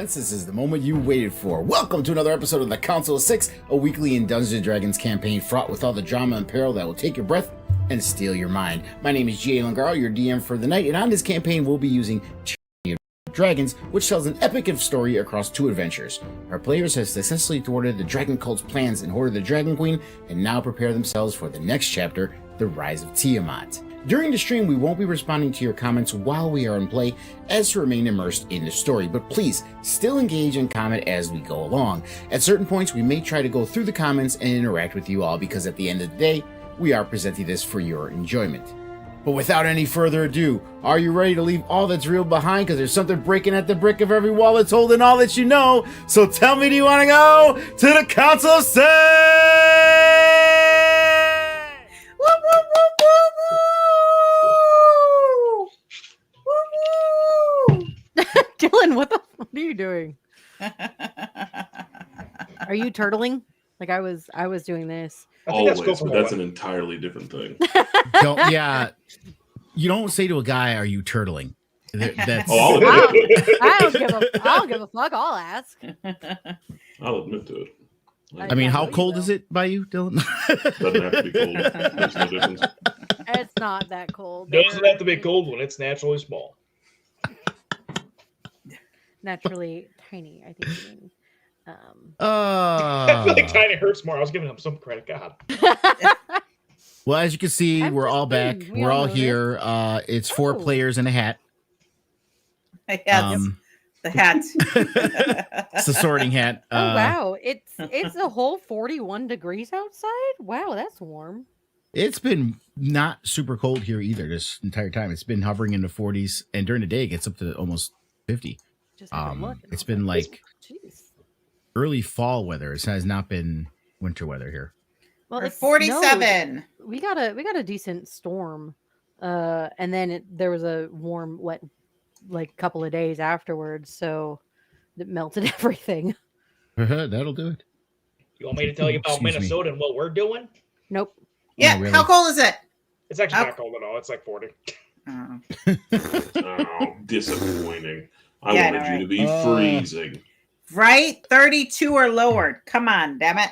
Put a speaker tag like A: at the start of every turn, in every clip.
A: gents, this is the moment you waited for. Welcome to another episode of the Council of Six, a weekly in Dungeons & Dragons campaign fraught with all the drama and peril that will take your breath and steal your mind. My name is G.A. Langaro, your DM for the night, and on this campaign we'll be using Tyranny of Dragons, which tells an epic story across two adventures. Our players have successfully thwarted the Dragon Cult's plans and hoarded the Dragon Queen, and now prepare themselves for the next chapter, the Rise of TIamat. During the stream, we won't be responding to your comments while we are in play, as to remain immersed in the story, but please still engage and comment as we go along. At certain points, we may try to go through the comments and interact with you all, because at the end of the day, we are presenting this for your enjoyment. But without any further ado, are you ready to leave all that's real behind? Because there's something breaking at the brick of every wall that's holding all that you know. So tell me, do you want to go to the Council of Six?
B: Woo, woo, woo, woo, woo. Woo, woo.
C: Dylan, what are you doing? Are you turtling? Like I was doing this.
D: Always, but that's an entirely different thing.
A: You don't say to a guy, "Are you turtling?" That's
C: I don't give a fuck. I'll ask.
D: I'll admit to it.
A: I mean, how cold is it by you, Dylan?
D: Doesn't have to be cold. Makes no difference.
C: It's not that cold.
E: Doesn't have to be cold when it's naturally small.
C: Naturally tiny, I think you mean.
E: I feel like tiny hurts more. I was giving him some credit. God.
A: Well, as you can see, we're all back. We're all here. It's 4 players in a hat.
B: Yes, the hat.
A: It's a sorting hat.
C: Oh wow, it's a whole 41 degrees outside. Wow, that's warm.
A: It's been not super cold here either this entire time. It's been hovering in the 40s, and during the day it gets up to almost 50.
C: Just have a look.
A: It's been like
C: Jeez.
A: early fall weather. It has not been winter weather here.
C: Well, it's
B: 47.
C: We got a decent storm, and then there was a warm, wet, like couple of days afterwards, so it melted everything.
A: That'll do it.
E: You want me to tell you about Minnesota and what we're doing?
C: Nope.
B: Yeah,
A: really.
B: How cold is it?
E: It's actually not cold at all. It's like 40.
B: Oh.
D: Oh, disappointing. I
B: Yeah,
D: wanted
B: I know,
D: you to be freezing.
B: Right? 32 or lower. Come on, damn it.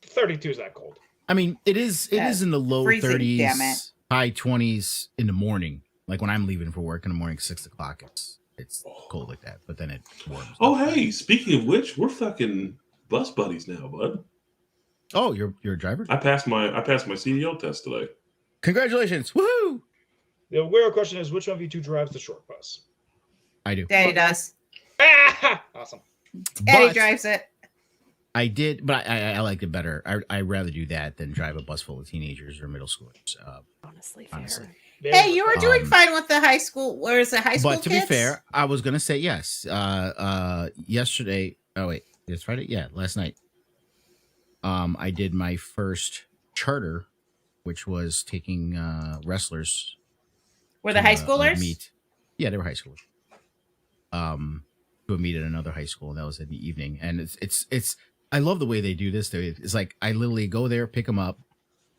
E: 32 is that cold.
A: I mean, it is in the low
B: freezing,
A: 30s,
B: damn it.
A: high 20s in the morning. Like when I'm leaving for work in the morning, 6 o'clock, it's cold like that. But then it warms.
D: Oh, hey, speaking of which, we're fucking bus buddies now, bud.
A: Oh, you're a driver?
D: I passed my CDL test today.
A: Congratulations. Woohoo!
E: The real question is, which one of you two drives the short bus?
A: I do.
B: Daddy does.
E: Ah! Awesome.
B: Daddy
A: But
B: drives it.
A: I did, but I liked it better. I'd rather do that than drive a bus full of teenagers or middle schoolers.
C: Honestly.
B: Hey, you were doing fine with the high school. Where's the high school
A: But to
B: kids?
A: be fair, I was gonna say yes. Yesterday. Oh wait, it's Friday. Yeah, last night. I did my first charter, which was taking wrestlers.
B: Were the high schoolers?
A: Meet. Yeah, they were high schoolers. To a meet at another high school, and that was in the evening. And it's. I love the way they do this. It's like I literally go there, pick them up,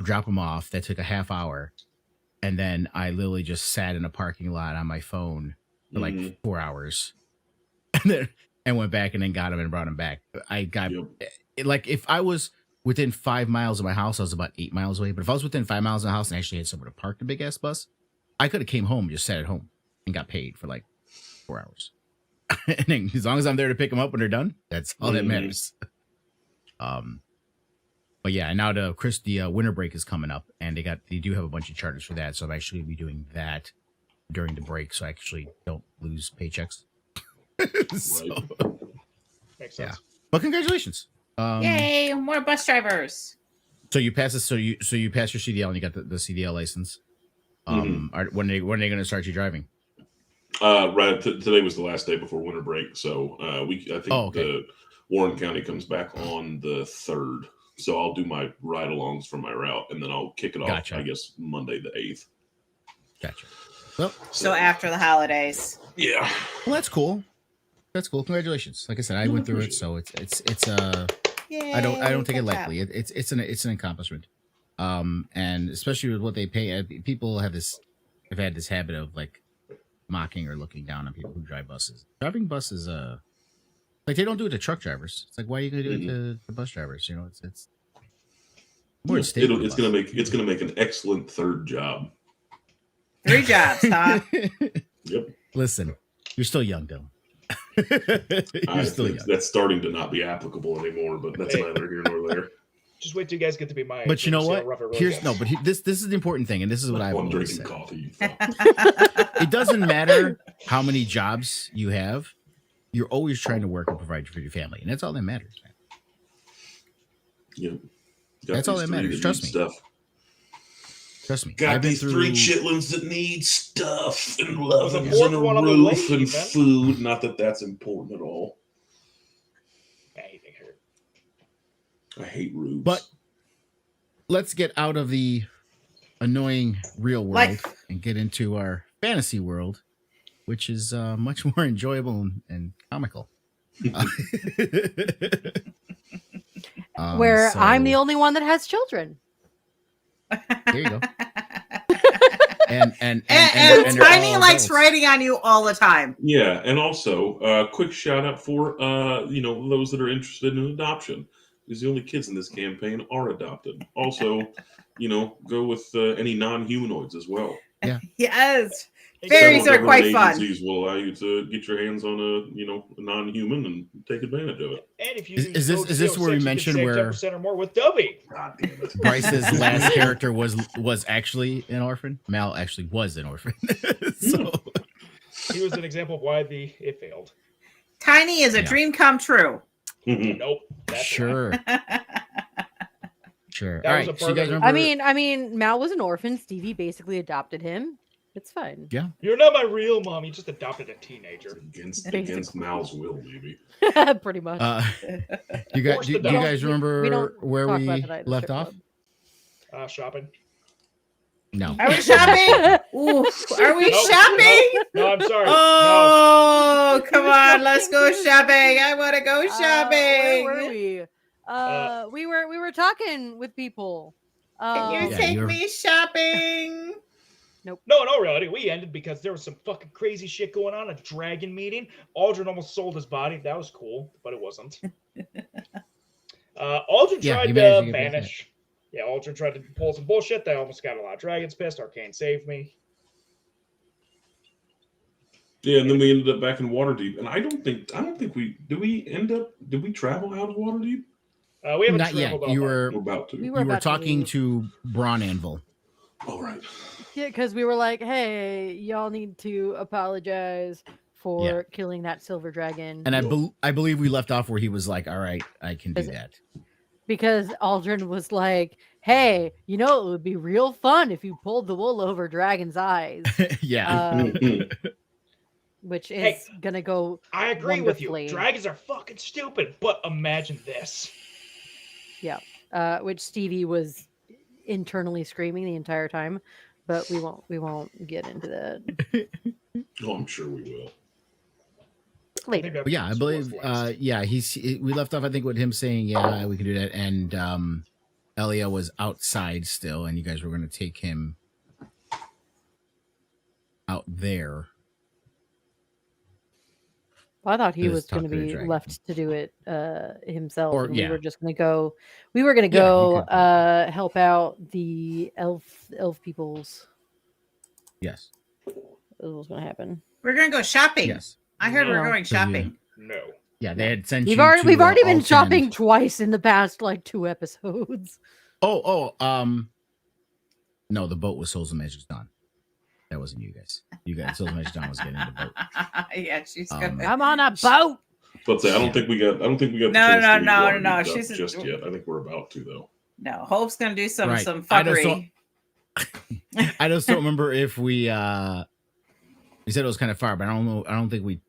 A: drop them off. That took a half hour, and then I literally just sat in a parking lot on my phone for like 4 hours, and went back and then got them and brought them back. I got like if I was within 5 miles of my house, I was about 8 miles away. But if I was within 5 miles of the house and actually had somewhere to park the big ass bus, I could have came home and just sat at home and got paid for like 4 hours. And then, as long as I'm there to pick them up when they're done, that's all that matters. But yeah, now the winter break is coming up, and they do have a bunch of charters for that. So I'm actually be doing that during the break, so I actually don't lose paychecks. So,
E: Makes sense.
A: yeah, but congratulations!
B: Yay, more bus drivers.
A: So you pass this. So you pass your CDL and you got the CDL license. When are they going to start you driving?
D: Right. Today was the last day before winter break, so I think the Warren County comes back on the 3rd. So I'll do my ride-alongs for my route, and then I'll kick it off, I guess, Monday the 8th.
A: Gotcha. Well,
B: So after the holidays.
D: Yeah.
A: Well, that's cool. That's cool. Congratulations. Like I said, I went through it, so it's
B: Yay,
A: I don't take it
B: good
A: lightly. It's an accomplishment. And especially with what they pay, people have had this habit of like mocking or looking down on people who drive buses. Driving buses Like they don't do it to truck drivers. It's like, why are you going to do it to the bus drivers? You know, it's more stable.
D: It's gonna make an excellent third job.
B: 3 jobs, huh?
D: Yep.
A: Listen, you're still young, Dylan.
D: That's starting to not be applicable anymore, but that's neither here nor there.
E: Just wait till you guys get to be my age.
A: But you know what? This is the important thing, and this is what I'm drinking
D: coffee.
A: It doesn't matter how many jobs you have. You're always trying to work and provide for your family, and that's all that matters, man.
D: Yep.
A: That's all that matters. Trust me. Trust me.
D: Got these 3 chitlins that need stuff and love and a roof and food. Not that that's important at all.
E: Anything hurt.
D: I hate roofs.
A: But let's get out of the annoying real world and get into our fantasy world, which is much more enjoyable and comical.
C: Where I'm the only one that has children.
A: There you go.
B: And Tiny likes writing on you all the time.
D: Yeah, and also quick shout out for those that are interested in adoption, because the only kids in this campaign are adopted. Also, go with any non-humanoids as well.
A: Yeah.
B: Yes. Fairies are quite fun.
D: Agencies will allow you to get your hands on a non-human and take advantage of it.
E: And if you
A: is this where we mentioned where
E: 10% or more with Dobby?
D: God damn it.
A: Bryce's last character was actually an orphan? Mal actually was an orphan. So
E: he was an example of why it failed.
B: Tiny is a dream come true.
E: Nope.
A: Sure. Sure.
E: That
A: All
E: was
A: right.
E: a
A: So you guys
E: burden.
A: remember?
C: I mean, Mal was an orphan. Stevie basically adopted him. It's fine.
A: Yeah.
E: You're not my real mom. You just adopted a teenager.
D: Against Mal's will, maybe.
C: Pretty much.
A: You guys remember where we left off?
E: Shopping.
A: No.
B: Are we shopping? Ooh, are we shopping?
E: No, I'm sorry.
B: Oh, come on. Let's go shopping. I want to go shopping.
C: Where were we? We were talking with people.
B: Can you take me shopping?
E: No, reality. We ended because there was some fucking crazy shit going on. A dragon meeting. Aldrin almost sold his body. That was cool, but it wasn't. Aldrin tried to vanish. Yeah, Aldrin tried to pull some bullshit. They almost got a lot of dragons pissed. Arcane saved me.
D: Yeah, and then we ended up back in Waterdeep. And I don't think we did we travel out of Waterdeep?
E: We haven't
A: not yet.
D: We're about to.
C: We
A: You
C: were
A: were
C: about to
A: talking
C: leave.
A: to Braun Anvil.
D: All right.
C: Yeah, because we were like, hey, y'all need to apologize for killing that silver dragon.
A: And I believe we left off where he was like, all right, I can do that.
C: Because Aldrin was like, hey, it would be real fun if you pulled the wool over dragons' eyes.
A: Yeah.
C: Which is going to go
E: I agree
C: wonderfully.
E: with you. Dragons are fucking stupid, but imagine this.
C: Yeah. Which Stevie was internally screaming the entire time. But we won't get into that.
D: Oh, I'm sure we will.
C: Later.
A: But yeah, I believe we left off I think with him saying we can do that, and Elia was outside still, and you guys were going to take him out there.
C: Well, I thought he was
A: talk
C: going to
A: to the
C: be
A: dragon.
C: left to do it himself.
A: Or,
C: and
A: yeah.
C: we were just going to go. We were going to go help out the elf peoples.
A: Yes.
C: That was going to happen.
B: We're going to go shopping.
A: Yes.
B: I heard we're going shopping.
E: No.
A: Yeah, they had sent
C: We've
A: you.
C: already been
A: Alton.
C: shopping twice in the past 2 episodes.
A: No, the boat was Souls of Magic Dawn. That wasn't you guys. Souls of Magic Dawn was getting in the boat.
B: Yeah, she's good.
C: I'm on a boat.
D: But I don't think we got.
B: No. She's
D: just yet. I think we're about to though.
B: No, Hope's going to do some
A: Right.
B: fuckery.
A: I just don't remember if we said it was kind of far, but I don't know. I don't think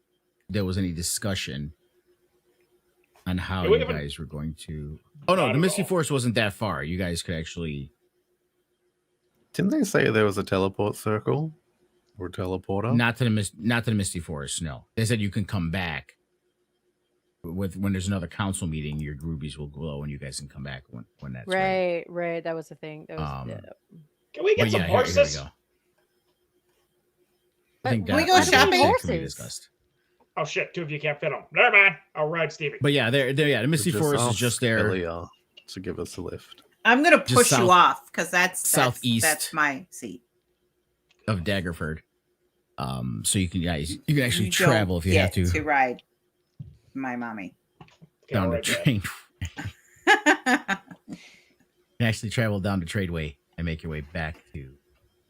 A: there was any discussion on how you guys were going to. Oh no, the Misty Forest wasn't that far. You guys could actually.
F: Didn't they say there was a teleport circle or teleporter?
A: Not to the Misty Forest. No, they said you can come back. When there's another council meeting, your rubies will glow, and you guys can come back when that's ready.
C: Right. That was the thing. That was.
E: Can we get some horses?
A: I think
B: Can we go shopping?
A: That can be discussed.
E: Oh shit! 2 of you can't fit them. Never mind. I'll ride Stevie.
A: But yeah, they're yeah. The Misty
F: Just
A: Forest is
F: ask
A: just there.
F: Elia to give us a lift.
B: I'm gonna
A: Just
B: push you
A: south-
B: off because that's
A: southeast.
B: That's my seat.
A: Of Daggerford. So you can actually
B: You
A: travel
B: don't
A: if you have
B: get
A: to
B: to ride my mommy.
E: Okay, I'll
A: down the
E: ride that.
A: train. You can actually travel down to Tradeway and make your way back to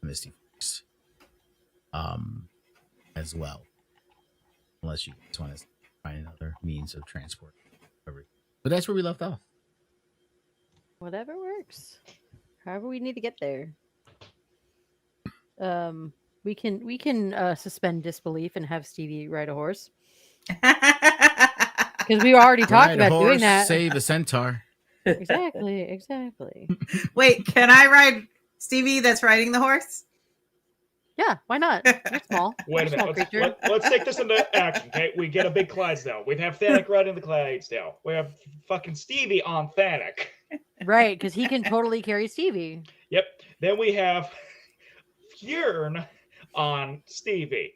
A: Misty Forest. As well. Unless you just want to find another means of transport. But that's where we left off.
C: Whatever works. However we need to get there. We can suspend disbelief and have Stevie ride a horse. Because we already talked
A: Ride a
C: about doing
A: horse,
C: that.
A: Save a centaur.
C: Exactly.
B: Wait, can I ride Stevie that's riding the horse?
C: Yeah, why not? You're small.
E: Wait a
C: You're small
E: minute.
C: creature.
E: Let's take this into action, okay? We get a big Clydesdale. We have Thanik riding the Clydesdale. We have fucking Stevie on Thanik.
C: Right, because he can totally carry Stevie.
E: Yep. Then we have Faerun on Stevie.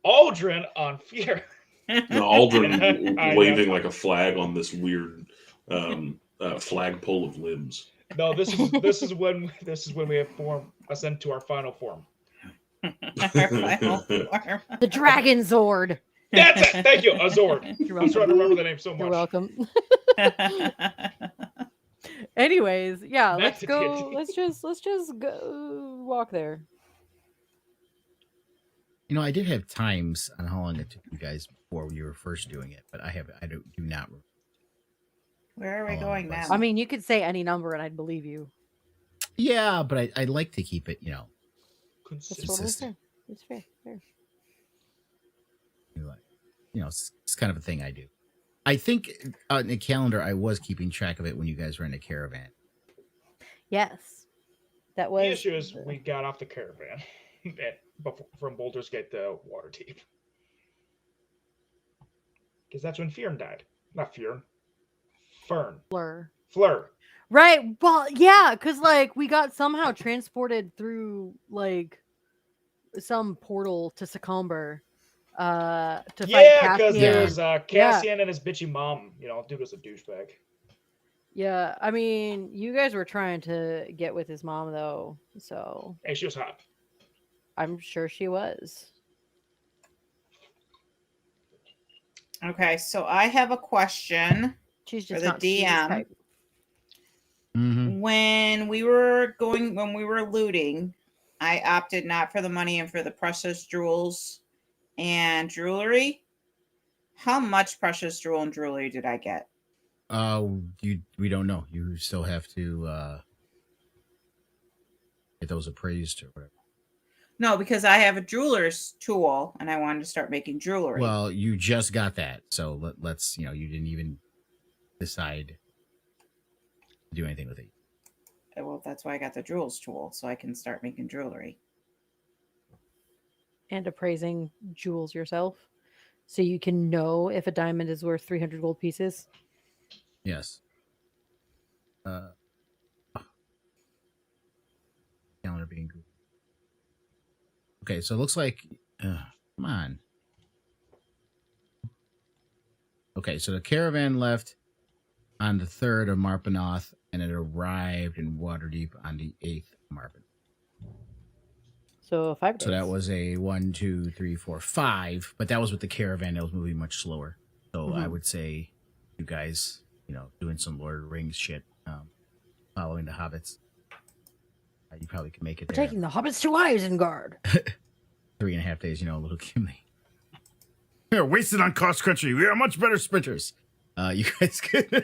E: Aldrin on Faerun.
D: No, Aldrin
E: I
D: waving
E: know.
D: like a flag on this weird flagpole of limbs.
E: No, this is when we have ascend to our final form.
B: Our final form.
C: The Dragon Zord.
E: That's it. Thank you, Azord.
C: You're
E: I was trying to remember the name so
C: You're
E: much.
C: welcome. Anyways, yeah,
E: Back
C: let's
E: to
C: go.
E: D&D.
C: Let's just go walk there.
A: You know, I did have times on how long it took you guys before you were first doing it, but I do not remember.
B: Where are we
A: Oh,
B: going
A: that's-
B: now?
C: I mean, you could say any number and I'd believe you.
A: Yeah, but I like to keep it,
C: That's
E: Consistent.
C: totally
A: Consistent.
C: fair. It's fair.
A: it's kind of a thing I do. I think on the calendar, I was keeping track of it when you guys were in a caravan.
C: Yes, that was.
E: The issue is we got off the caravan from Boulder's Gate to Waterdeep. Because that's when Faerun died. Not Faerun. Fern.
C: Fleur. Right. Well, yeah, because like we got somehow transported through like some portal to Succumber to fight
E: Yeah, because
C: Cassian.
E: there was Cassian and his bitchy mom. Dude was a douchebag.
C: Yeah, I mean, you guys were trying to get with his mom though, so
E: Hey, she was hot.
C: I'm sure she was.
B: Okay, so I have a question.
C: She's
B: For
C: just
B: the
C: not Steve's
B: DM.
C: type.
A: Mm-hmm.
B: When we were looting, I opted not for the money and for the precious jewels and jewelry. How much precious jewel and jewelry did I get?
A: We don't know. You still have to get those appraised or whatever.
B: No, because I have a jeweler's tool and I wanted to start making jewelry.
A: Well, you just got that, so let's you didn't even decide to do anything with it.
B: Well, that's why I got the jewels tool, so I can start making jewelry.
C: And appraising jewels yourself, so you can know if a diamond is worth 300 gold pieces.
A: Yes. Calendar being good. Okay, so it looks like come on. Okay, so the caravan left on the 3rd of Marpanoth, and it arrived in Waterdeep on the 8th of Marpanoth.
C: So 5 days.
A: So that was a 1, 2, 3, 4, 5, but that was with the caravan that was moving much slower. So I would say you guys, doing some Lord of the Rings shit, following the hobbits. You probably could make it
C: We're
A: there.
C: taking the hobbits to Isengard.
A: 3.5 days, a little Gimli. We're wasted on cross country. We are much better sprinters. You guys could.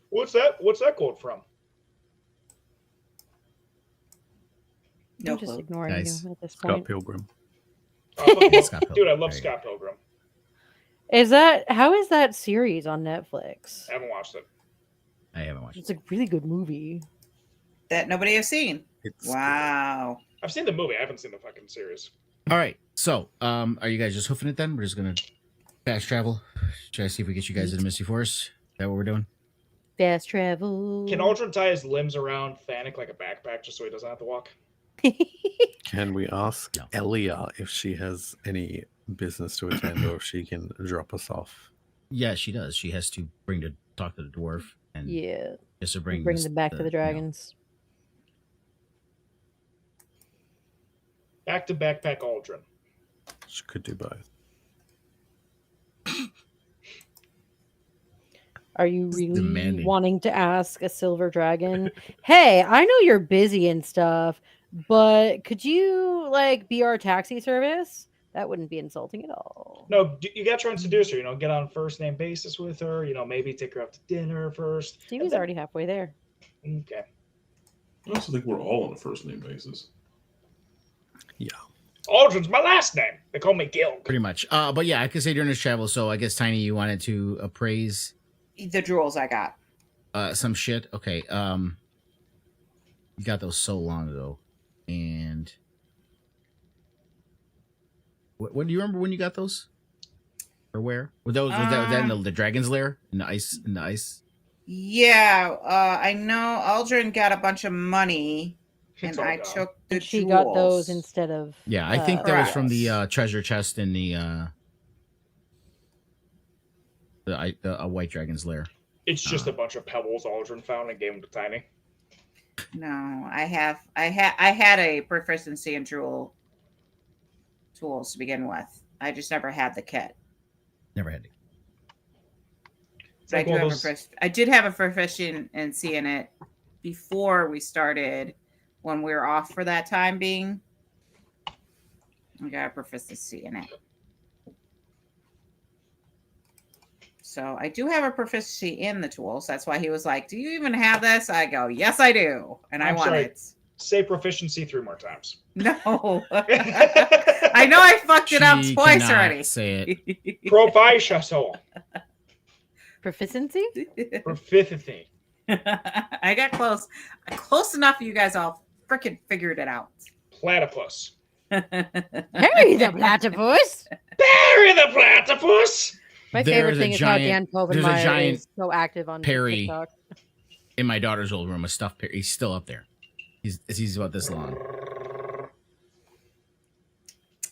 E: What's that quote from?
B: No
C: I'm just
B: clue.
C: ignoring
A: Nice.
C: you at this
F: Scott
C: point.
F: Pilgrim.
A: Scott Pilgrim.
E: Dude, I love
A: There you
E: Scott Pilgrim.
C: How is that series on Netflix?
E: I haven't watched it.
A: I haven't watched it.
C: It's a really good movie.
B: That nobody has seen.
F: It's
B: Wow.
E: I've seen the movie. I haven't seen the fucking series.
A: All right. So, are you guys just hoofing it then? We're just going to fast travel. Try to see if we get you guys to the Misty Forest. Is that what we're doing?
C: Fast travel.
E: Can Aldrin tie his limbs around Thanik like a backpack just so he doesn't have to walk?
F: Can we ask
A: No.
F: Elia if she has any business to attend or if she can drop us off?
A: Yeah, she does. She has to talk to the dwarf and
C: Yeah.
A: just to bring
C: Bring them back to the dragons.
E: Back to Backpack Aldrin.
F: She could do both.
C: Are you really
A: demanding.
C: wanting to ask a silver dragon, hey, I know you're busy and stuff, but could you like be our taxi service? That wouldn't be insulting at all.
E: No, you got to try and seduce her. You know, get on first name basis with her. You know, maybe take her out to dinner first.
C: She was already halfway there.
E: Okay.
D: I also think we're all on a first name basis.
F: Yeah.
E: Aldrin's my last name. They call me Gil.
A: Pretty much. But yeah, I could say during this travel. So I guess Tiny, you wanted to appraise
B: The jewels I got.
A: some shit. Okay. You got those so long ago, and when do you remember when you got those, or where? Were those? Was that in the dragon's lair in the ice? In the ice.
B: Yeah, I know Aldrin got a bunch of money,
E: It's
B: and
E: all
B: I
E: gone.
B: took the
C: And she
B: jewels.
C: got those instead of.
A: Yeah, I think that was from the
B: Correct.
A: treasure chest in the white dragon's lair.
E: It's just a bunch of pebbles Aldrin found and gave them to Tiny.
B: No, I had a proficiency in tools to begin with. I just never had the kit.
A: Never had it.
E: It's
B: But
E: like one of
B: I did have a proficiency in it before we started, when we were off for that time being. I got a proficiency in it. So I do have a proficiency in the tools. That's why he was like, "Do you even have this?" I go, "Yes, I do," and I
E: I'm
B: want
E: sorry.
B: it.
E: Say proficiency 3 more times.
B: No, I know I fucked it up
A: She
B: twice
A: cannot
B: already.
A: say it.
E: Proficiency.
C: Proficiency?
E: Proficiency.
B: I got close enough. You guys all freaking figured it out.
E: Platypus.
C: Harry the platypus.
E: Barry the platypus.
C: My
A: There's
C: favorite
A: a
C: thing is
A: giant-
C: how Dan
A: there's a
C: Povenmire
A: giant
C: is so active on
A: Perry.
C: TikTok.
A: In my daughter's old room, a stuffed Perry. He's still up there. He's about this long.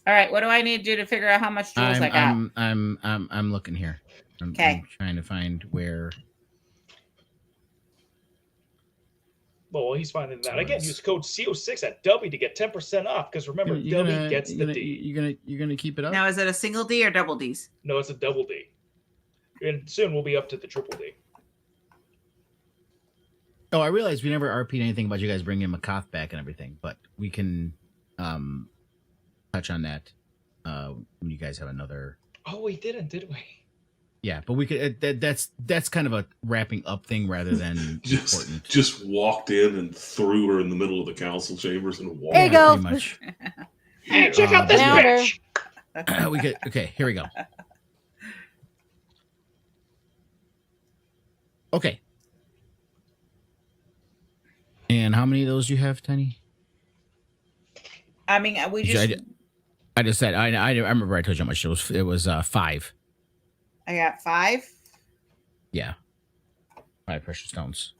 B: All right, what do I need to do to figure out how much jewels I got?
A: I'm looking here. I'm trying to find where.
E: Well, he's finding that. Again,
A: Nice.
E: use code CO6 at W to get 10% off. Because remember, W gets the D.
A: You're gonna keep it up.
B: Now, is it a single D or double Ds?
E: No, it's a double D. And soon we'll be up to the triple D.
A: Oh, I realized we never RP'd anything about you guys bringing Makath back and everything, but we can touch on that when you guys have another.
E: Oh, we didn't, did we?
A: Yeah, but we could. That's kind of a wrapping up thing rather than important.
D: Just walked in and threw her in the middle of the council chambers and walked.
C: There you go.
A: Pretty much.
E: Hey, check out this
C: Louder.
E: bitch!
A: We could. Okay, here we go. Okay. And how many of those do you have, Tiny?
B: I mean, we just.
A: I just said I remember I told you how much it was 5.
B: I got 5.
A: Yeah. 5 precious stones.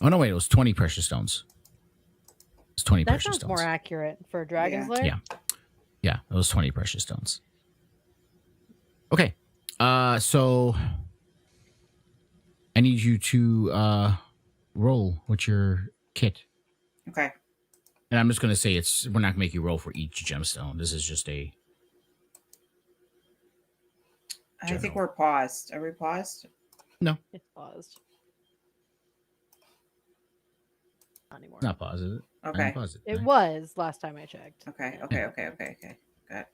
A: Oh no, wait, it was 20 precious stones. It's 20
C: That
A: precious
C: sounds
A: stones.
C: more accurate for Dragon's
B: Yeah.
C: Lair.
A: Yeah. Yeah, it was 20 precious stones. Okay. So I need you to roll with your kit.
B: Okay.
A: And I'm just gonna say we're not gonna make you roll for each gemstone. This is just a
B: I think
A: General.
B: we're paused. Are we paused?
C: It's paused. Not anymore.
A: not positive.
B: Okay.
C: It was last time I checked.
B: Okay. Good.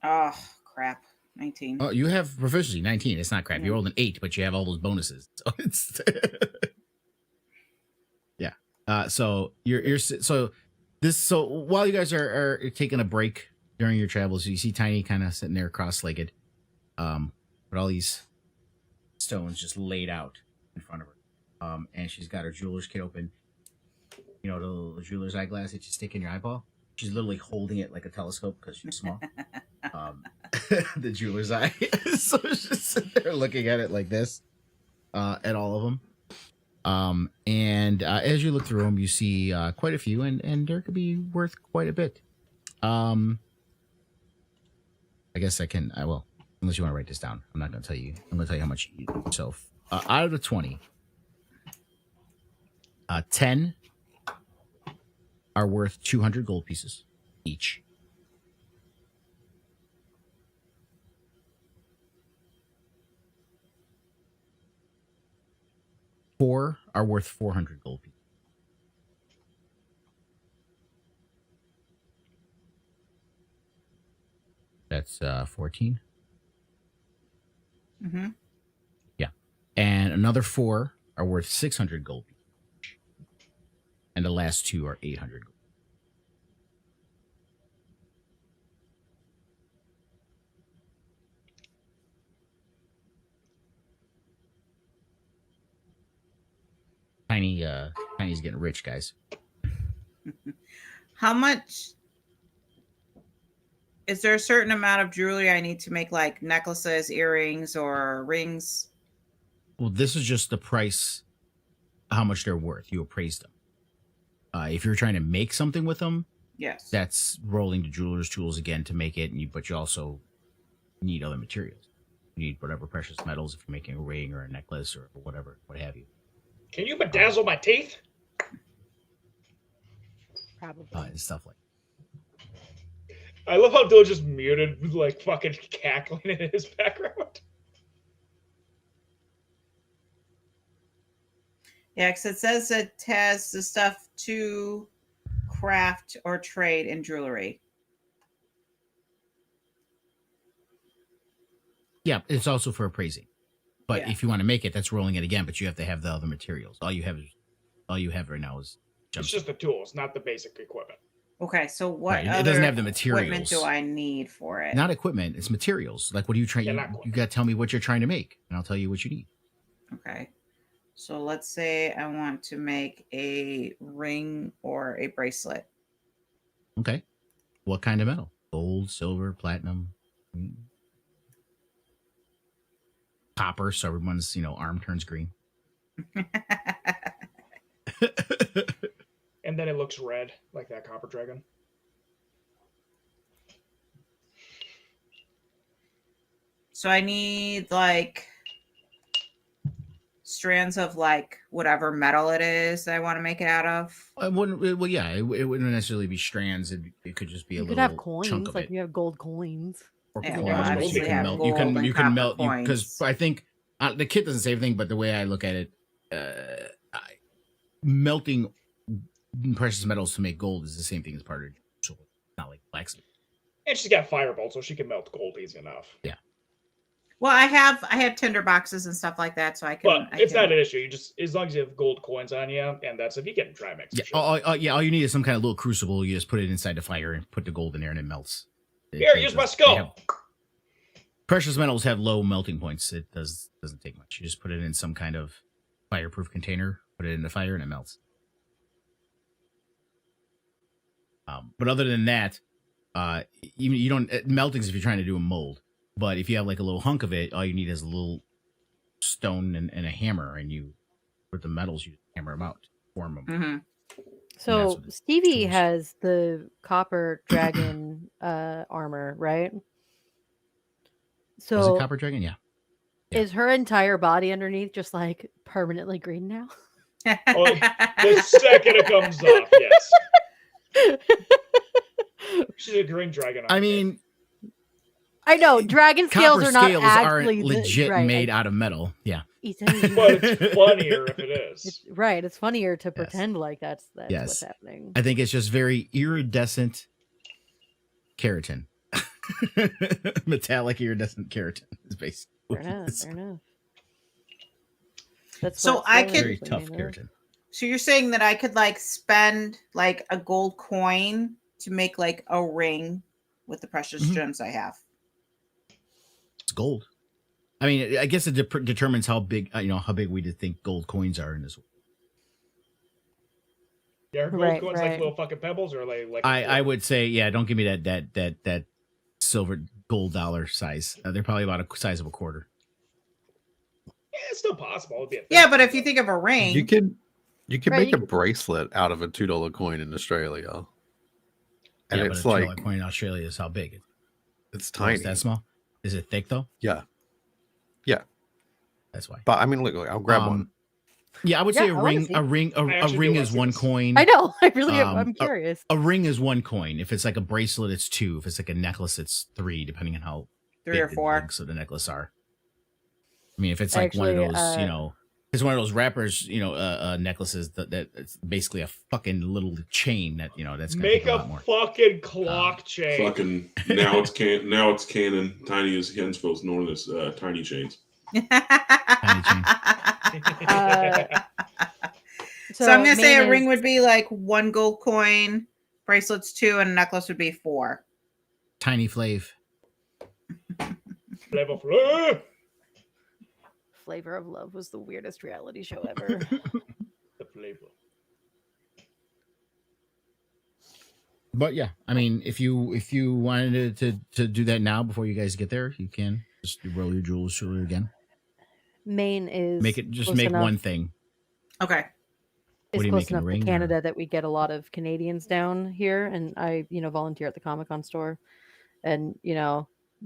B: Oh, crap. 19.
A: Oh, you have proficiency 19. It's not crap. You rolled an 8, but you have all those bonuses. So it's yeah. So so while you guys are taking a break during your travels, you see Tiny kind of sitting there cross-legged, with all these stones just laid out in front of her, and she's got her jeweler's kit open. You know, the little jeweler's eyeglass that you stick in your eyeball. She's literally holding it like a telescope because she's small. the jeweler's eye. So it's just sitting there looking at it like this, at all of them. And as you look through them, you see quite a few, and there could be worth quite a bit. I guess I will, unless you want to write this down. I'm not going to tell you. I'm going to tell you how much you need yourself. Out of the 20, 10 are worth 200 gold pieces each. Four are worth 400 gold pieces. That's 14.
B: Mm-hmm.
A: Yeah. And another 4 are worth 600 gold pieces. And the last 2 are 800 gold. Tiny's getting rich, guys.
B: How much? Is there a certain amount of jewelry I need to make, like necklaces, earrings, or rings?
A: Well, this is just the price, how much they're worth. You appraise them. If you're trying to make something with them,
B: Yes.
A: that's rolling the jeweler's tools again to make it, but you also need other materials. You need whatever precious metals if you're making a ring or a necklace or whatever, what have you.
E: Can you bedazzle my teeth?
C: Probably.
A: And stuff like
E: I love how Dill just muted, like fucking cackling in his background.
B: Yeah, because it says it has the stuff to craft or trade in jewelry.
A: Yeah, it's also for appraising. But
B: Yeah.
A: if you want to make it, that's rolling it again, but you have to have the other materials. All you have right now is
E: It's just the tools, not the basic equipment.
B: Okay, so what?
A: Right, it doesn't have the
B: equipment
A: materials.
B: do I need for it?
A: Not equipment, it's materials. Like, what are you trying?
E: Yeah,
A: You got to tell me what you're trying to make, and I'll tell you what you need.
B: Okay, so let's say I want to make a ring or a bracelet.
A: Okay. What kind of metal? Gold, silver, platinum, copper. So everyone's arm turns green.
E: And then it looks red, like that copper dragon.
B: So I need like strands of like whatever metal it is that I want to make it out of.
A: It wouldn't. Well, yeah, it wouldn't necessarily be strands. It could just be a
C: You
A: little
C: could have
A: chunk
C: coins,
A: of
C: like
A: it.
C: you have gold coins.
A: Or
B: Yeah,
A: coins,
B: well,
A: which
E: obviously
A: you can
E: have
A: melt.
B: gold and
A: You can
B: copper
A: melt because
B: coins.
A: I think the kit doesn't say anything, but the way I look at it, melting precious metals to make gold is the same thing as part of so not like blacksmith.
E: And she's got firebolt, so she can melt gold easy enough.
A: Yeah.
B: Well, I have tinder boxes and stuff like that, so I can.
E: But it's not an issue. You just, as long as you have gold coins on you, and that's if you get dry mix.
A: Yeah.
E: Shit.
A: All you need is some kind of little crucible. You just put it inside the fire and put the gold in there, and it melts.
E: Here, use my skull.
A: Precious metals have low melting points. It doesn't take much. You just put it in some kind of fireproof container, put it in the fire, and it melts. But other than that, even you don't meltings if you're trying to do a mold. But if you have like a little hunk of it, all you need is a little stone and a hammer, and you with the metals you hammer them out, form them.
B: Mm-hmm.
C: So
A: what
C: Stevie
A: tools.
C: has the copper dragon armor, right?
A: Was
C: So
A: it copper dragon? Yeah. Yeah.
C: is her entire body underneath just like permanently green now?
E: Oh, the second it comes off, yes. She's a green dragon.
A: I mean,
C: I know dragon scales
A: copper
C: are not
A: scales
C: actually
A: aren't legit
C: right,
A: made out of metal. Yeah.
E: but it's funnier if it is.
C: It's funnier to pretend like that's
A: Yes.
C: what's happening.
A: I think it's just very iridescent keratin. Metallic iridescent keratin is basically what
C: Fair
A: it
C: enough.
A: is.
C: Fair enough. That's
B: So
C: what
B: I
C: scales
B: could-
A: Very
C: are
A: tough
C: made of.
A: keratin.
B: So you're saying that I could like spend like a gold coin to make like a ring with the precious
A: Mhm.
B: gems I have.
A: It's gold. I mean, I guess it determines how big, how big we think gold coins are in this world.
E: Yeah, are gold
C: Right,
E: coins
C: right.
E: like little fucking pebbles, or like
A: I would say, yeah, don't give me that silver gold dollar size. They're probably about a size of a quarter.
E: Yeah, it's still possible. It'd be a
B: Yeah, but if you think of a ring,
F: You can
C: Right,
F: make
C: you
F: a
C: could-
F: bracelet out of a $2 coin in Australia, and
A: Yeah, but
F: it's
A: a $2
F: like
A: coin in Australia is how big?
F: it's
A: Oh,
F: tiny.
A: is that small? Is it thick though?
F: Yeah,
A: That's why.
F: but I mean, look, I'll grab one.
A: Yeah, I would
C: Yeah,
A: say
C: I wanna see.
A: a ring is one coin.
C: I know. I really
A: Um,
C: I'm curious.
A: A ring is one coin. If it's like a bracelet, it's 2. If it's like a necklace, it's 3, depending on how
B: 3 or
A: big the
B: 4.
A: links of the necklace are. I mean, if it's like one of
C: Actually,
A: those, it's one of those wrappers, necklaces that it's basically a fucking little chain that that's gonna
E: make
A: take a
E: a
A: lot more.
E: fucking clock chain.
D: Fucking now it's canon. Tiny is henceforth known as tiny chains.
A: Tiny chain.
B: So I'm gonna say
C: main
B: a ring
C: is-
B: would be like 1 gold coin, bracelets 2, and a necklace would be 4.
A: Tiny Flav.
E: Level flow.
C: Flavor of Love was the weirdest reality show ever.
E: The flavor.
A: But yeah, I mean, if you wanted to do that now before you guys get there, you can just roll your jewels again.
C: Maine is
A: Make it just
C: close
A: make
C: enough-
A: one thing.
B: Okay.
C: It's
A: What are you
C: close
A: making, a
C: enough
A: ring,
C: to
A: or-
C: Canada that we get a lot of Canadians down here, and I volunteer at the Comic-Con store, and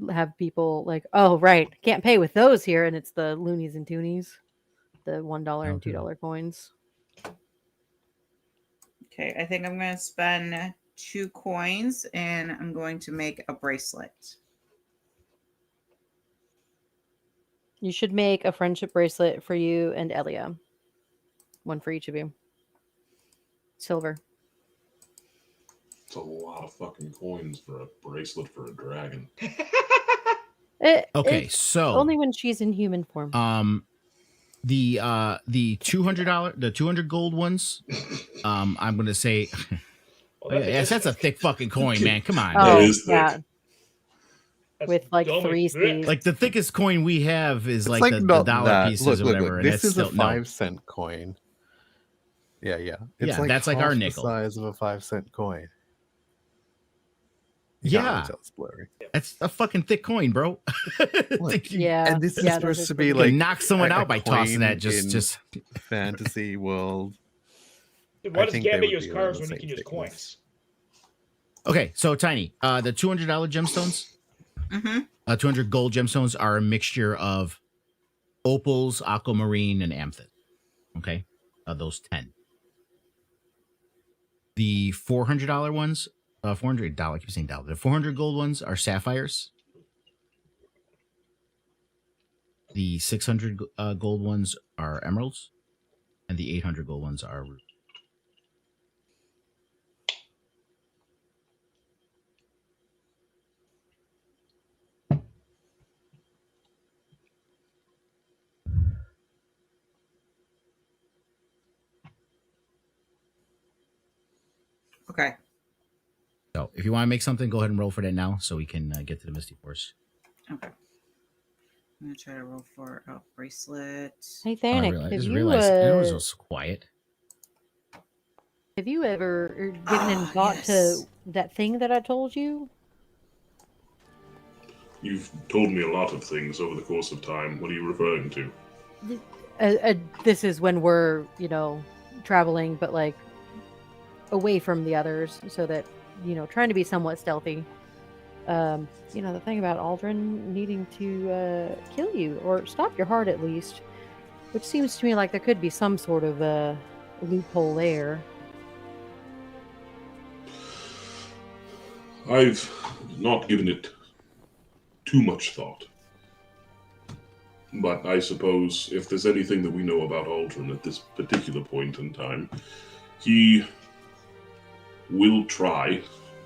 C: have people like, oh right, can't pay with those here, and it's the loonies and toonies, the $1 and
A: Okay.
C: $2 coins.
B: Okay, I think I'm going to spend 2 coins and I'm going to make a bracelet.
C: You should make a friendship bracelet for you and Elia. One for each of you. Silver.
D: It's a lot of fucking coins for a bracelet for a dragon.
A: Okay,
C: It's
A: so
C: only when she's in human form.
A: the $200 the 200 gold ones, I'm gonna say
E: Well,
A: yes, that's a thick fucking coin, man. Come on.
C: Oh,
D: is thick.
C: yeah.
E: That's
C: With like
E: dumb
C: 3
E: as shit.
C: Cs.
A: Like the thickest coin we have is
F: It's
A: like,
F: like
A: the
F: not
A: dollar
F: that.
A: pieces
F: Look,
A: or
F: look,
A: whatever.
F: look.
A: And
F: This
A: that's
F: is a
A: still, no.
F: 5-cent coin. Yeah. It's
A: Yeah, that's like our
F: half the
A: nickel.
F: size of a 5-cent coin. You can't
A: Yeah.
F: really tell it's blurry.
A: That's a fucking thick coin, bro. Think you
C: Yeah.
F: And this is
C: yeah,
F: supposed
C: those
F: to
C: are
F: be
C: pretty-
A: can
F: like
A: knock someone
F: a
A: out by tossing
F: coin
A: that.
F: in
A: Just
F: fantasy world.
E: Dude, why
F: I
E: does
F: think they
E: Gambit
F: would
E: use
F: be around
E: cars
F: the
E: when he
F: same
E: can use
F: thickness.
E: coins?
A: okay. So Tiny, the $200 gemstones,
B: Mm-hmm.
A: 200 gold gemstones are a mixture of opals, aquamarine, and amethyst. Okay, those 10. The $400 ones, $400. I keep saying dollar. The 400 gold ones are sapphires. The 600 gold ones are emeralds, and the 800 gold ones are rubies.
B: Okay.
A: So if you want to make something, go ahead and roll for that now, so we can get to the Misty Force.
B: Okay. I'm going to try to roll for a bracelet.
C: Hey,
A: Oh, I
C: Thanik,
A: realized, I
C: have
A: just
C: you,
A: realized it was so quiet.
C: have you ever given any thought
B: yes.
C: to that thing that I told you?
D: You've told me a lot of things over the course of time. What are you referring to?
C: This is when we're, traveling, but like away from the others, so that trying to be somewhat stealthy. The thing about Aldrin needing to kill you or stop your heart at least, which seems to me like there could be some sort of loophole there.
D: I've not given it too much thought. But I suppose if there's anything that we know about Aldrin at this particular point in time, he will try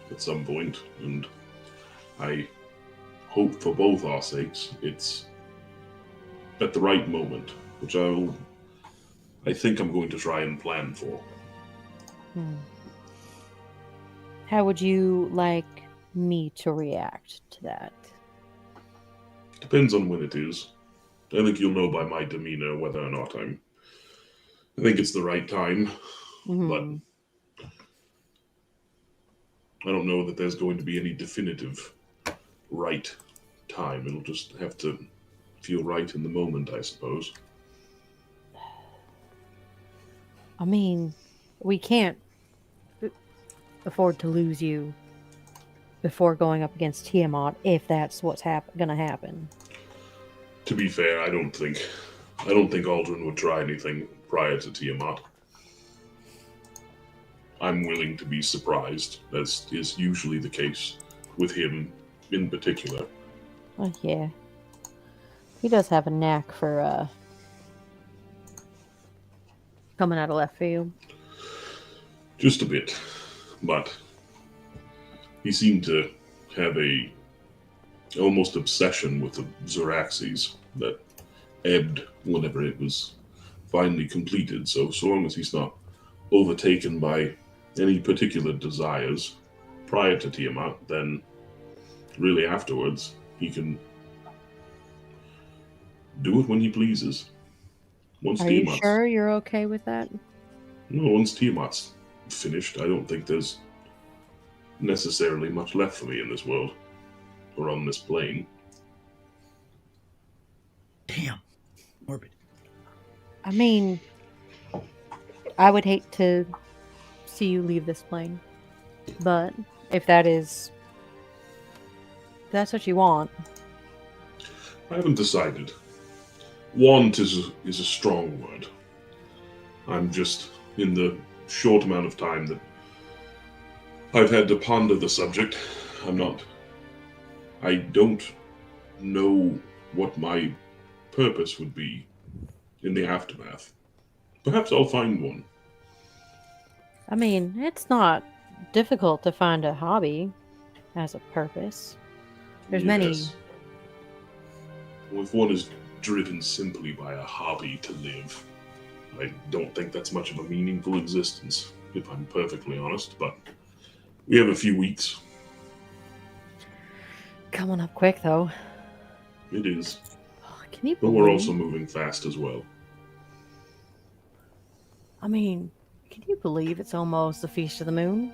D: at some point, and I hope for both our sakes it's at the right moment, which I think I'm going to try and plan for.
C: How would you like me to react to that?
D: Depends on when it is. I think you'll know by my demeanor whether or not I think it's the right time,
C: Mhm.
D: but I don't know that there's going to be any definitive right time. It'll just have to feel right in the moment, I suppose.
C: I mean, we can't afford to lose you before going up against Tiamat if that's what's going to happen.
D: To be fair, I don't think Aldrin would try anything prior to Tiamat. I'm willing to be surprised, as is usually the case with him in particular.
C: Oh, yeah. He does have a knack for coming out of left field.
D: Just a bit, but he seemed to have a almost obsession with the Xeraxes that ebbed whenever it was finally completed. So long as he's not overtaken by any particular desires prior to Tiamat, then really afterwards he can do it when he pleases.
C: Are you sure you're okay with that?
D: No, once Tiamat's finished, I don't think there's necessarily much left for me in this world or on this plane.
A: Damn. Morbid.
C: I mean, I would hate to see you leave this plane, but if that's what you want.
D: I haven't decided. Want is a strong word. I'm just in the short amount of time that I've had to ponder the subject. I don't know what my purpose would be in the aftermath. Perhaps I'll find one.
C: I mean, it's not difficult to find a hobby as a purpose. There's many.
D: Well, if one is driven simply by a hobby to live, I don't think that's much of a meaningful existence, if I'm perfectly honest, but we have a few weeks.
C: Coming up quick, though.
D: It is.
C: Can you
D: but we're also moving fast as well.
C: I mean, can you believe it's almost the Feast of the Moon?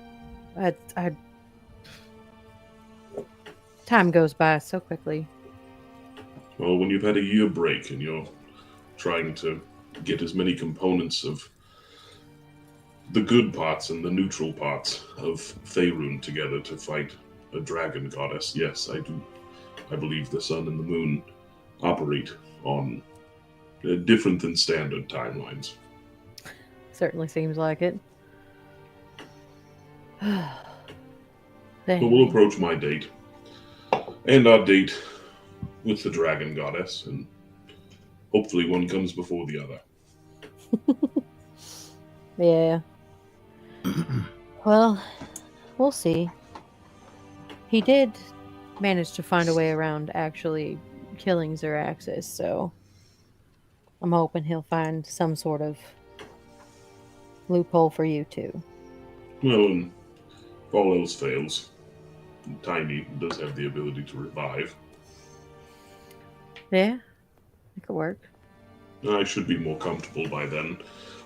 C: Time goes by so quickly.
D: Well, when you've had a year break and you're trying to get as many components of the good parts and the neutral parts of Faerun together to fight a dragon goddess, yes, I do. I believe the sun and the moon operate on different than standard timelines.
C: Certainly seems like it.
D: But we'll approach my date and our date with the dragon goddess, and hopefully one comes before the other.
C: Yeah. Well, we'll see. He did manage to find a way around actually killing Xeraxes, so I'm hoping he'll find some sort of loophole for you too.
D: Well, and if all else fails, Tiny does have the ability to revive.
C: Yeah, it could work.
D: I should be more comfortable by then,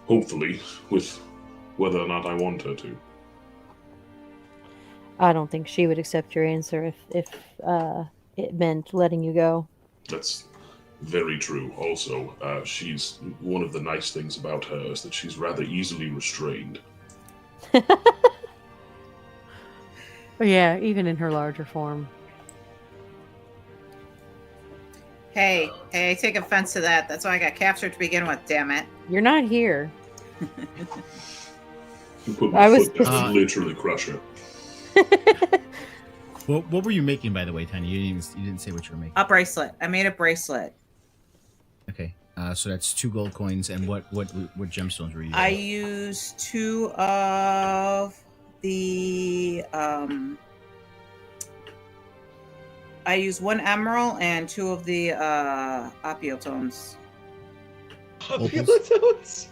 D: hopefully, with whether or not I want her to.
C: I don't think she would accept your answer if it meant letting you go.
D: That's very true. Also, she's one of the nice things about her is that she's rather easily restrained.
C: Yeah, even in her larger form.
B: Hey, I take offense to that. That's why I got captured to begin with, damn it.
C: You're not here.
D: You put my foot down, literally crush her.
A: Well, what were you making, by the way, Tiny? You didn't say what you were making.
B: A bracelet. I made a bracelet.
A: Okay, so that's 2 gold coins, and what gemstones were you using?
B: I used 2 of the I used 1 emerald and 2 of the opiotones.
E: Opiotones?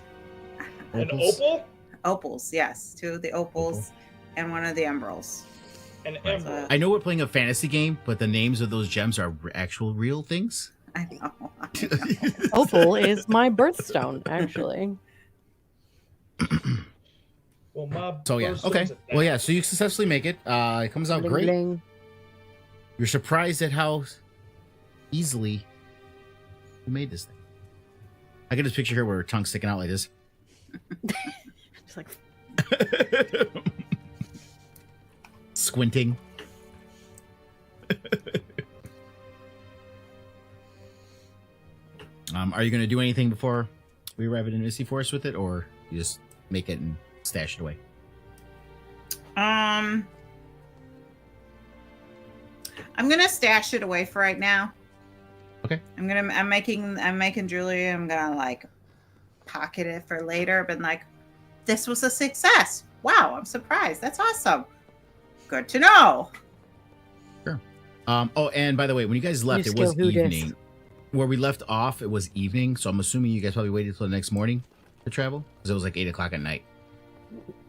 E: An opal?
B: Opals, yes. 2 of the opals and 1 of the emeralds.
E: An emerald.
A: I know we're playing a fantasy game, but the names of those gems are actual real things.
B: I know.
C: Opal is my birthstone, actually.
E: Well, my
A: So yeah, okay. Well, yeah. So you successfully make it. It comes out
C: Bling,
A: great.
C: bling.
A: You're surprised at how easily. Who made this thing? I can just picture her with her tongue sticking out like this.
C: Just like
A: Squinting. Are you going to do anything before we arrive at the Misty Forest with it, or you just make it and stash it away?
B: I'm gonna stash it away for right now.
A: Okay.
B: I'm making jewelry. I'm gonna like pocket it for later. But like, this was a success. Wow, I'm surprised. That's awesome. Good to know.
A: Sure. Oh, and by the way, when you guys left, it was evening. Where we left off, it was evening. So I'm assuming you guys probably waited till the next morning to travel, because it was like 8 o'clock at night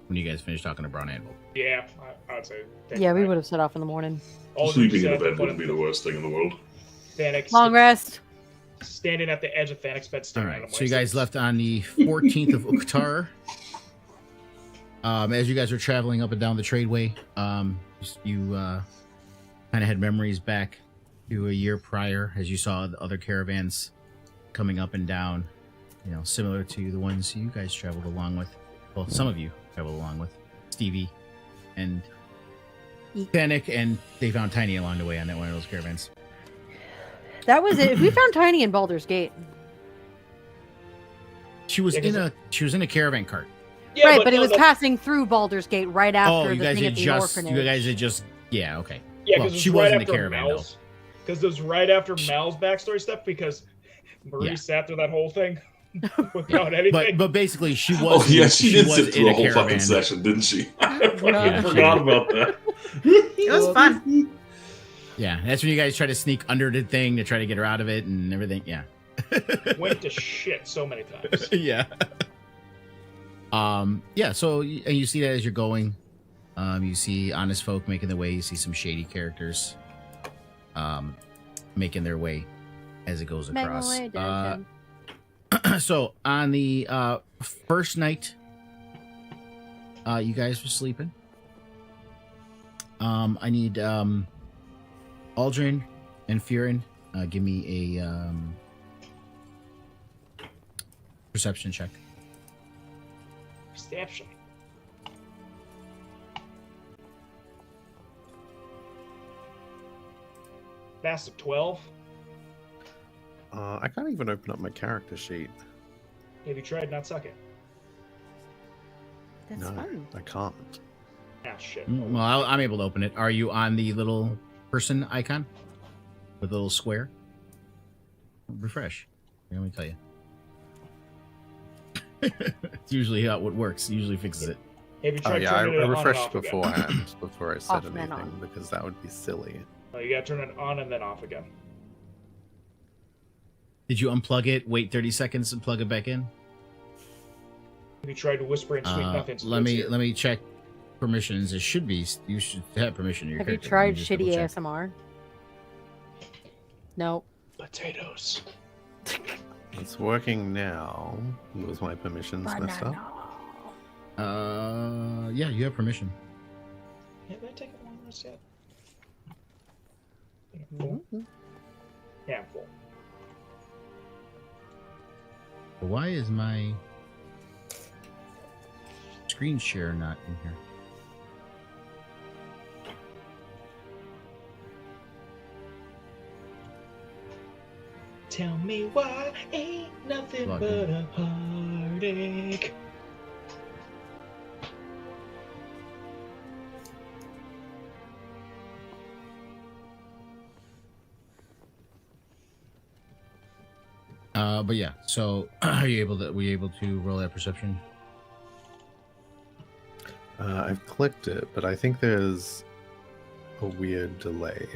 A: when you guys finished talking to Brown Anvil.
E: Yeah, I'd say.
C: yeah, we would have set off in the morning.
D: Sleeping in a bed wouldn't be the worst thing in the world.
E: Thanex,
C: Long rest.
E: standing at the edge of Thanex bed.
A: All right, so you guys left on the 14th of Uktar. As you guys were traveling up and down the tradeway, you kind of had memories back to a year prior, as you saw the other caravans coming up and down, you know, similar to the ones you guys traveled along with. Well, some of you traveled along with Stevie and Panic, and they found Tiny along the way on that one of those caravans.
C: That was it. We found Tiny in Baldur's Gate.
A: She was in a caravan cart.
E: Yeah,
C: right, but it was passing through Baldur's Gate right after
A: you
C: the
A: guys
C: thing
A: had
C: at the
A: just
C: orphanage.
A: you guys had just okay.
E: Yeah,
A: Well,
E: because
A: she
E: right
A: was in the
E: after
A: caravan
E: Mel's. Because it was right after Mal's backstory stuff, because Marie sat through that whole thing without anything.
A: But basically, she was.
D: Oh yeah, she did sit through
A: in
D: the
A: a
D: whole
A: caravan.
D: fucking session, didn't she? I fucking
A: Yeah.
D: forgot about that.
B: It was fun.
A: Yeah, that's when you guys try to sneak under the thing to try to get her out of it and everything. Yeah.
E: Went to shit so many times.
A: Yeah. Yeah. So and you see that as you're going, you see honest folk making their way. You see some shady characters, making their way as it goes across. So on the first night, you guys were sleeping. I need Aldrin and Faerun, give me a perception check.
E: Perception. That's a 12.
F: I can't even open up my character sheet.
E: Have you tried not sucking?
C: That's
F: No,
C: fun.
F: I can't.
E: Ah, shit.
A: Well, I'm able to open it. Are you on the little person icon with the little square? Refresh. Here, let me tell you. It's usually how it works. It usually fixes it.
E: Have you
F: Oh
E: tried
F: yeah, I
E: turning it on and
F: refreshed
E: off again?
F: beforehand before I said
C: Off and
F: anything
C: on.
F: because that would be silly.
E: Oh, you gotta turn it on and then off again.
A: Did you unplug it, wait 30 seconds, and plug it back in?
E: Have you tried to whisper and sweet nothings?
A: Let me check permissions. It should be. You should have permission. To your
C: Have you
A: character. Let
C: tried
A: me just
C: shitty
A: double check.
C: ASMR? No.
E: Potatoes.
F: It's working now. Was my permissions messed up?
A: Yeah, you have permission.
E: Have I taken one of those yet? Full? Yeah, I'm full.
A: Why is my screen share not in here?
E: Tell me why ain't nothing
A: Log
E: but
A: in.
E: a heartache.
A: But yeah. So, are you able to? Were you able to roll that perception?
F: I've clicked it, but I think there's a weird delay.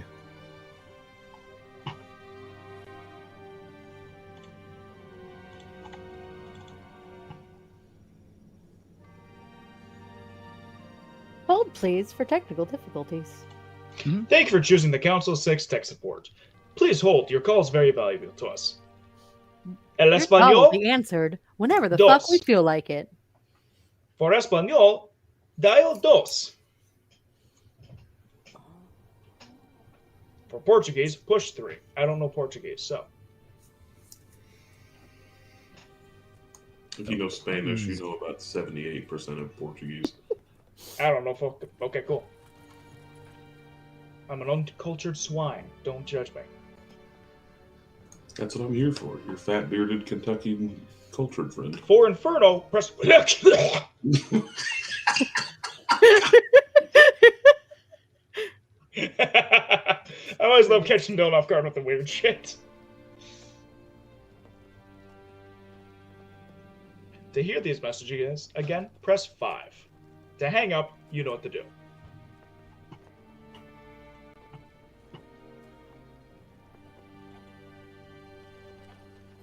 C: Hold, please, for technical difficulties.
E: Thank you for choosing the Council 6 tech support. Please hold. Your call is very valuable to us. El
C: Your call will
E: español,
C: be answered whenever the
E: Dos.
C: fuck we feel like it.
E: for español, dial dos. For Portuguese, push 3. I don't know Portuguese, so.
D: If you know Spanish, you know about 78% of Portuguese.
E: I don't know. Okay, cool. I'm an uncultured swine. Don't judge me.
D: That's what I'm here for. Your fat, bearded Kentucky cultured friend.
E: For Inferno, press... I always love catching Dylan off guard with the weird shit. To hear these messages, again, press 5. To hang up, you know what to do.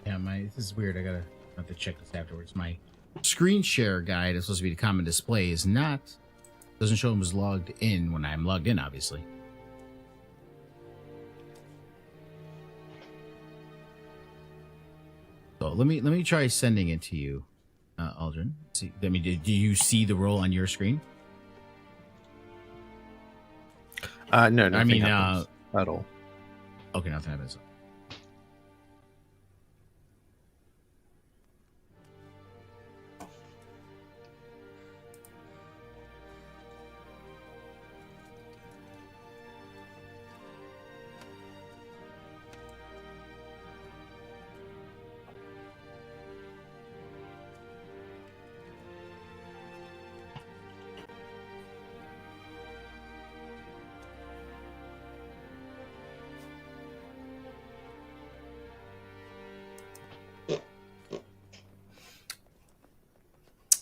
A: Yeah, this is weird. I have to check this afterwards. My screen share guide is supposed to be the common display doesn't show him as logged in when I'm logged in, obviously. So let me try sending it to you, Aldrin. See, do you see the roll on your screen?
F: No, nothing happens at all.
A: Okay, nothing happens.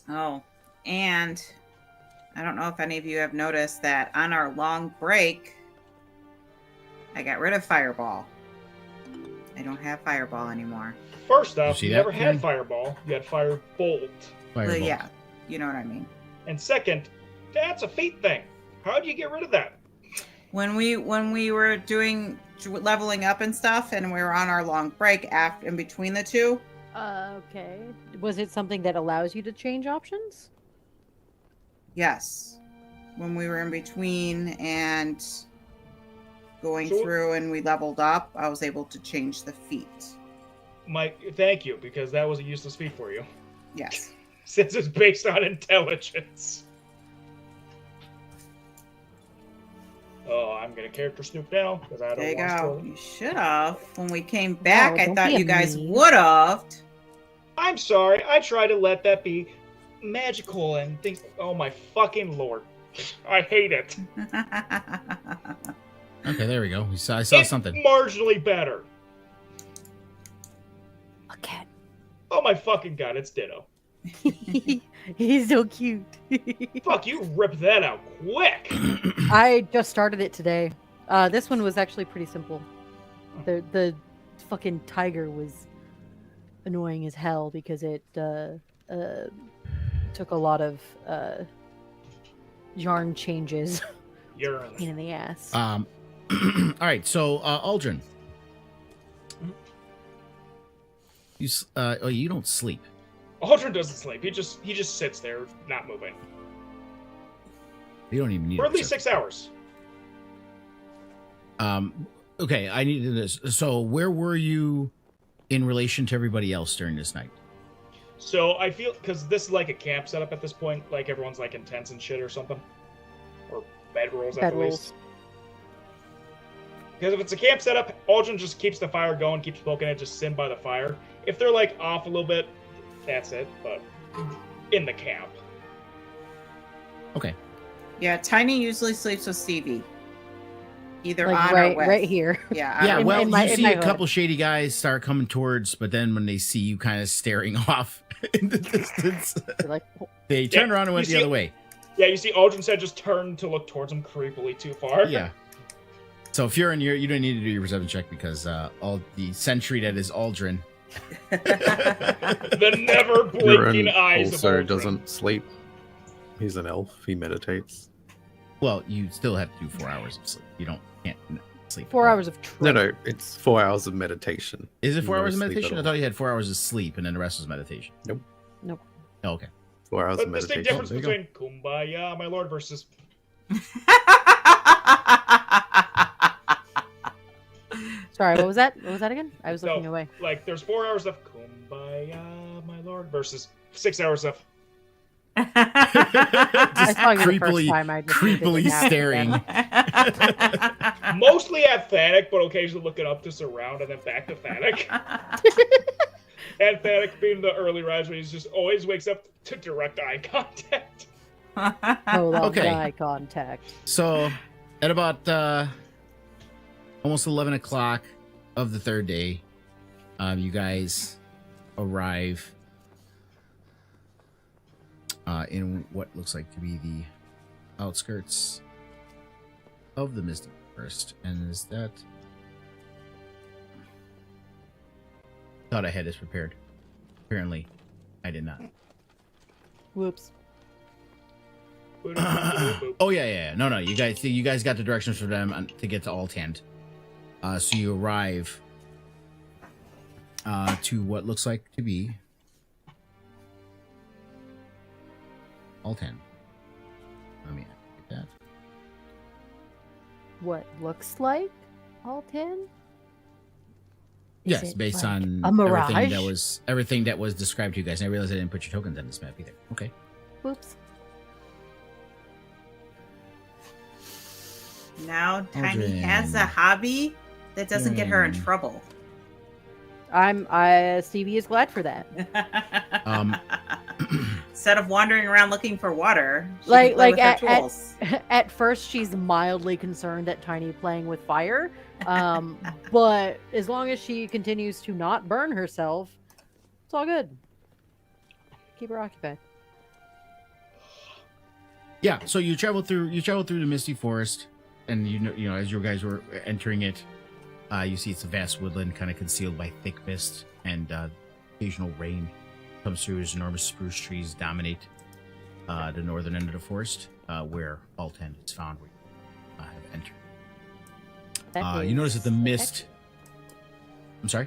B: Oh, and I don't know if any of you have noticed that on our long break, I got rid of Fireball. I don't have Fireball anymore.
E: First off, you never
A: that,
E: had
A: Karen?
E: Fireball. You had Firebolt.
B: Well, yeah, you know what I mean.
E: And second, that's a feat thing. How do you get rid of that?
B: When we were doing leveling up and stuff, and we were on our long break in between the two.
C: Okay. Was it something that allows you to change options?
B: Yes. When we were in between and going
E: So-
B: through and we leveled up, I was able to change the feat.
E: Mike, thank you, because that was a useless feat for you.
B: Yes.
E: Since it's based on intelligence. Oh, I'm gonna character snoop now, because I
B: There you
E: don't want
B: go.
E: to.
B: You should have. When we came back, I
C: don't
B: thought
C: be a
B: you guys
C: mean.
B: would have.
E: I'm sorry, I tried to let that be magical and things. Oh my fucking lord. I hate it.
A: Okay, there we go. I saw
E: It's
A: something.
E: marginally better.
C: A cat.
E: Oh my fucking god, it's Ditto.
C: He's so cute.
E: Fuck, you ripped that out quick.
C: I just started it today. This one was actually pretty simple. The fucking tiger was annoying as hell because it took a lot of yarn changes.
E: Urine.
C: Pain in the ass.
A: All right, so Aldrin, you don't sleep.
E: Aldrin doesn't sleep. He just sits there, not moving.
A: You don't even need.
E: For at least 6 hours.
A: Okay, I need this. So, where were you in relation to everybody else during this night?
E: So I feel, because this is like a camp setup at this point, like everyone's like in tents and shit or something, or bedrolls at the least. Because if it's a camp setup, Aldrin just keeps the fire going, keeps poking it, just sit by the fire. If they're like off a little bit, that's it. But in the camp.
A: Okay.
B: Yeah, Tiny usually sleeps with Stevie. Either
C: Like
B: on
C: right,
B: or with.
C: right here.
B: Yeah.
A: Yeah,
C: in
A: well,
C: my-
A: you
C: in
A: see
C: my
A: a
C: hood.
A: couple shady guys start coming towards, but then when they see you kind of staring off in the distance,
C: You're like, oh,
A: they turn around and went
E: you
A: the
E: see-
A: other way.
E: Yeah, you see Aldrin said just turn to look towards him creepily too far.
A: Yeah. So if you're in your, you don't need to do your perception check because all the sentry that is Aldrin.
E: The never blinking
F: Urine
E: eyes
F: also
E: of Aldrin.
F: doesn't sleep. He's an elf. He meditates.
A: Well, you still have to do 4 hours of sleep. You can't sleep.
C: 4 hours of
F: No,
C: trip.
F: no, it's 4 hours of meditation.
A: Is it 4
F: No
A: hours of
F: sleep at
A: meditation? I
F: all.
A: thought you had 4 hours of sleep and then the rest was meditation.
F: Nope.
C: Nope.
A: Oh, okay.
F: 4 hours
E: But
F: of
E: the distinct
F: meditation.
E: difference
A: there you
E: between Kumbaya, my lord, versus
C: Sorry, what was that? What was that again? I was looking away.
E: Like, there's 4 hours of Kumbaya, my lord, versus 6 hours of.
C: I saw you the first time. I just
A: creepily staring.
E: Mostly at Thanik, but occasionally looking up to Surround and then back to Thanik. And Thanik being the early riser, he just always wakes up to direct eye contact.
C: Okay. Eye contact.
A: So, at about almost 11 o'clock of the third day, you guys arrive in what looks like to be the outskirts of the Mystic Forest. And is that... Thought I had this prepared. Apparently, I did not.
C: Whoops.
A: Oh yeah. No. You guys got the directions for them to get to Althand. So you arrive to what looks like to be Althand. Let me get that.
C: What looks like Althand?
A: Yes, based
C: like
A: on
C: a mirage?
A: everything that was described to you guys. And I realized I didn't put your tokens on this map either. Okay.
C: Whoops.
B: Now Tiny has a hobby that doesn't get her in trouble.
C: Stevie is glad for that.
B: Instead of wandering around looking for water, she
C: like
B: can play with her tools.
C: At first she's mildly concerned at Tiny playing with fire, but as long as she continues to not burn herself, it's all good. Keep her occupied.
A: Yeah, so you travel through the Misty Forest, and you know as you guys were entering it, you see it's a vast woodland kind of concealed by thick mist, and occasional rain comes through as enormous spruce trees dominate the northern end of the forest, where Althand is found, where you have entered. You notice that the mist... I'm sorry?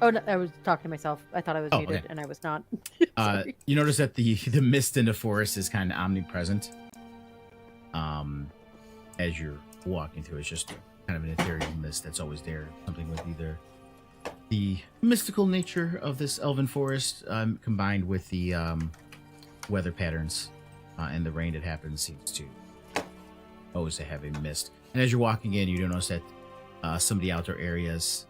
C: Oh, no, I was talking to myself. I thought I was muted,
A: okay.
C: and I was not.
A: You notice that the mist in the forest is kind of omnipresent. As you're walking through, it's just kind of an ethereal mist that's always there. Something with either the mystical nature of this elven forest combined with the weather patterns and the rain that happens seems to always have a mist. And as you're walking in, you do notice that some of the outdoor areas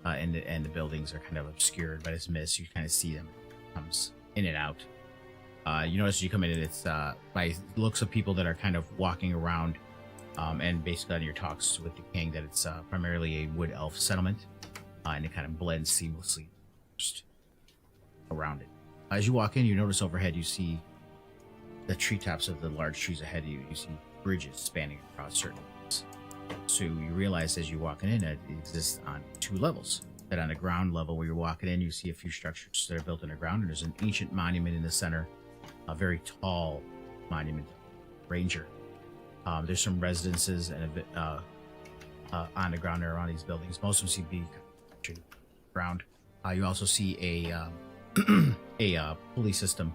A: and the buildings are kind of obscured by this mist. You kind of see them. It comes in and out. You notice as you come in, it's by looks of people that are kind of walking around, and basically on your talks with the king that it's primarily a wood elf settlement, and it kind of blends seamlessly just around it. As you walk in, you notice overhead you see the treetops of the large trees ahead of you. You see bridges spanning across certain levels. So you realize as you're walking in that it exists on 2 levels. That on the ground level where you're walking in, you see a few structures that are built in the ground, and there's an ancient monument in the center, a very tall monument, ranger. There's some residences and a bit on the ground there around these buildings. Most of them seem to be ground. You also see a pulley system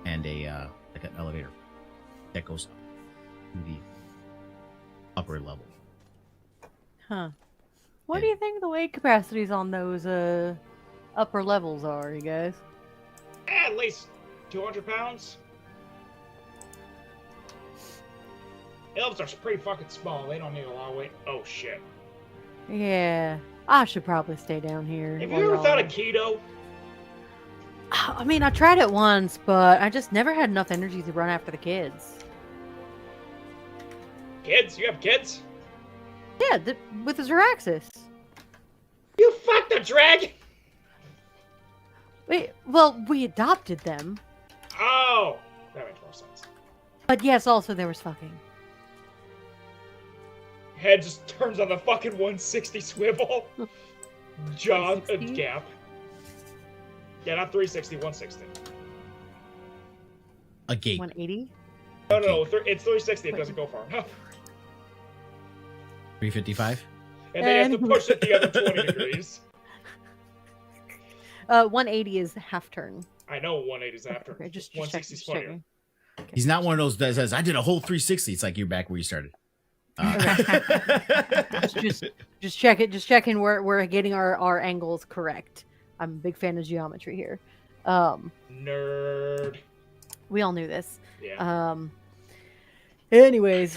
A: and like an elevator that goes up to the upper level.
C: Huh. What do you think the weight capacities on those upper levels are, you guys?
E: At least 200 pounds. Elves are pretty fucking small. They don't need a lot of weight. Oh, shit.
C: Yeah. I should probably stay down here.
E: Have you ever thought of keto?
C: I mean, I tried it once, but I just never had enough energy to run after the kids.
E: Kids? You have kids?
C: Yeah, with the Zeraxis.
E: You fucked a dragon?
C: Wait, well, we adopted them.
E: Oh, that makes more sense.
C: But yes, also there was fucking.
E: Head just turns on the fucking 160 swivel. Jaw gap. Yeah, not 360, 160.
A: A gate.
C: 180?
E: No, it's 360. It doesn't go far enough.
A: 355?
E: And then you have to push it the other 20 degrees.
C: 180 is half turn.
E: I know 180 is half turn.
C: Okay, just
E: 160 is funnier.
C: Okay.
A: He's not one of those that says, I did a whole 360. It's like you're back where you started.
C: Just check it. Just checking we're getting our angles correct. I'm a big fan of geometry here.
E: Nerd.
C: We all knew this.
E: Yeah.
C: Anyways.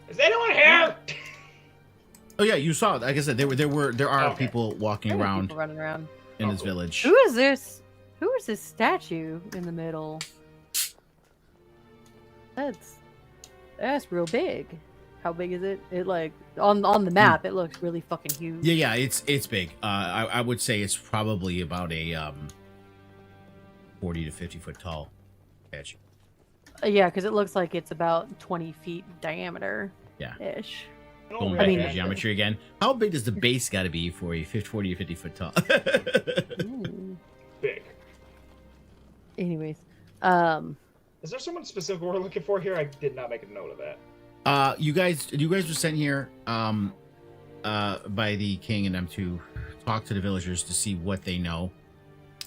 E: Is anyone here?
A: Oh yeah, you saw it. Like I said, there are
E: Okay.
A: people walking
C: There were
A: around
C: people running around.
A: in this
E: cool.
A: village.
C: Who is this? Who is this statue in the middle? That's real big. How big is it? It like on the map, it looks really fucking huge.
A: Yeah, it's big. I would say it's probably about a 40 to 50 foot tall statue.
C: Yeah, because it looks like it's about 20 feet diameter.
A: Yeah.
C: Ish.
A: Going
E: Oh,
A: back
C: mean-
A: to geometry again. How big does the base got to be for a 40 to 50 foot tall?
C: Ooh.
E: Big.
C: Anyways,
E: Is there someone specific we're looking for here? I did not make a note of that.
A: you guys were sent here by the king and them to talk to the villagers to see what they know.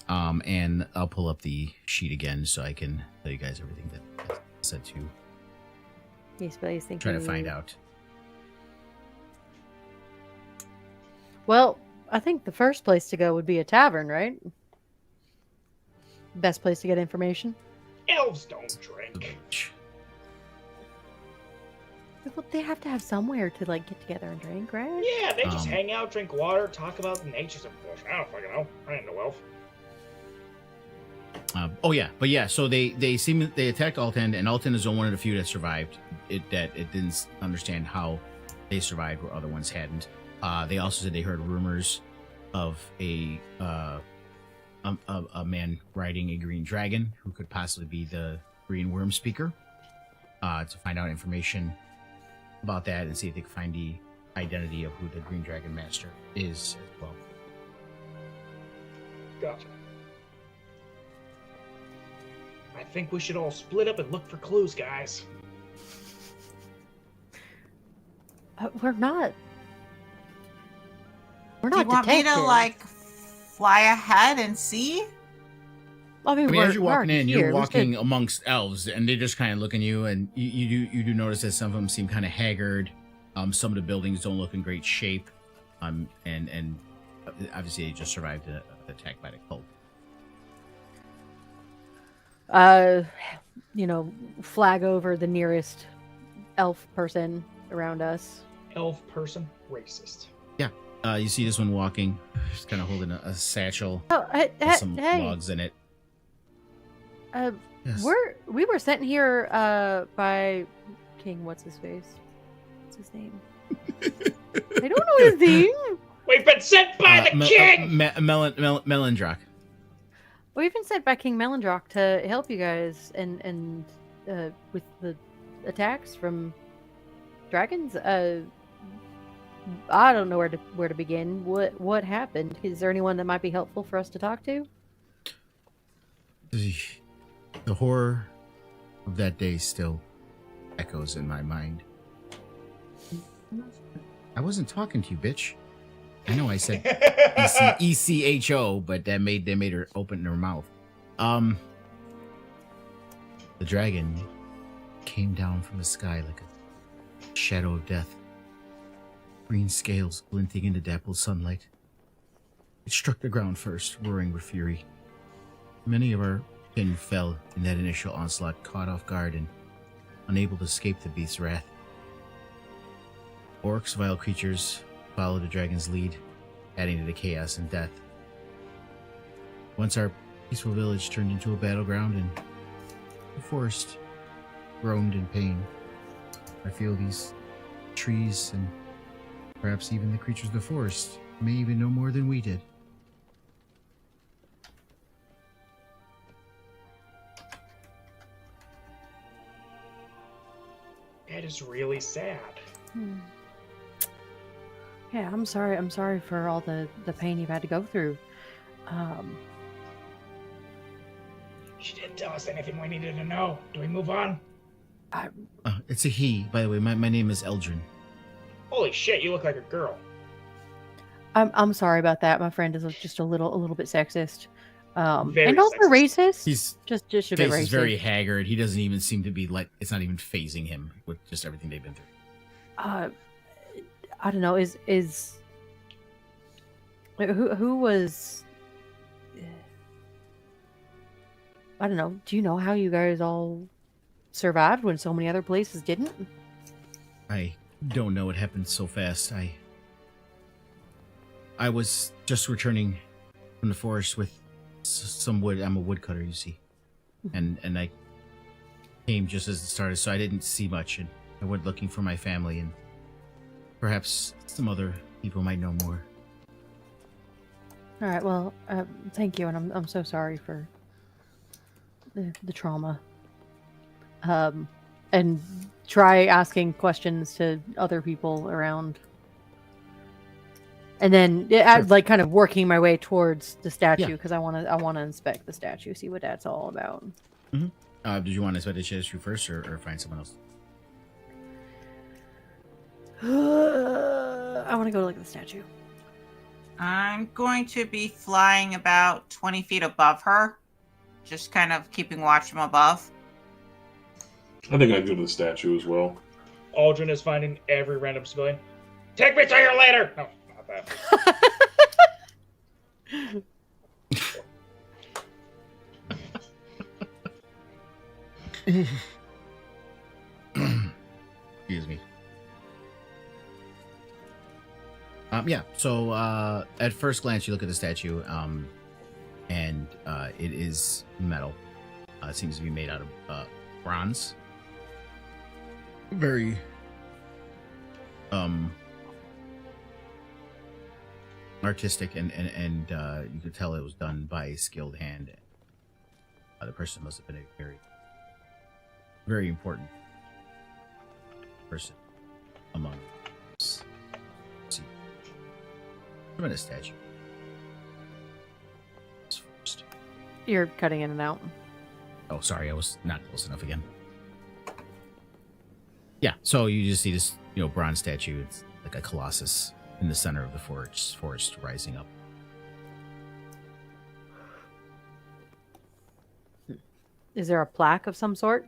A: And I'll pull up the sheet again so I can tell you guys everything that I said to
C: yes, but I was thinking.
A: try to find out.
C: Well, I think the first place to go would be a tavern, right? Best place to get information.
E: Elves don't drink.
C: Well, they have to have somewhere to like get together and drink, right?
E: Yeah, they just
A: Um,
E: hang out, drink water, talk about the natures of bush. I don't fucking know. I ain't no elf.
A: So they attacked Alten, and Alten is one of the few that survived. It didn't understand how they survived where other ones hadn't. They also said they heard rumors of a man riding a green dragon who could possibly be the green worm speaker. To find out information about that and see if they can find the identity of who the green dragon master is as well.
E: Gotcha. I think we should all split up and look for clues, guys.
C: We're not. We're
B: Do
C: not
B: you want me to
C: detectives.
B: like fly ahead and see?
C: I mean,
A: as you're
C: we're
A: walking in,
C: here.
A: you're
C: We
A: walking
C: should-
A: amongst elves, and they just kind of look at you, and you do notice that some of them seem kind of haggard. Some of the buildings don't look in great shape, and obviously they just survived the attack by the cult.
C: Flag over the nearest elf person around us.
E: Elf person, racist.
A: You see this one walking, just kind of holding a satchel
C: Oh,
A: with some
C: hey,
A: logs in it. Yes.
C: we were sent here by King. What's his face? What's his name? I don't know his name.
E: We've been sent by the king!
A: Melindrock.
C: We've been sent by King Melindrock to help you guys and with the attacks from dragons. I don't know where to begin. What happened? Is there anyone that might be helpful for us to talk to?
A: The horror of that day still echoes in my mind. I wasn't talking to you, bitch. I know I said ECHO, but they made her open her mouth. The dragon came down from the sky like a shadow of death. Green scales glinting in the dappled sunlight. It struck the ground first, roaring with fury. Many of our kin fell in that initial onslaught, caught off guard and unable to escape the beast's wrath. Orcs, vile creatures, followed the dragon's lead, adding to the chaos and death. Once our peaceful village turned into a battleground and the forest groaned in pain. I feel these trees and perhaps even the creatures of the forest may even know more than we did.
E: That is really sad.
C: Yeah, I'm sorry. I'm sorry for all the pain you've had to go through.
E: She didn't tell us anything we needed to know. Do we move on?
A: It's a he, by the way. My name is Eldrin.
E: Holy shit, you look like a girl.
C: I'm sorry about that. My friend is just a little bit sexist.
E: Very
C: and also
E: sexist.
C: racist.
A: He's
C: just a bit
A: face
C: racist.
A: is very haggard. He doesn't even seem to be it's not even phasing him with just everything they've been through.
C: I don't know. Is who was? I don't know. Do you know how you guys all survived when so many other places didn't?
A: I don't know. It happened so fast. I was just returning from the forest with some wood. I'm a woodcutter, you see, and I came just as it started, so I didn't see much, and I went looking for my family, and perhaps some other people might know more.
C: All right. Well, thank you, and I'm so sorry for the trauma. And try asking questions to other people around. And then
A: Sure.
C: like kind of working my way towards the statue
A: Yeah.
C: because I want to inspect the statue, see what that's all about.
A: Did you want to inspect the statue first, or find someone else?
C: I want to go look at the statue.
B: I'm going to be flying about 20 feet above her, just kind of keeping watch from above.
D: I think I'd go to the statue as well.
E: Aldrin is finding every random civilian. Take me to your lair! No, not that.
A: Excuse me. Yeah. So at first glance, you look at the statue, and it is metal. It seems to be made out of bronze. Very artistic, and you could tell it was done by a skilled hand. The person must have been a very, very important person among us. See, tremendous statue. First.
C: You're cutting in and out.
A: Oh, sorry, I was not close enough again. Yeah, so you just see this, bronze statue. It's like a colossus in the center of the forest rising up.
C: Is there a plaque of some sort?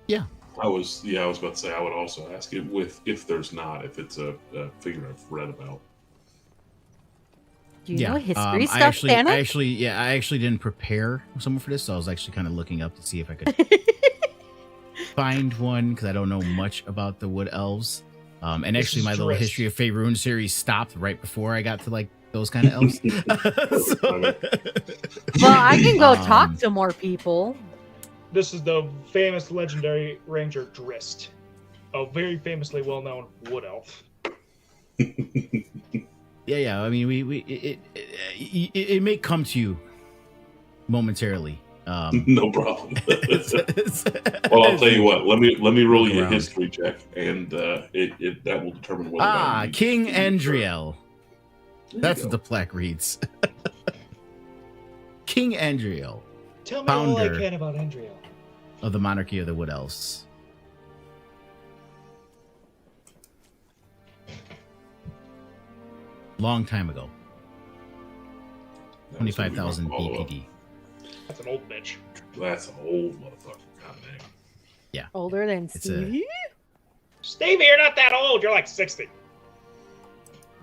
A: Yeah.
D: I was about to say I would also ask if there's not, if it's a figure I've read about.
C: Do you know history
A: I
C: stuff,
A: actually
C: Danik?
A: I actually didn't prepare someone for this, so I was actually kind of looking up to see if I could find one, because I don't know much about the wood elves. And actually, my little
E: Stressed.
A: History of Faerun series stopped right before I got to like those kind of elves.
C: Well, I can go talk to more people.
E: This is the famous legendary ranger Greenest, a very famously well-known wood elf.
A: Yeah. I mean, it may come to you momentarily.
D: No problem. Well, I'll tell you what. Let me roll you a
A: Around.
D: history check, and that will determine whether. or not you-
A: King Andriel.
D: There you
A: That's
D: go.
A: what the plaque reads. King Andriel
E: Tell me all I
A: Founder.
E: can about Andrea.
A: of the monarchy of the Wood Elves. Long time ago.
D: That was gonna be my
A: 25,000
D: follow-up.
A: BPD.
E: That's an old bitch.
D: That's an old motherfucker. God dang.
C: Older than
A: It's a-
C: Stevie?
E: Stevie, you're not that old. You're like 60.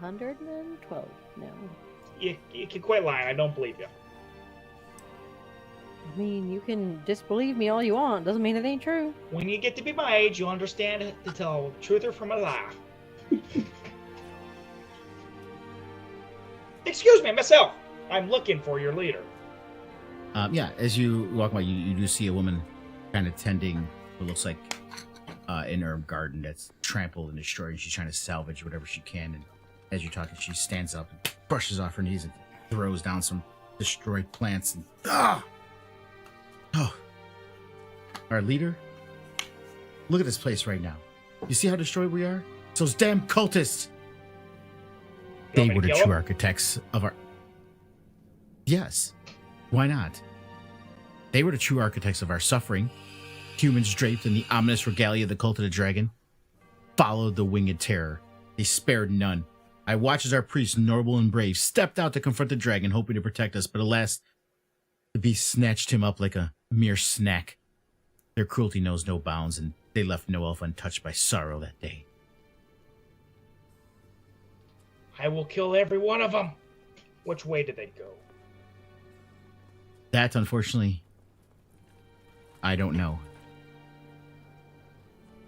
C: 112 now.
E: You can quit lying. I don't believe you.
C: I mean, you can disbelieve me all you want. Doesn't mean it ain't true.
E: When you get to be my age, you'll understand to tell truth from a lie. Excuse me, myself. I'm looking for your leader.
A: Yeah, as you walk by, you do see a woman kind of tending what looks like an herb garden that's trampled and destroyed. And she's trying to salvage whatever she can. And as you're talking, she stands up and brushes off her knees and throws down some destroyed plants. And our leader, look at this place right now. You see how destroyed we are? It's those damn cultists.
E: You
A: They
E: want me
A: were
E: to
A: the
E: kill
A: true
E: 'em?
A: architects of our. Yes. Why not? They were the true architects of our suffering. Humans draped in the ominous regalia of the cult of the dragon followed the winged terror. They spared none. I watched as our priest, noble and brave, stepped out to confront the dragon, hoping to protect us, but alas, the beast snatched him up like a mere snack. Their cruelty knows no bounds, and they left no elf untouched by sorrow that day.
E: I will kill every one of them. Which way did they go?
A: That, unfortunately, I don't know.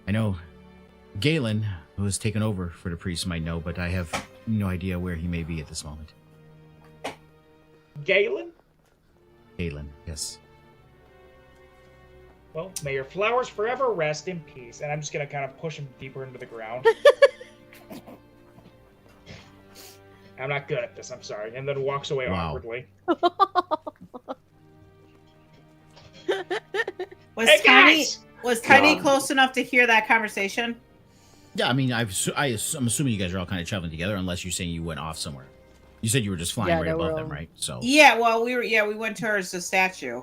A: I know Galen, who has taken over for the priest, might know, but I have no idea where he may be at this moment.
E: Galen?
A: Galen, yes.
E: Well, may your flowers forever rest in peace. And I'm just going to kind of push him deeper into the ground. I'm not good at this, I'm sorry. And then walks away awkwardly.
B: Was Tiny close enough to hear that conversation?
A: Yeah, I mean, I'm assuming you guys are all kind of traveling together, unless you're saying you went off somewhere. You said you were just flying right above them, right? So
B: yeah, well, we went towards the statue.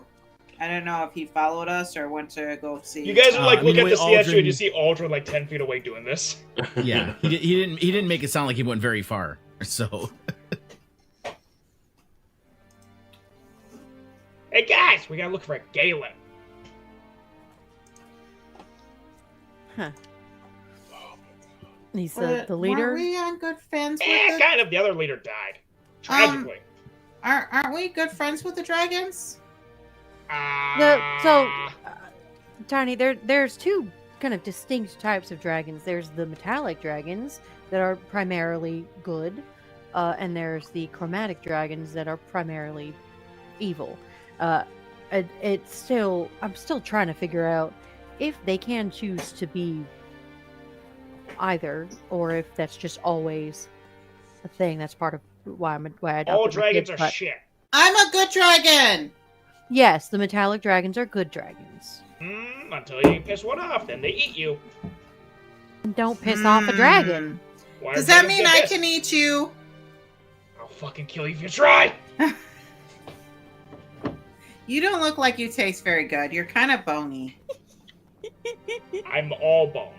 B: I don't know if he followed us or went to go see.
E: You guys are like look at the statue and you see Aldrin like 10 feet away doing this.
A: Yeah, he didn't make it sound like he went very far. So.
E: Hey guys, we gotta look for a Galen.
C: Huh. He's the leader.
B: Are we on good friends with
E: Yeah, kind of. The other leader died. Tragically.
B: Aren't we good friends with the dragons?
C: Tiny, there's two kind of distinct types of dragons. There's the metallic dragons that are primarily good, and there's the chromatic dragons that are primarily evil. I'm still trying to figure out if they can choose to be either, or if that's just always a thing. That's part of why I adopted
E: all dragons
C: kids,
E: are shit.
B: I'm a good dragon.
C: Yes, the metallic dragons are good dragons.
E: Until you piss one off, then they eat you.
C: And don't piss off a dragon.
E: Why
B: Does
E: are
B: that
E: dragons
B: mean
E: like
B: I
E: this?
B: can eat you?
E: I'll fucking kill you if you try.
B: You don't look like you taste very good. You're kind of bony.
E: I'm all bone.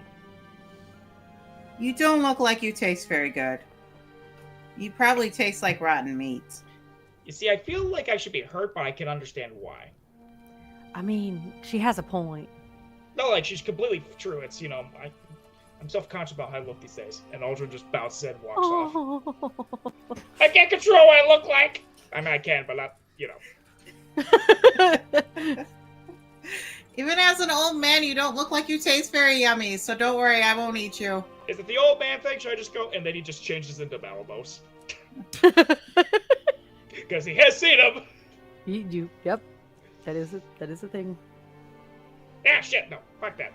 B: You don't look like you taste very good. You probably taste like rotten meat.
E: You see, I feel like I should be hurt, but I can understand why.
C: I mean, she has a point.
E: No, like, she's completely true. It's, you know, I'm self-conscious about how I look these days. And Aldrin just bounces and walks off. I can't control what I look like! I mean, I can, but not, you know.
B: Even as an old man, you don't look like you taste very yummy, so don't worry, I won't eat you.
E: Is it the old man thing? Should I just go? And then he just changes into Malamos. Because he has seen him.
C: Yep. That is a thing.
E: Ah, shit, no. Fuck that.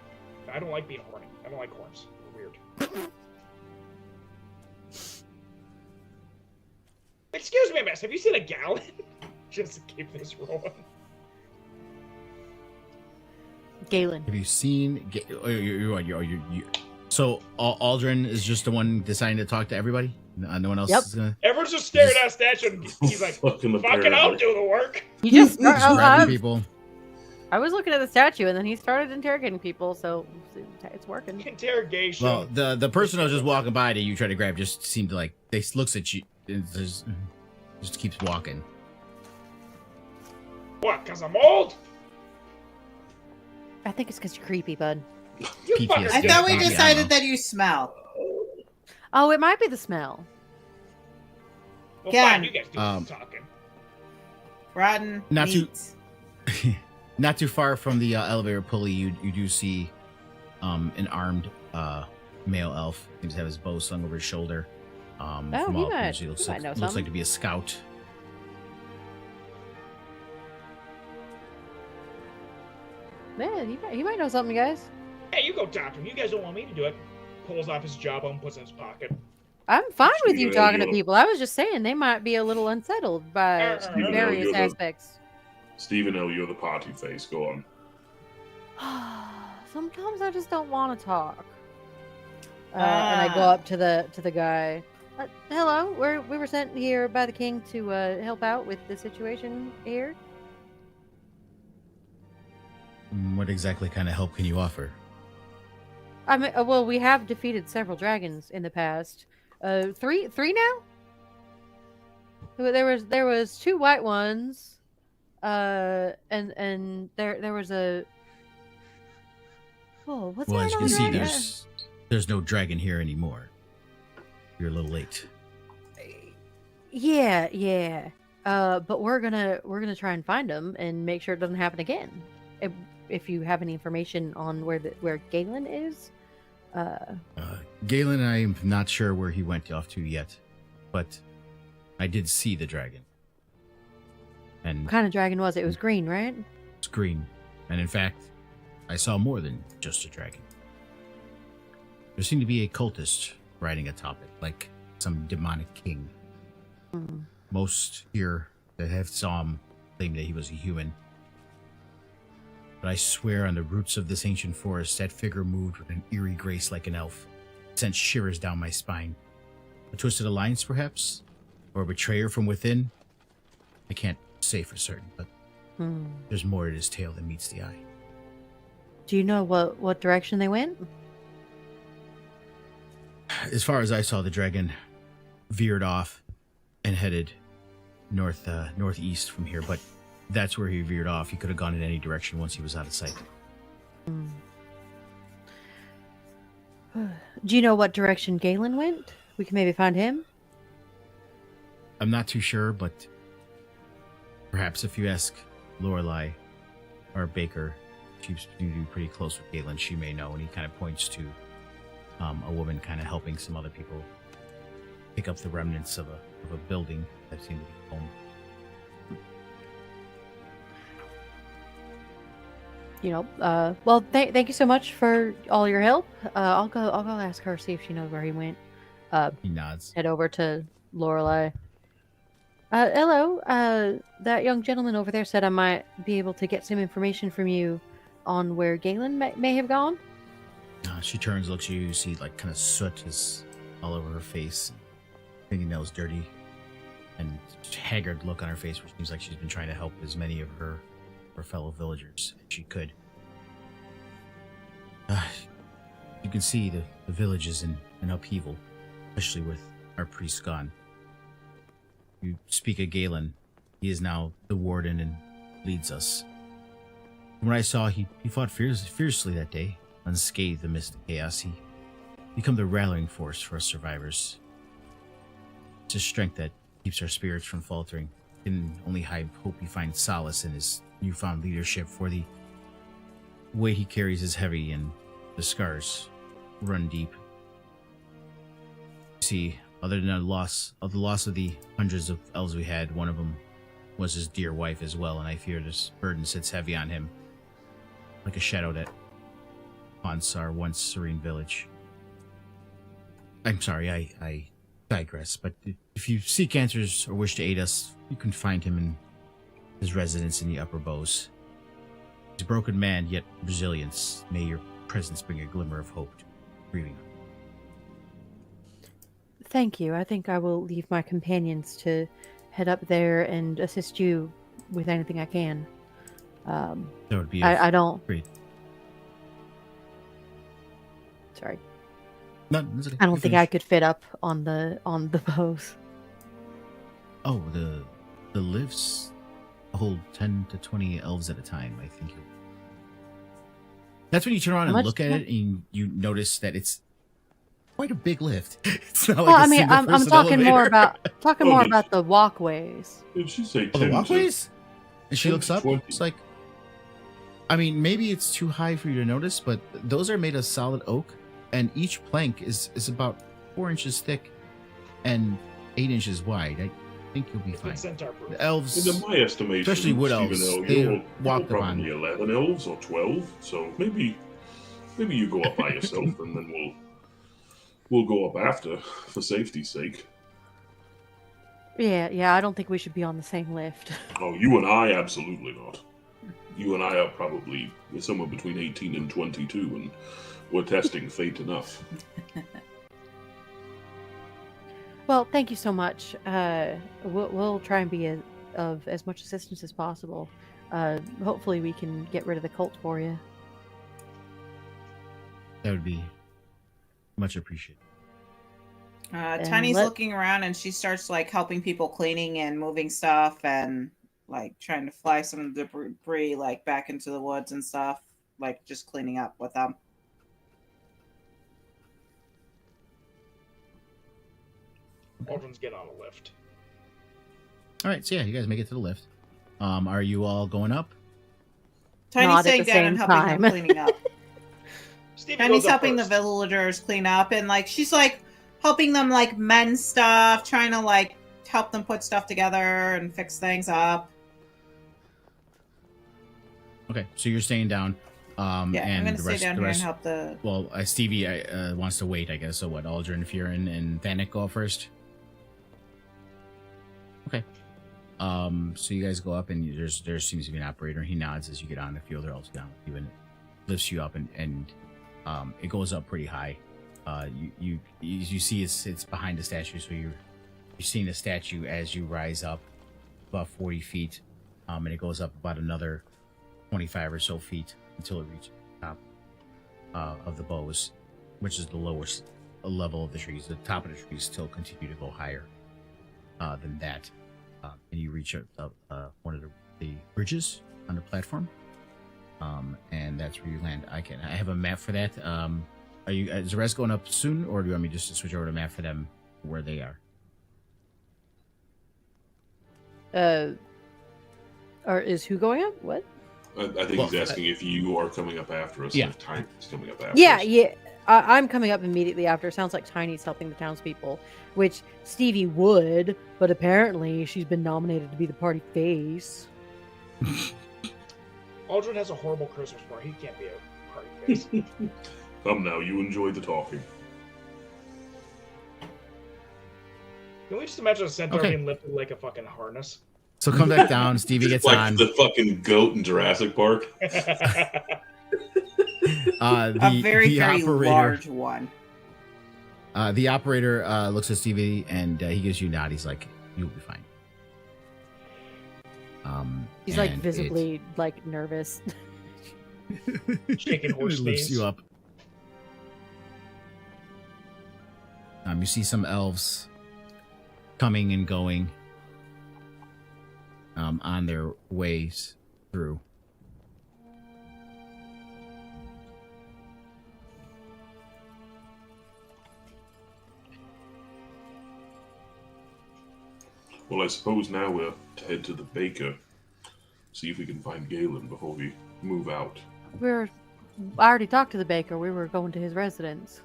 E: I don't like being horny. I don't like horns. They're weird. Excuse me, miss. Have you seen a gallon? Just to keep this rolling.
C: Galen.
A: Have you seen? So Aldrin is just the one deciding to talk to everybody. No one else is gonna.
E: Everyone's just staring at a statue, and he's like, "Fucking, I'll do the work."
C: He just
A: grabbing people.
C: I was looking at the statue, and then he started interrogating people, so it's working.
E: Interrogation.
A: Well, the person that was just walking by that you try to grab just seemed to like they looks at you and just keeps walking.
E: What? Because I'm old?
C: I think it's because you're creepy, bud.
E: You
A: PTSD.
E: fuckers
B: I
E: get
B: thought we
E: it.
B: decided that you smell.
C: Oh, it might be the smell.
E: Well,
B: Again.
E: fine, you guys do some talking.
B: Rotten
A: Not
B: meat.
A: Not too far from the elevator pulley, you do see an armed male elf. He just have his bow slung over his shoulder. From all appearances, he looks like to be a scout.
C: Yeah, he might know something, guys.
E: Hey, you go talk to him. You guys don't want me to do it. Pulls off his jawbone, puts it in his pocket.
C: I'm fine with you
D: Yeah,
C: talking to
D: you-
C: people. I was just saying they might be a little unsettled by
E: Stephen,
C: various
D: you're the-
C: aspects.
D: Stephen L., you're the party face. Go on.
C: Sometimes I just don't want to talk. And I go up to the guy. Hello, we were sent here by the king to help out with the situation here.
A: What exactly kind of help can you offer?
C: I mean, well, we have defeated several dragons in the past. Three now. There was 2 white ones, and there was a. Oh, what's
A: Well,
C: going
A: as you
C: on
A: can see,
C: here?
A: there's no dragon here anymore. You're a little late.
C: Yeah. But we're gonna try and find him and make sure it doesn't happen again. If you have any information on where Galen is,
A: Galen, I am not sure where he went off to yet, but I did see the dragon. And
C: what kind of dragon was it? It was green, right?
A: it's green. And in fact, I saw more than just a dragon. There seemed to be a cultist riding atop it, like some demonic king. Most here that have saw him claim that he was a human. But I swear on the roots of this ancient forest, that figure moved with an eerie grace like an elf. It sent shivers down my spine. A twisted alliance, perhaps? Or a betrayer from within? I can't say for certain, but there's more to his tale than meets the eye.
C: Do you know what direction they went?
A: As far as I saw, the dragon veered off and headed northeast from here, but that's where he veered off. He could have gone in any direction once he was out of sight.
C: Do you know what direction Galen went? We can maybe find him.
A: I'm not too sure, but perhaps if you ask Lorelei, our baker, she's pretty close with Galen, she may know. And he kind of points to a woman kind of helping some other people pick up the remnants of a building that seemed to be home.
C: Well, thank you so much for all your help. I'll go ask her, see if she knows where he went.
A: He nods.
C: Head over to Lorelei. Hello. That young gentleman over there said I might be able to get some information from you on where Galen may have gone.
A: She turns, looks at you. You see, like, kind of soot is all over her face, fingernails dirty, and haggard look on her face, which seems like she's been trying to help as many of her fellow villagers as she could. You can see the village is in upheaval, especially with our priest gone. You speak of Galen. He is now the warden and leads us. From what I saw, he fought fiercely that day, unscathed amidst the chaos. He become the rallying force for us survivors. It's his strength that keeps our spirits from faltering. Can only hope he finds solace in his newfound leadership, for the weight he carries is heavy and the scars run deep. See, other than the loss of the hundreds of elves we had, one of them was his dear wife as well, and I fear this burden sits heavy on him, like a shadow that haunts our once serene village. I'm sorry, I digress, but if you seek answers or wish to aid us, you can find him in his residence in the Upper Bows. He's a broken man, yet resilience. May your presence bring a glimmer of hope to grieving.
C: Thank you. I think I will leave my companions to head up there and assist you with anything I can.
A: That would be
C: I don't...
A: great.
C: Sorry.
A: No,
C: I don't think I could fit up on the bows.
A: Oh, the lifts hold 10 to 20 elves at a time, I think. That's when you turn around and look at it and you notice that it's quite a big lift. It's not like
C: I'm talking more about the walkways.
D: Did she say 10
A: the walkways? And she
D: 10
A: looks
D: to
A: up.
D: 20.
A: It's like, I mean, maybe it's too high for you to notice, but those are made of solid oak, and each plank is about 4 inches thick and 8 inches wide. I think you'll be fine. The elves,
D: in my estimation,
A: especially wood elves, they walk
D: probably
A: upon
D: 11 elves or 12. So maybe you go up by yourself, and then we'll go up after for safety's sake.
C: Yeah. I don't think we should be on the same lift.
D: Oh, you and I, absolutely not. You and I are probably somewhere between 18 and 22, and we're testing fate enough.
C: Well, thank you so much. We'll try and be of as much assistance as possible. Hopefully we can get rid of the cult for you.
A: That would be much appreciated.
B: Tiny's
C: let-
B: looking around and she starts like helping people cleaning and moving stuff and like trying to fly some of the debris like back into the woods and stuff, like just cleaning up with them.
E: Aldrin's getting on a lift.
A: All right, so yeah, you guys make it to the lift. Are you all going up?
B: Tiny's
C: Not at
B: staying
C: the
B: down and
C: same
B: helping
C: time.
B: them cleaning up.
E: Stevie
B: Tiny's
E: goes up
B: helping the
E: first.
B: villagers clean up and like she's like helping them like mend stuff, trying to like help them put stuff together and fix things up.
A: Okay, so you're staying down.
B: Yeah,
A: and
B: I'm gonna
A: the
B: stay
A: rest,
B: down
A: the
B: here
A: rest,
B: and help the.
A: Well, Stevie wants to wait, I guess. So what? Aldrin, Faerun, and Thanik go first. Okay. So you guys go up, and there seems to be an operator. He nods as you get on. A few other elves down with you, and lifts you up, and it goes up pretty high. You see it's behind the statue, so you're seeing the statue as you rise up about 40 feet, and it goes up about another 25 or so feet until it reaches the top of the bows, which is the lowest level of the trees. The top of the trees still continue to go higher than that, and you reach one of the bridges on the platform, and that's where you land. I have a map for that. Is the rest going up soon, or do you want me just to switch over to a map for them where they are?
C: Or is who going up? What?
D: I think he's asking if you are coming up after us.
A: Yeah.
D: And if Tiny's coming up after
C: Yeah,
D: us.
C: yeah. I'm coming up immediately after. Sounds like Tiny's helping the townspeople, which Stevie would, but apparently she's been nominated to be the party face.
E: Aldrin has a horrible Christmas party. He can't be a party face.
D: Come now, you enjoy the talking.
E: Can we just imagine a centaur
A: Okay.
E: being lifted like a fucking harness?
A: So come back down. Stevie gets
D: like
A: on.
D: the fucking goat in Jurassic Park.
B: A very large one.
A: The operator looks at Stevie and he gives you a nod. He's like, "You'll be fine."
C: He's like
A: and
C: visibly like nervous.
E: Shaking horse
A: it lifts
E: knees.
A: you up. You see some elves coming and going on their ways through.
D: Well, I suppose now we'll head to the baker. See if we can find Galen before we move out.
C: I already talked to the baker. We were going to his residence.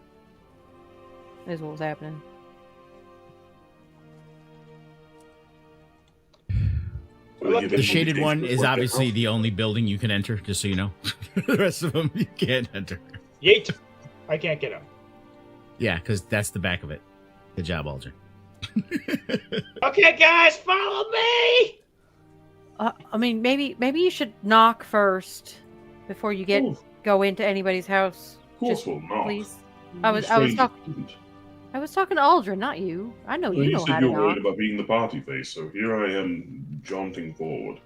C: Is what was happening.
A: The shaded one is obviously the only building you can enter, just so you know. The rest of them you can't enter.
E: Yeet! I can't get him.
A: Yeah, because that's the back of it. Good job, Aldrin.
E: Okay, guys, follow me!
C: I mean, maybe you should knock first before you go into anybody's house.
D: Of course
C: Just
D: we'll not.
C: please. I was talking to Aldrin, not you. I know
D: Well,
C: you
D: you
C: know
D: said
C: how to
D: you're worried
C: knock.
D: about being the party face, so here I am jaunting forward.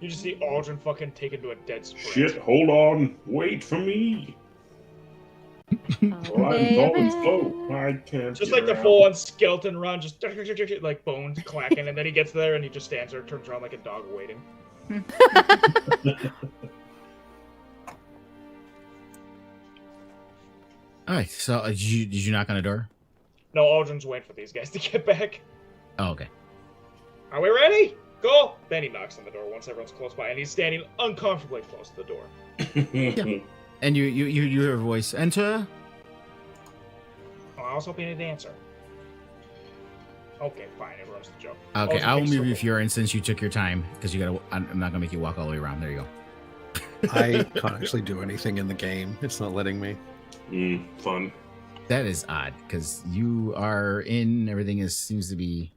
E: You just see Aldrin fucking taken to a dead sprint.
D: Shit, hold on. Wait for me. Well, I'm going slow. I can't
E: Just
D: get
E: like the
D: around.
E: full-on skeleton run, just like bones clacking, and then he gets there and he just stands there, turns around like a dog waiting.
A: All right, so did you knock on the door?
E: No, Aldrin's waiting for these guys to get back.
A: Oh, okay.
E: Are we ready? Go! Then he knocks on the door once everyone's close by, and he's standing uncomfortably close to the door.
A: And you hear a voice, "Enter."
E: Oh, I was hoping he'd answer. Okay, fine. Everyone's the joke.
A: Okay,
E: Aldrin
A: I will
E: takes
A: move you
E: the-
A: if you're in since you took your time because you gotta. I'm not gonna make you walk all the way around. There you go.
F: I can't actually do anything in the game. It's not letting me.
D: Fun.
A: That is odd because you are in. Everything seems to be.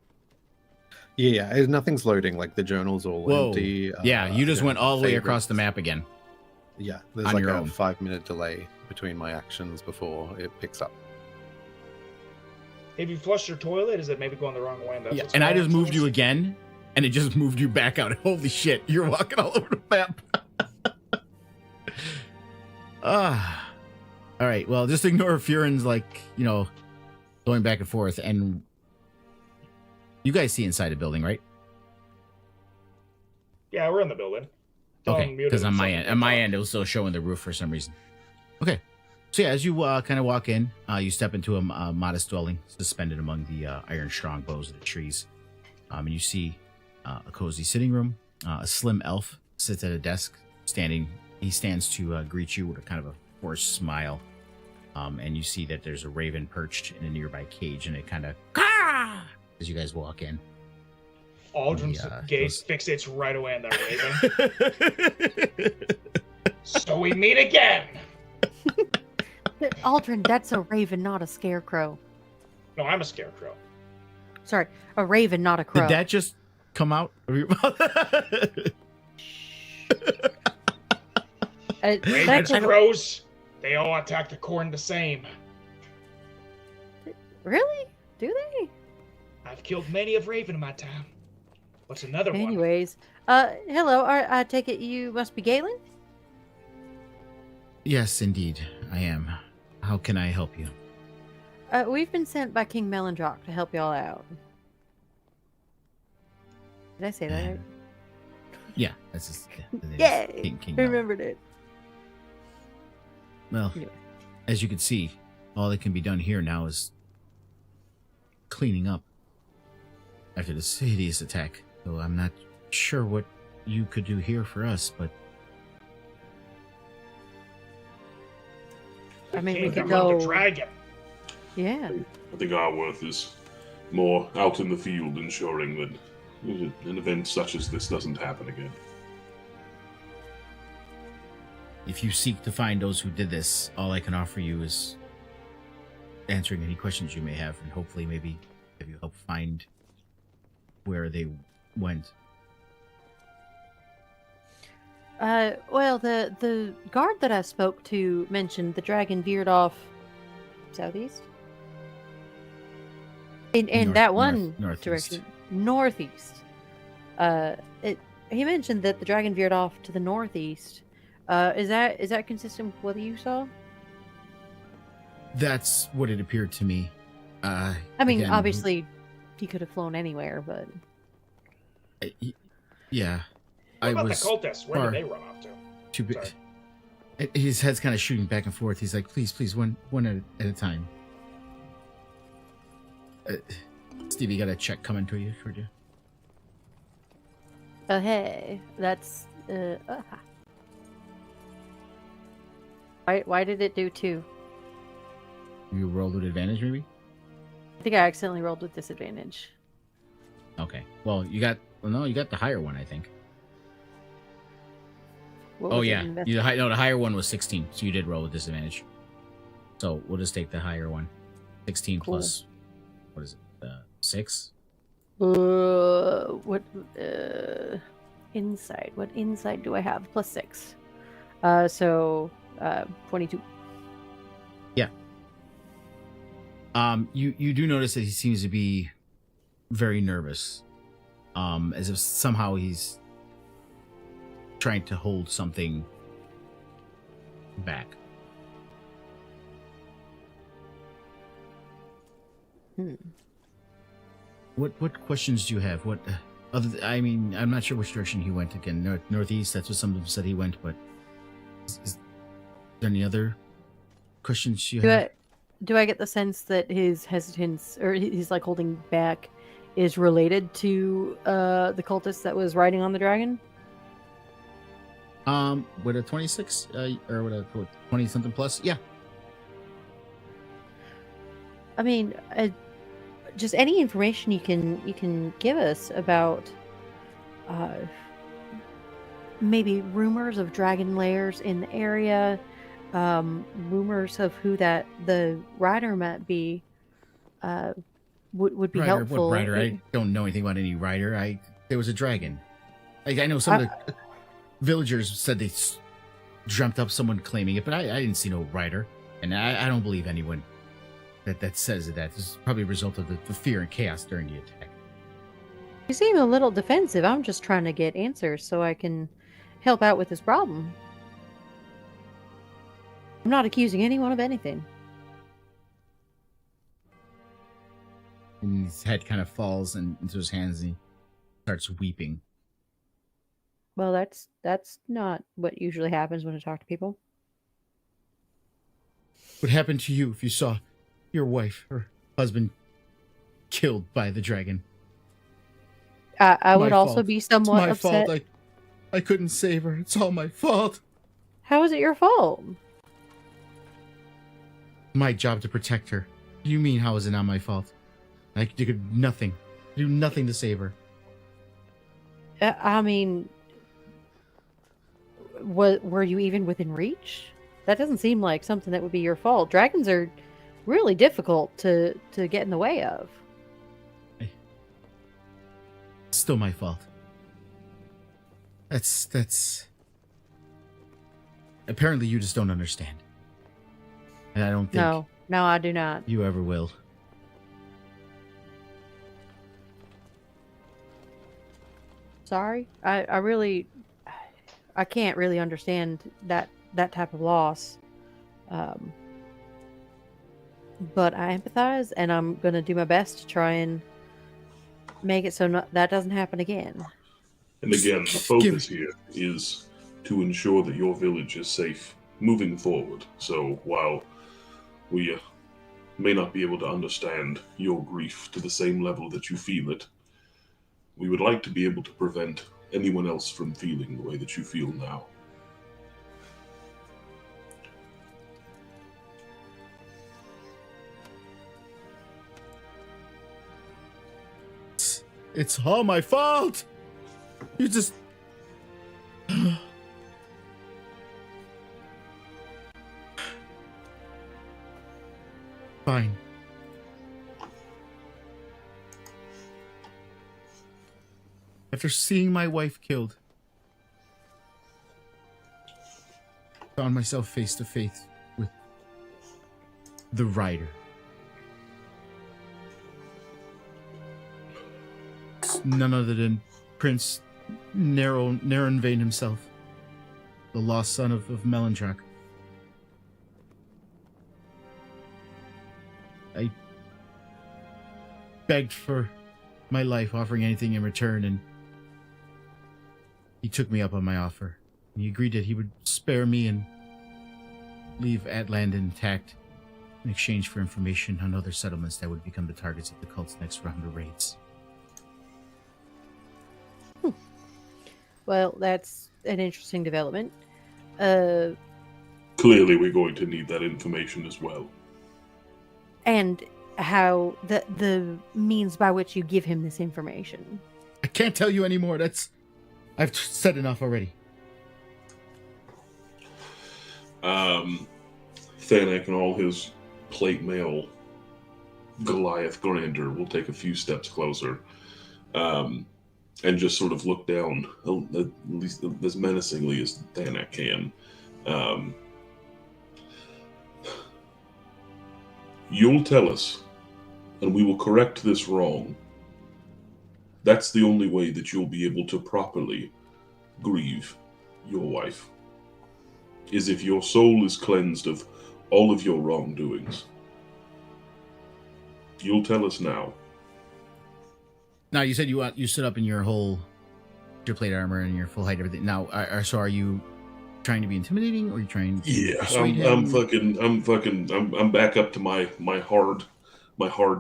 F: Yeah, nothing's loading. Like the journal's all
A: Whoa.
F: empty.
A: Yeah, you just went all the way
F: favorites.
A: across the map again.
F: Yeah, there's
A: on
F: like
A: your
F: a
A: own.
F: 5-minute delay between my actions before it picks up.
E: If you flush your toilet, is it maybe going the wrong way? And, that's
A: Yeah,
E: what's
A: and I
E: causing
A: just moved you
E: things?
A: again, and it just moved you back out. Holy shit, you're walking all over the map. All right, well, just ignore Faerun's, like, going back and forth, and you guys see inside the building, right?
E: Yeah, we're in the building.
A: Okay, because on my end, it was still showing the roof for some reason. Okay, so yeah, as you kind of walk in, you step into a modest dwelling suspended among the iron strong boughs of the trees, and you see a cozy sitting room. A slim elf sits at a desk, standing. He stands to greet you with a kind of a forced smile, and you see that there's a raven perched in a nearby cage, and it kind of as you guys walk in.
E: Aldrin's gaze fixates right away on that raven. So we meet again.
C: Aldrin, that's a raven, not a scarecrow.
E: No, I'm a scarecrow.
C: Sorry, a raven, not a crow.
A: Did that just come out of your mouth?
E: Ravens and crows, they all attack the corn the same.
C: Really? Do they?
E: I've killed many of raven in my time. What's another one?
C: Anyways, hello. I take it you must be Galen?
A: Yes, indeed, I am. How can I help you?
C: We've been sent by King Melandrock to help y'all out. Did I say that right?
A: Yeah, that's just
C: Yay!
A: King
C: Remembered it.
A: Well,
C: Anyway.
A: as you can see, all that can be done here now is cleaning up after this hideous attack. So I'm not sure what you could do here for us, but
C: I mean, we
E: King
C: could
E: got
C: go.
E: the dragon.
C: Yeah.
D: I think our worth is more out in the field, ensuring that an event such as this doesn't happen again.
A: if you seek to find those who did this, all I can offer you is answering any questions you may have, and hopefully maybe have you help find where they went.
C: Well, the guard that I spoke to mentioned the dragon veered off southeast. In that one
A: northeast.
C: direction, northeast. He mentioned that the dragon veered off to the northeast. Is that consistent with what you saw?
A: That's what it appeared to me.
C: I mean,
A: again,
C: obviously, he could have flown anywhere, but
A: yeah.
E: What about the
A: was
E: cultists? Where
A: far
E: did they run off to?
A: too big.
E: Sorry.
A: His head's kind of shooting back and forth. He's like, please, one at a time. Steve, you got a check coming to you, would you?
C: hey, that's Why did it do 2?
A: You rolled with advantage, maybe?
C: I think I accidentally rolled with disadvantage.
A: Okay. Well, you got the higher one, I think.
C: What
A: Oh
C: was it
A: yeah,
C: in
A: the higher one was 16, so you did roll with disadvantage. So we'll just take the higher one. 16
C: Cool.
A: plus, what is it? 6?
C: What insight? What insight do I have? Plus 6. So 22.
A: Yeah. You do notice that he seems to be very nervous, as if somehow he's trying to hold something back. What questions do you have? What I mean, I'm not sure which direction he went again. Northeast. That's what some of them said he went. But is there any other questions you have?
C: Do I get the sense that his hesitance or he's like holding back is related to the cultist that was riding on the dragon?
A: With a 26, or with a 20 something plus, yeah.
C: I mean, just any information you can give us about maybe rumors of dragon lairs in the area, rumors of who the rider might be, would be
A: Rider,
C: helpful.
A: What rider? I don't know anything about any rider. There was a dragon. I know some of the villagers said they dreamt up someone claiming it, but I didn't see no rider, and I don't believe anyone that says that. This is probably a result of the fear and chaos during the attack.
C: You seem a little defensive. I'm just trying to get answers so I can help out with this problem. I'm not accusing anyone of anything.
A: and his head kind of falls into his hands, and he starts weeping.
C: Well, that's not what usually happens when I talk to people.
A: What happened to you if you saw your wife or husband killed by the dragon?
C: I would
A: My
C: also
A: fault.
C: be
A: It's
C: somewhat
A: my
C: upset.
A: fault. I couldn't save her. It's all my fault.
C: How is it your fault?
A: My job to protect her. You mean how is it not my fault? I did nothing. Do nothing to save her.
C: I mean, were you even within reach? That doesn't seem like something that would be your fault. Dragons are really difficult to get in the way of.
A: It's still my fault. That's... Apparently you just don't understand. And I don't think...
C: No, I do not.
A: You ever will.
C: Sorry. I can't really understand that type of loss. But I empathize, and I'm going to do my best to try and make it so that doesn't happen again.
D: And again, the focus here is to ensure that your village is safe moving forward. So while we may not be able to understand your grief to the same level that you feel it, we would like to be able to prevent anyone else from feeling the way that you feel now.
A: It's all my fault! You just... Fine. After seeing my wife killed, I found myself face to face with the rider. None other than Prince Narenvain himself, the lost son of Melantrak. I begged for my life, offering anything in return, and he took me up on my offer. He agreed that he would spare me and leave Atland intact in exchange for information on other settlements that would become the targets of the cult's next round of raids.
C: Well, that's an interesting development.
D: Clearly, we're going to need that information as well.
C: And how the means by which you give him this information.
A: I can't tell you anymore. I've said enough already.
D: Thanak and all his plate mail Goliath grandeur will take a few steps closer. And just sort of look down, at least as menacingly as Thanak can. You'll tell us, and we will correct this wrong. That's the only way that you'll be able to properly grieve your wife, is if your soul is cleansed of all of your wrongdoings. You'll tell us now.
A: Now, you said you stood up in your plate armor and your full height, everything. Now, so are you trying to be intimidating, or are you trying to persuade him?
D: I'm back up to my hard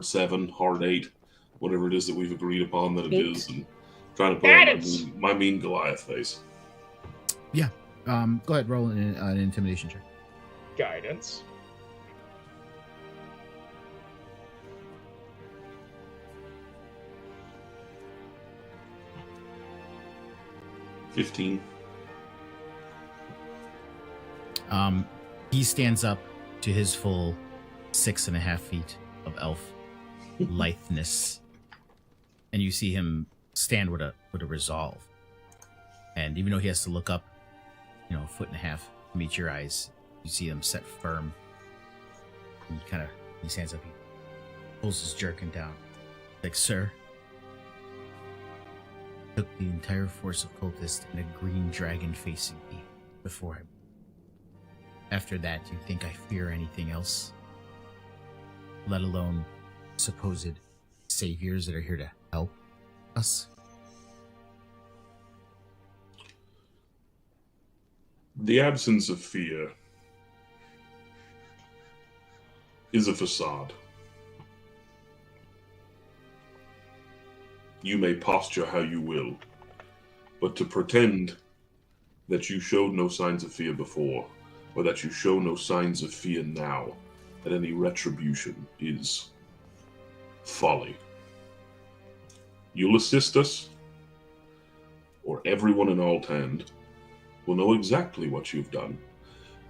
D: 7, hard 8, whatever it is that we've agreed upon that it is, and trying to put on my mean Goliath face.
A: Yeah. Go ahead, roll an intimidation check.
E: Guidance.
D: $15.
A: He stands up to his full 6.5 feet of elf litheness, and you see him stand with a resolve. And even though he has to look up, 1.5 feet to meet your eyes, you see him set firm. And he stands up, he pulls his jerkin down. Like, sir, took the entire force of cultists and a green dragon facing me before him. After that, you think I fear anything else? Let alone supposed saviors that are here to help us?
D: The absence of fear is a facade. You may posture how you will, but to pretend that you showed no signs of fear before, or that you show no signs of fear now, at any retribution is folly. You'll assist us, or everyone in Althand will know exactly what you've done,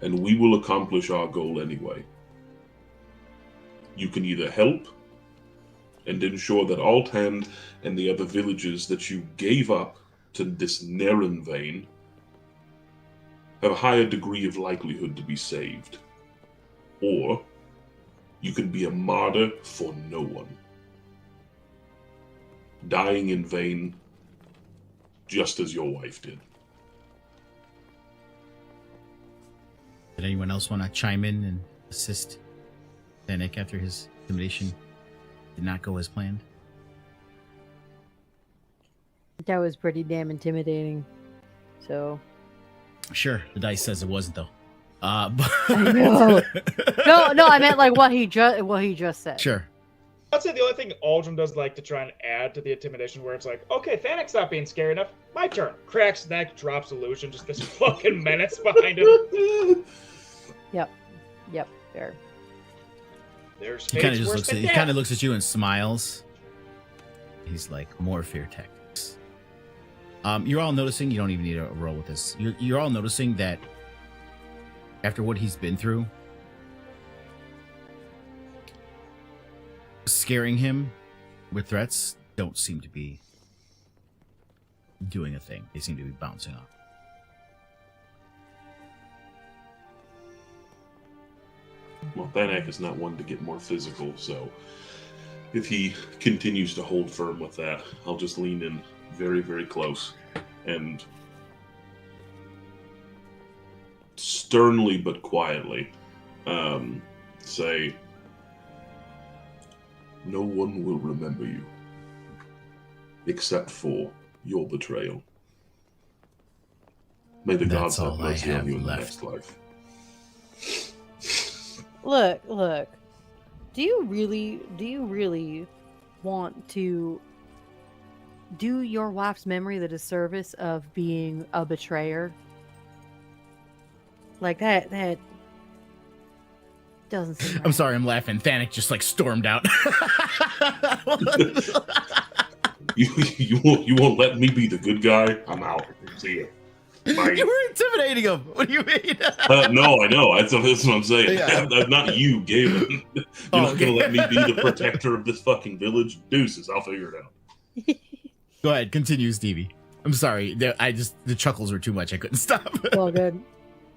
D: and we will accomplish our goal anyway. You can either help and ensure that Althand and the other villages that you gave up to this Naren vein have a higher degree of likelihood to be saved. Or you can be a martyr for no one, dying in vain, just as your wife did.
A: Did anyone else want to chime in and assist Danik after his intimidation did not go as planned?
C: That was pretty damn intimidating. So.
A: Sure, the dice says it wasn't though. But...
C: I know. No, I meant like what he just said.
A: Sure.
E: I'd say the only thing Aldrin does like to try and add to the intimidation, where it's like, okay, Thanic's not being scary enough. My turn. Cracks neck, drops illusion, just this fucking menace behind him.
C: Yep. Fair.
E: There's
A: He kind of just looks at. He kind of looks at you and smiles. He's like, more fear tactics. You're all noticing. You don't even need to roll with this. You're all noticing that after what he's been through, scaring him with threats don't seem to be doing a thing. They seem to be bouncing off.
D: Well, Thanak is not one to get more physical, so if he continues to hold firm with that, I'll just lean in very, very close and sternly but quietly say, no one will remember you except for your betrayal. May the gods have mercy on you in the next life.
C: Look. Do you really want to do your wife's memory the disservice of being a betrayer? Like that doesn't seem right.
A: I'm sorry, I'm laughing. Thanik just like stormed out.
D: You won't let me be the good guy? I'm out. See ya. Bye.
A: You were intimidating him. What do you mean?
D: No, I know. That's what I'm saying.
A: Yeah.
D: Not you, Galen. You're not going to let me be the protector of this fucking village? Deuces, I'll figure it out.
A: Go ahead, continue, Stevie. I'm sorry. The chuckles were too much. I couldn't stop.
C: Well, good.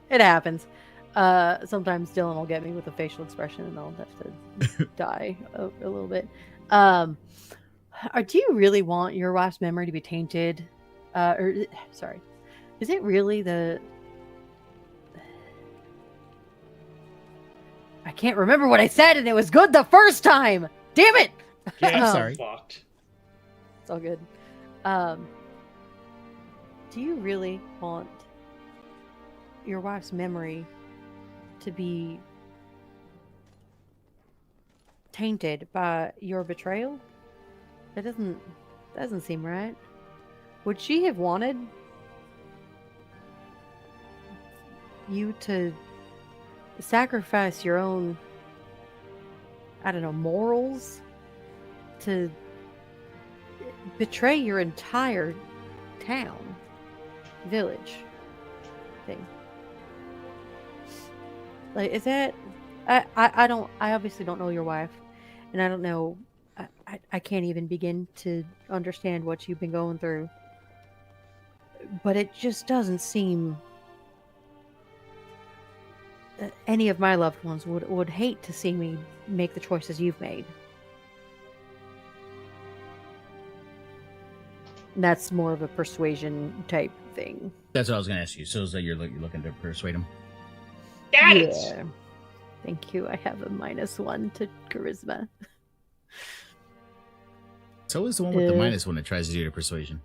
C: It happens. Sometimes Dylan will get me with a facial expression and I'll have to die a little bit. Do you really want your wife's memory to be tainted? Sorry. Is it really I can't remember what I said and it was good the first time! Damn it!
E: Yeah,
A: sorry.
E: Fucked.
C: It's all good. Do you really want your wife's memory to be tainted by your betrayal? That doesn't seem right. Would she have wanted you to sacrifice your own, I don't know, morals to betray your entire town, village thing? Like, is that I obviously don't know your wife, and I don't know, I can't even begin to understand what you've been going through, but it just doesn't seem any of my loved ones would hate to see me make the choices you've made. And that's more of a persuasion type thing.
A: That's what I was going to ask you. So is that you're looking to persuade him?
E: Got it!
C: Yeah. Thank you. I have a -1 to charisma.
A: It's always the one with the minus one that tries to do the persuasion.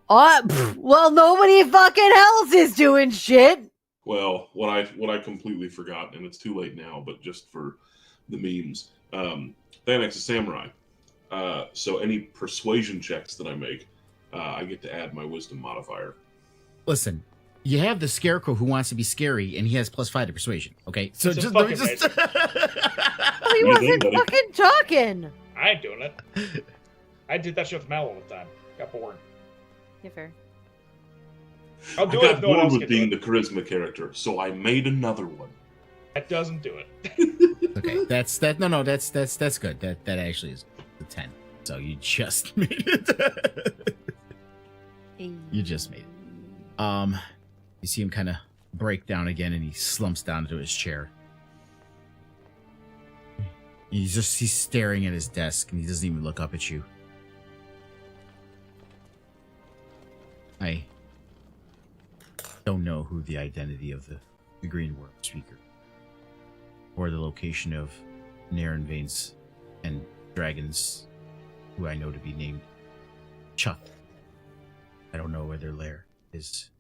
C: Well, nobody fucking else is doing shit.
D: Well, what I completely forgot, and it's too late now, but just for the memes, Thanax is samurai. So any persuasion checks that I make, I get to add my wisdom modifier.
A: Listen, you have the scarecrow who wants to be scary, and he has +5 to persuasion. Okay, so
E: He's a
A: just let me
E: fucking
A: just.
C: Well, he
D: You
C: wasn't
D: think, buddy?
C: fucking talking.
E: I ain't doing it. I did that shit with Mal all the time. Got bored.
C: Yeah, fair.
E: I'll
D: I
E: do it
D: got
E: if no one
D: bored
E: else
D: with
E: can do
D: being
E: it.
D: the charisma character, so I made another one.
E: That doesn't do it.
A: Okay, that's that. No, that's good. That actually is the 10. So you just made it. You just made it. You see him kind of break down again, and he slumps down into his chair. He's staring at his desk, and he doesn't even look up at you. I don't know who the identity of the Green Worm speaker, or the location of Narenvain's and dragons, who I know to be named Chuck. I don't know where their lair is.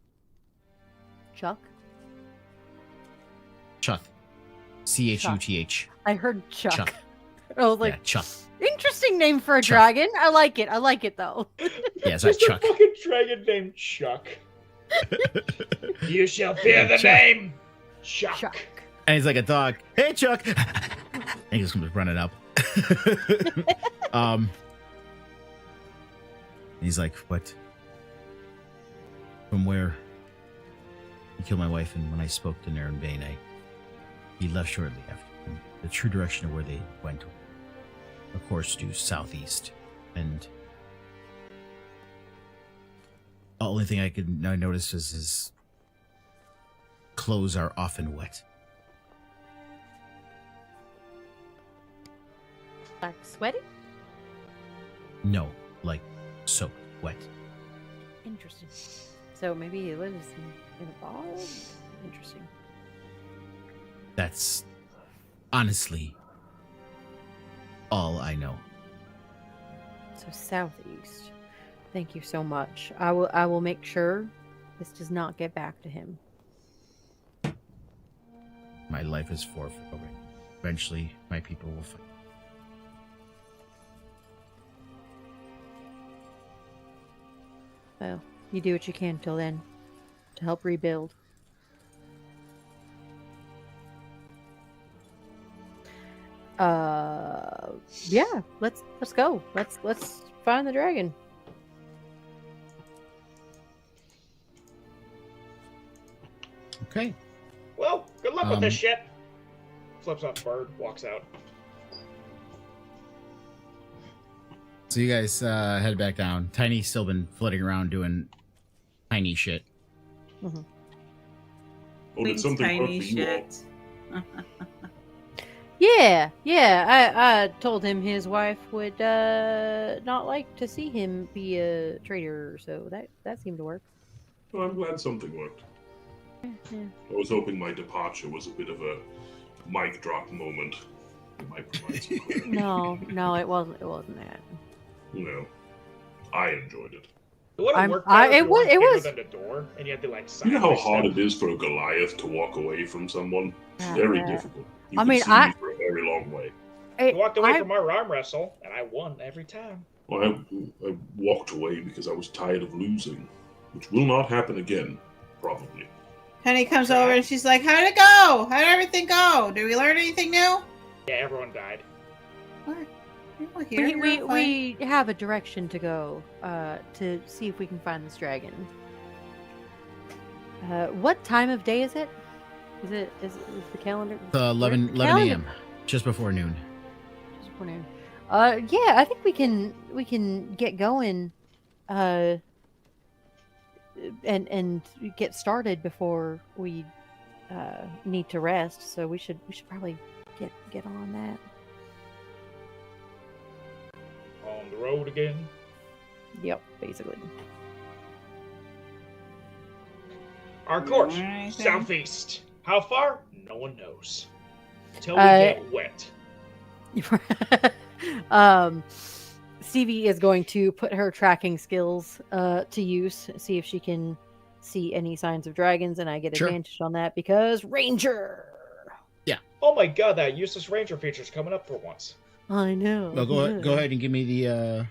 C: Chuck?
A: Chuck. Chuth.
C: I heard Chuck.
A: Chuck.
C: I was like,
A: Yeah, Chuck.
C: interesting name for a
A: Chuck.
C: dragon. I like it though.
A: Yeah, it's like
E: There's
A: Chuck.
E: a fucking dragon named Chuck. You shall fear the
A: Chuck.
E: name Chuck.
C: Chuck.
A: And he's like a dog. Hey, Chuck. And he just comes running up. He's like, what? From where you killed my wife, and when I spoke to Narenvain, he left shortly after. And the true direction of where they went, of course, due southeast. And the only thing I noticed is his clothes are often wet.
C: Like sweaty?
A: No, like soaked wet.
C: Interesting. So maybe he lives in a bar? Interesting.
A: That's honestly all I know.
C: So southeast. Thank you so much. I will make sure this does not get back to him.
A: My life is forfeit already. Eventually, my people will fight.
C: Well, you do what you can till then to help rebuild. Yeah, let's go. Let's find the dragon.
A: Okay.
E: Well, good luck with this shit. Flips off the bird, walks out.
A: So you guys head back down. Tiny's still been floating around doing tiny shit.
C: Mm-hmm.
D: Oh, did something work for
B: Tiny
D: you all?
B: shit.
C: Yeah. I told him his wife would not like to see him be a traitor, so that seemed to work.
D: Well, I'm glad something worked.
C: Yeah.
D: I was hoping my departure was a bit of a mic drop moment. It might provide some clarity.
C: No, it wasn't that.
D: You know, I enjoyed it.
E: It would
C: I'm-
E: have worked
C: I-
E: better if
C: it
E: you
C: wa-
E: weren't
C: it
E: bigger
C: was-
E: than the door, and you had to like.
D: You know how
E: sideways
D: hard
E: step.
D: it is for a Goliath to walk away from someone? It's
C: Yeah.
D: very difficult. You
C: I
D: can
C: mean,
D: see
C: I-
D: me for a very long way.
E: I walked away
C: I-
E: from our arm wrestle, and I won every time.
D: Well, I walked away because I was tired of losing, which will not happen again, probably.
B: Penny comes over and she's like, "How'd it go? How did everything go? Did we learn anything new?"
E: Yeah, everyone died.
B: What? We're here.
C: We
B: You're fine.
C: have a direction to go to see if we can find this dragon. What time of day is it? Is the calendar?
A: It's 11
C: calendar-
A: a.m. Just before noon.
C: Just before noon. Yeah, I think we can get going, and get started before we need to rest. So we should probably get on that.
E: On the road again.
C: Yep, basically.
E: Our course,
B: Anything?
E: southeast. How far? No one knows. Until we
C: Uh,
E: get wet.
C: Stevie is going to put her tracking skills to use, see if she can see any signs of dragons, and I get
A: Sure.
C: advantage on that because Ranger.
E: Oh my god, that useless ranger feature's coming up for once.
C: I know.
A: Well, go ahead and give me the
C: Is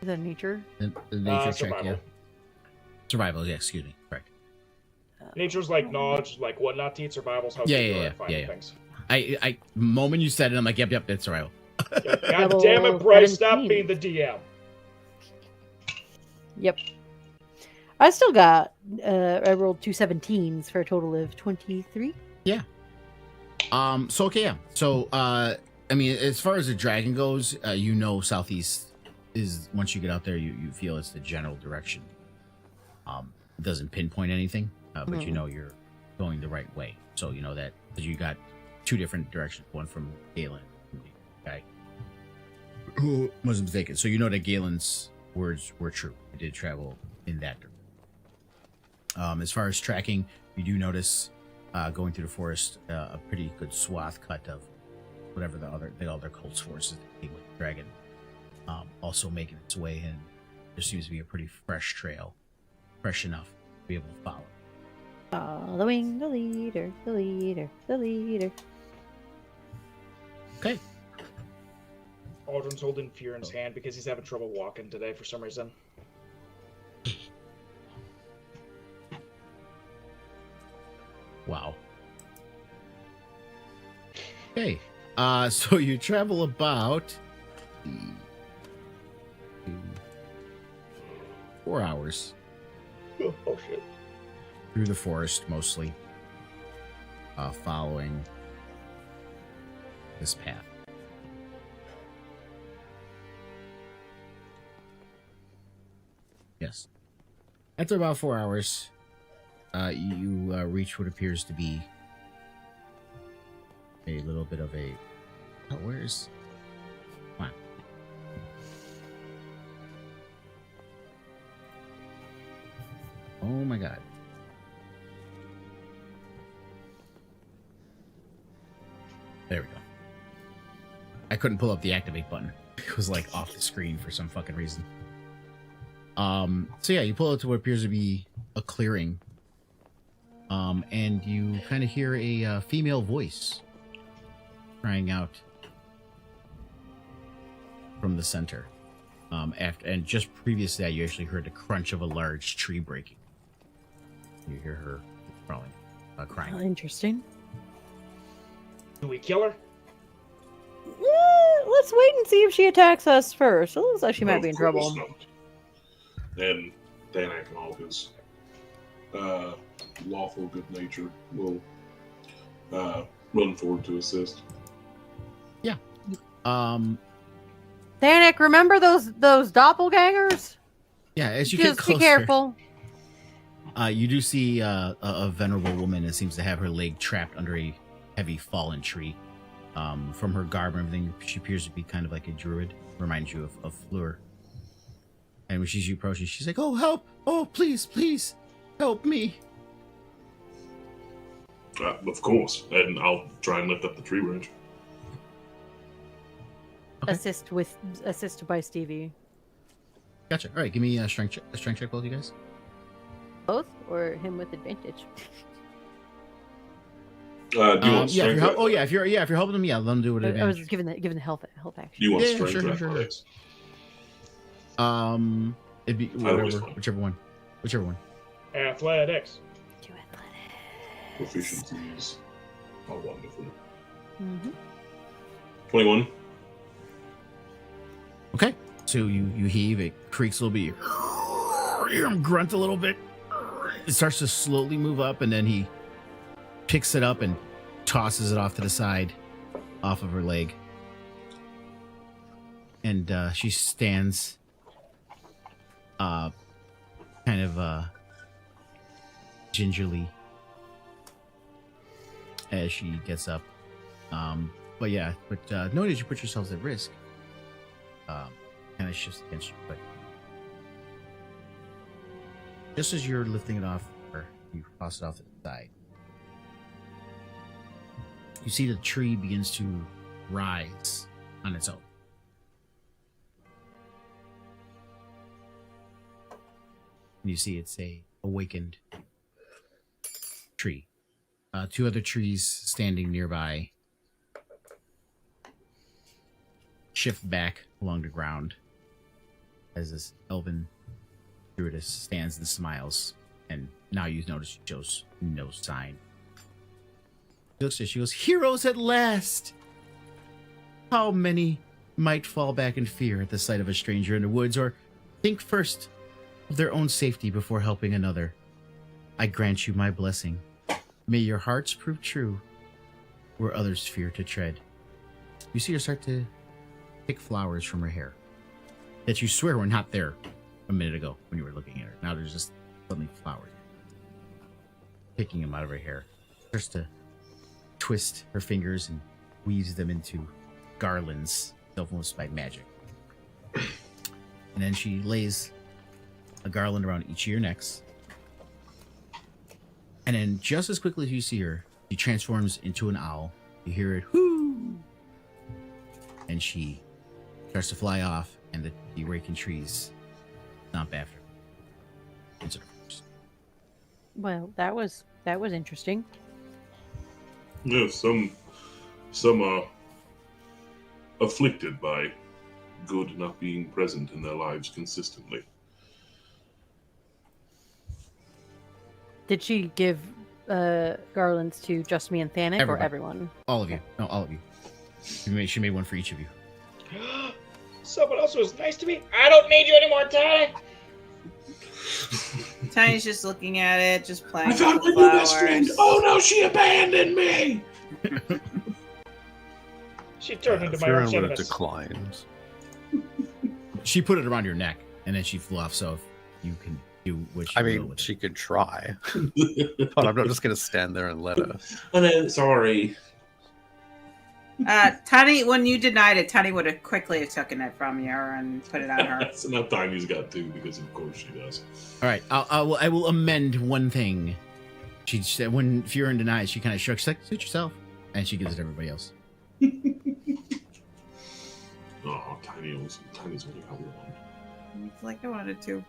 C: that nature?
A: nature check.
E: Survival.
A: Yeah. Survival. Yeah. Excuse me. Correct.
E: Nature's like knowledge, like what not to eat. Survival's how
A: Yeah,
E: good you
A: yeah,
E: are
A: yeah,
E: at finding
A: yeah.
E: things.
A: I moment you said it, I'm like, yep, it's survival.
E: Yeah, God
C: Level
E: damn it, Bryce! Stop
C: 17.
E: being the DM.
C: Yep. I still got. I rolled 2 17s for a total of 23.
A: So okay, yeah. So I mean, as far as the dragon goes, southeast is once you get out there, you feel it's the general direction. It doesn't pinpoint anything, but you know you're going the right way. So you know that because you got 2 different directions, one from Galen, guy who wasn't mistaken. So you know that Galen's words were true. It did travel in that direction. As far as tracking, you do notice going through the forest a pretty good swath cut of whatever the other cult's forces with the dragon. Also making its way in. There seems to be a pretty fresh trail, fresh enough to be able to follow.
C: Following the leader, the leader, the leader.
A: Okay.
E: Aldrin's holding Faerun's hand because he's having trouble walking today for some reason.
A: Wow. Okay. So you travel about 4 hours
E: Oh shit.
A: through the forest, mostly following this path. Yes. After about 4 hours, you reach what appears to be a little bit of a... Oh, where's... Come on. Oh my god. There we go. I couldn't pull up the activate button. It was like off the screen for some fucking reason. So yeah, you pull up to what appears to be a clearing. And you kind of hear a female voice crying out from the center. And just previous to that, you actually heard the crunch of a large tree breaking. You hear her crawling, crying.
C: Interesting.
E: Do we kill her?
C: Let's wait and see if she attacks us first. It looks like she might be in
D: Of course
C: trouble.
D: not. And Danak and all his lawful good nature will run forward to assist.
C: Danik, remember those doppelgangers?
A: Yeah, as you get
C: Just
A: closer,
C: be careful.
A: you do see a venerable woman that seems to have her leg trapped under a heavy fallen tree. From her garb and everything, she appears to be kind of like a druid. Reminds you of Fleur. And when she's approaching, she's like, "Oh, help! Oh, please, please, help me!"
D: Of course, and I'll try and lift up the tree branch.
A: Okay.
C: Assist by Stevie.
A: Gotcha. All right, give me a strength check, both of you guys.
C: Both or him with advantage?
D: Do you want
A: Yeah,
D: strength?
A: if you're helping them, yeah, let them do it.
C: I was given the health action.
D: Do you want
A: Yeah,
D: strength?
A: sure.
D: athletics?
A: It'd be
D: Either
A: whatever, whichever one.
E: Athletics.
D: Proficiencies. How wonderful.
C: Mm-hmm.
D: 21.
A: Okay, so you heave, it creaks a little bit, you hear him grunt a little bit. It starts to slowly move up, and then he picks it up and tosses it off to the side, off of her leg. And she stands, kind of gingerly as she gets up. But no need to put yourselves at risk. Kind of shifts against you, but just as you're lifting it off, or you toss it off to the side, you see the tree begins to rise on its own. and you see it's a awakened tree. 2 other trees standing nearby shift back along the ground as this elven druidess stands and smiles, and now you notice she shows no sign. She looks at you, she goes, "Heroes at last! How many might fall back in fear at the sight of a stranger in the woods, or think first of their own safety before helping another? I grant you my blessing. May your hearts prove true where others fear to tread." You see her start to pick flowers from her hair that you swear were not there a minute ago when you were looking at her. Now there's just suddenly flowers. Picking them out of her hair. Starts to twist her fingers and weaves them into garlands, almost by magic. And then she lays a garland around each of your necks. And then just as quickly as you see her, she transforms into an owl. You hear it, "Whoo!" And she starts to fly off, and the awakened trees stomp after her. Into the forest.
C: Well, that was interesting.
D: Yeah, some are afflicted by good not being present in their lives consistently.
C: Did she give garlands to just me and Thanik, or
A: Everybody.
C: everyone?
A: All of you. No, all of you. She made one for each of you.
E: Someone else was nice to me. I don't need you anymore, Tiny.
B: Tiny's just looking at it, just playing
D: I
B: with
D: found
B: the
D: my new best
B: flowers.
D: friend. Oh no, she abandoned me.
E: She turned into my
F: Faerun
E: arch
F: would have
E: nemesis.
F: declined.
A: She put it around your neck, and then she flew off, so you can do what she
F: I
A: will
F: mean,
A: with
F: she
A: it.
F: could try, but I'm not just going to stand there and let her.
D: Oh, no, sorry.
B: Tiny, when you denied it, Tiny would have quickly taken it from you and put it on her.
D: So now Tiny's got 2 because of course she does.
A: All right, I will amend one thing. She said when Faerun denies, she kind of shrugs. She's like, "Suit yourself," and she gives it to everybody else.
D: Oh, Tiny's only got 1.
B: It's like I wanted to.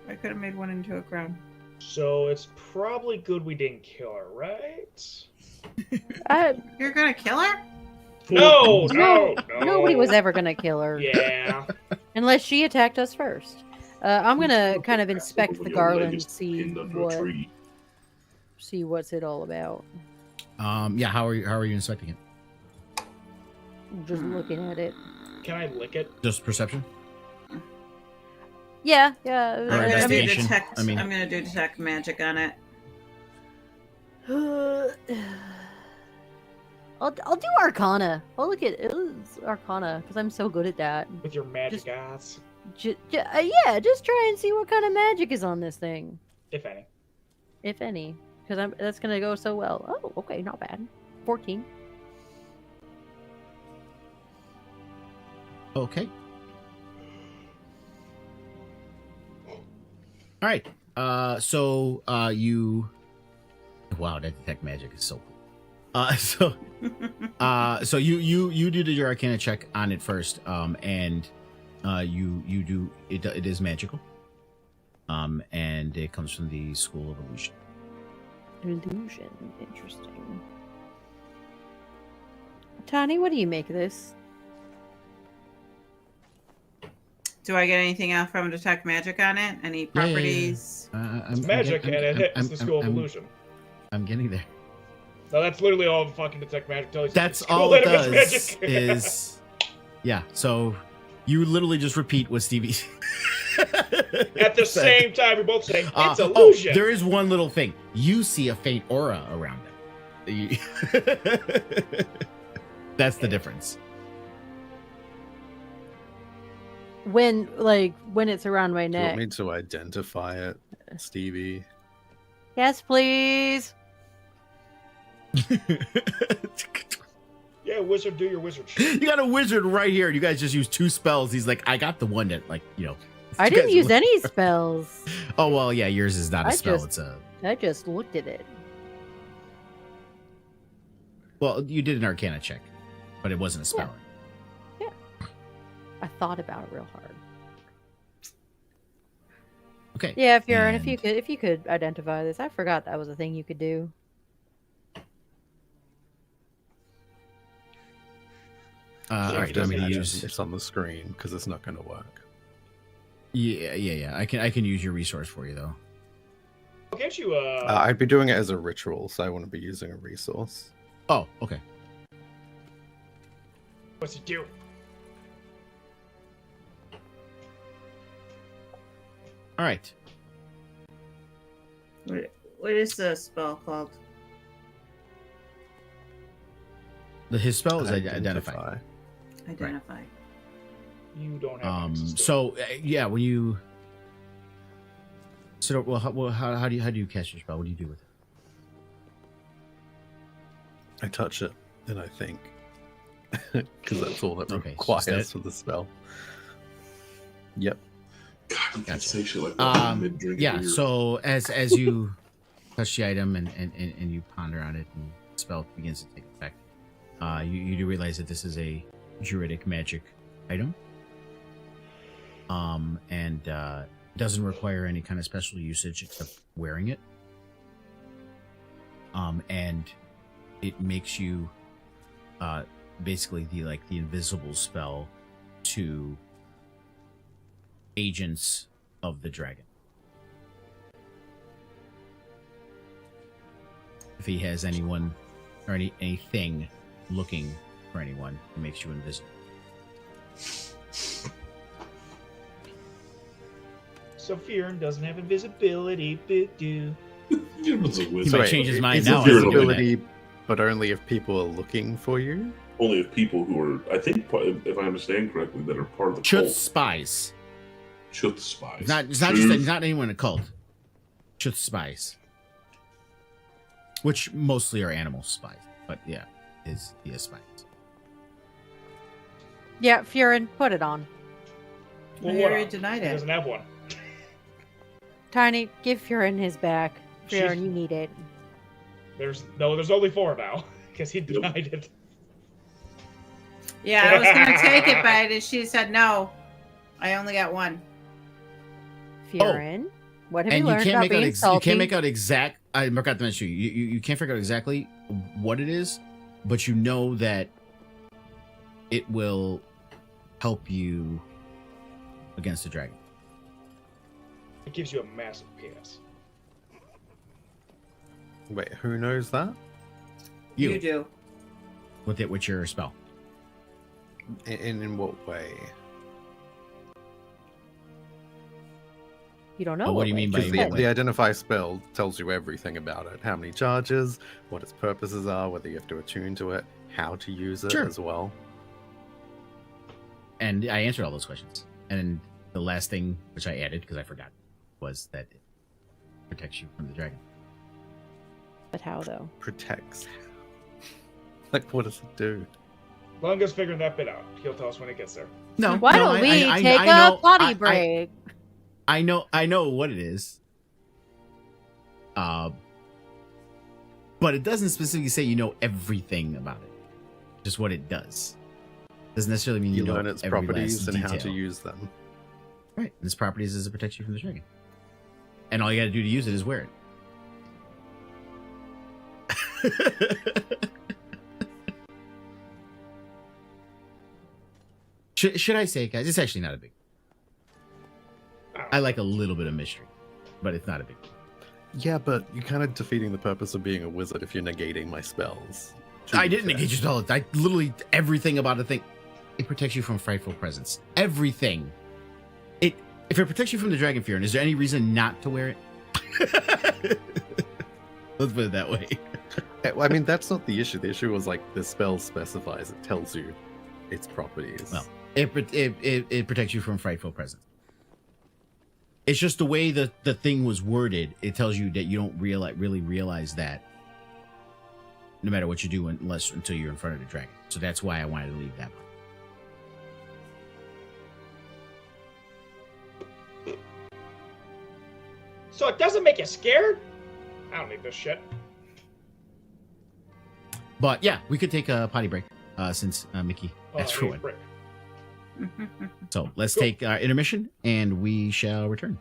B: I could have made one into a crown.
E: So it's probably good we didn't kill her, right?
B: You're gonna kill her?
E: No.
C: Nobody was ever gonna kill her
E: Yeah.
C: unless she attacked us first. I'm gonna kind of inspect the
D: Your leg
C: garland,
D: is
C: see
D: pinned under a tree.
C: what's it all about.
A: Yeah. How are you inspecting it?
C: Just looking at it.
E: Can I lick it?
A: Just perception.
C: Yeah.
A: Or
B: I'm gonna do
A: investigation.
B: detect.
A: I mean-
B: I'm gonna do detect magic on it.
C: I'll do Arcana. I'll look at Arcana because I'm so good at that.
E: With your magic ass.
C: Yeah, just try and see what kind of magic is on this thing,
E: If any.
C: if any, because that's gonna go so well. Oh, okay, not bad. 14.
A: Okay. All right. So you. Wow, that detect magic is so cool. So you did your Arcana check on it first, and you do it is magical, and it comes from the School of Illusion.
C: Illusion, interesting. Tani, what do you make of this?
B: Do I get anything out from detect magic on it? Any
A: Yeah, yeah, yeah.
B: properties?
E: It's magic, and it hits the School of Illusion.
A: I'm getting there.
E: No, that's literally all the fucking detect magic tells you.
A: That's
E: School
A: all it
E: of
A: does
E: magic.
A: is, yeah. So you literally just repeat what Stevie
E: At the same time, we both say it's
A: Oh,
E: illusion.
A: there is one little thing. You see a faint aura around it. That's the difference.
C: When it's around my
F: Do you want
C: neck.
F: me to identify it, Stevie?
C: Yes, please.
E: Yeah, wizard, do your wizard shit.
A: You got a wizard right here. You guys just use 2 spells. He's like, I got the one that, like, you know.
C: I
A: you
C: didn't
A: guys
C: use
A: look-
C: any spells.
A: Oh well, yeah. Yours is not a
C: I
A: spell.
C: just-
A: It's a.
C: I just looked at it.
A: Well, you did an Arcana check, but it wasn't a spell.
C: I thought about it real hard.
A: Okay.
C: Yeah, Faerun,
A: and-
C: if you could identify this, I forgot that was a thing you could do.
A: All right, I'm going to use.
F: It's on the screen because it's not going to work.
A: Yeah. I can use your resource for you though.
E: Can't you?
F: I'd be doing it as a ritual, so I wouldn't be using a resource.
A: Oh, okay.
E: What's he do?
A: All right.
B: What is the spell called?
A: His spell is identify.
B: Identify.
E: You don't have. access to it.
A: So yeah, when you. So how do you cast your spell? What do you do with it?
F: I touch it, and I think. Because that's all that
A: Okay,
F: requires
A: so
F: for the spell. Yep.
D: God, you can't
A: Gotcha.
D: say shit like that. Mid-drink
A: Yeah.
D: beer.
A: So as you touch the item and you ponder on it, and the spell begins to take effect, you do realize that this is a druidic magic item, and doesn't require any kind of special usage except wearing it, and it makes you basically the invisible spell to agents of the dragon. If he has anyone or anything looking for anyone, it makes you invisible.
E: So Faerun doesn't have invisibility. Boo-doo.
D: It was a
A: He
D: wizard.
A: might change his mind
F: It's
A: now. after doing that.
F: invisibility, but only if people are looking for you.
D: Only if people who are, I think, if I understand correctly, that are part of the
A: Chuth
D: cult.
A: spies.
D: Chuth spies.
A: It's not just it's not anyone in a cult. Chuth spies. Which mostly are animal spies. But yeah, he is spies.
C: Yeah, Faerun, put it on.
E: Well,
B: We
E: what?
B: already denied
E: He
B: it.
E: doesn't have one.
C: Tiny, give Faerun his back.
E: She's-
C: Faerun, you need it.
E: There's only 4 now because he denied it.
B: Yeah, I was gonna take it, but she said no. I only got one.
C: Faerun, what have you
A: And you
C: learned
A: can't
C: about
A: make out
C: being
A: you
C: salty?
A: can't make out exact. I forgot to mention you can't figure out exactly what it is, but you know that it will help you against the dragon.
E: It gives you a massive penis.
F: Wait, who knows that?
B: You do.
A: With your spell.
F: In what way?
C: You don't know.
A: Oh, what do you mean by
F: Because
A: what way?
F: the identify spell tells you everything about it. How many charges, what its purposes are, whether you have to attune to it, how to use it
A: Sure.
F: as well.
A: And I answered all those questions. And the last thing, which I added because I forgot, was that it protects you from the dragon.
C: But how though?
F: Protects. Like, what does it do?
E: Lunga's figuring that bit out. He'll tell us when it gets there.
A: No,
C: Why
A: no,
C: don't we
A: I
C: take
A: know-
C: a potty break?
A: I know what it is. But it doesn't specifically say you know everything about it. Just what it does. Doesn't necessarily mean
F: You
A: know
F: learn its
A: every last
F: properties and how to
A: detail.
F: use them.
A: Right. And its properties is to protect you from the dragon. And all you got to do to use it is wear it. Should I say, guys? It's actually not a big. I like a little bit of mystery, but it's not a big.
F: Yeah, but you're kind of defeating the purpose of being a wizard if you're negating my spells.
A: I didn't negate your spell. I literally everything about the thing. It protects you from frightful presence. Everything. If it protects you from the dragon fear, and is there any reason not to wear it? Let's put it that way.
F: I mean, that's not the issue. The issue was like the spell specifies, it tells you its properties.
A: Well, it protects you from frightful presence. It's just the way the thing was worded. It tells you that you don't really realize that no matter what you do until you're in front of the dragon. So that's why I wanted to leave that part.
E: So it doesn't make you scared? I don't need this shit.
A: But yeah, we could take a potty break since Mickey asked for
E: I need a
A: one.
E: break.
A: So let's
E: Cool.
A: take our intermission and we shall return.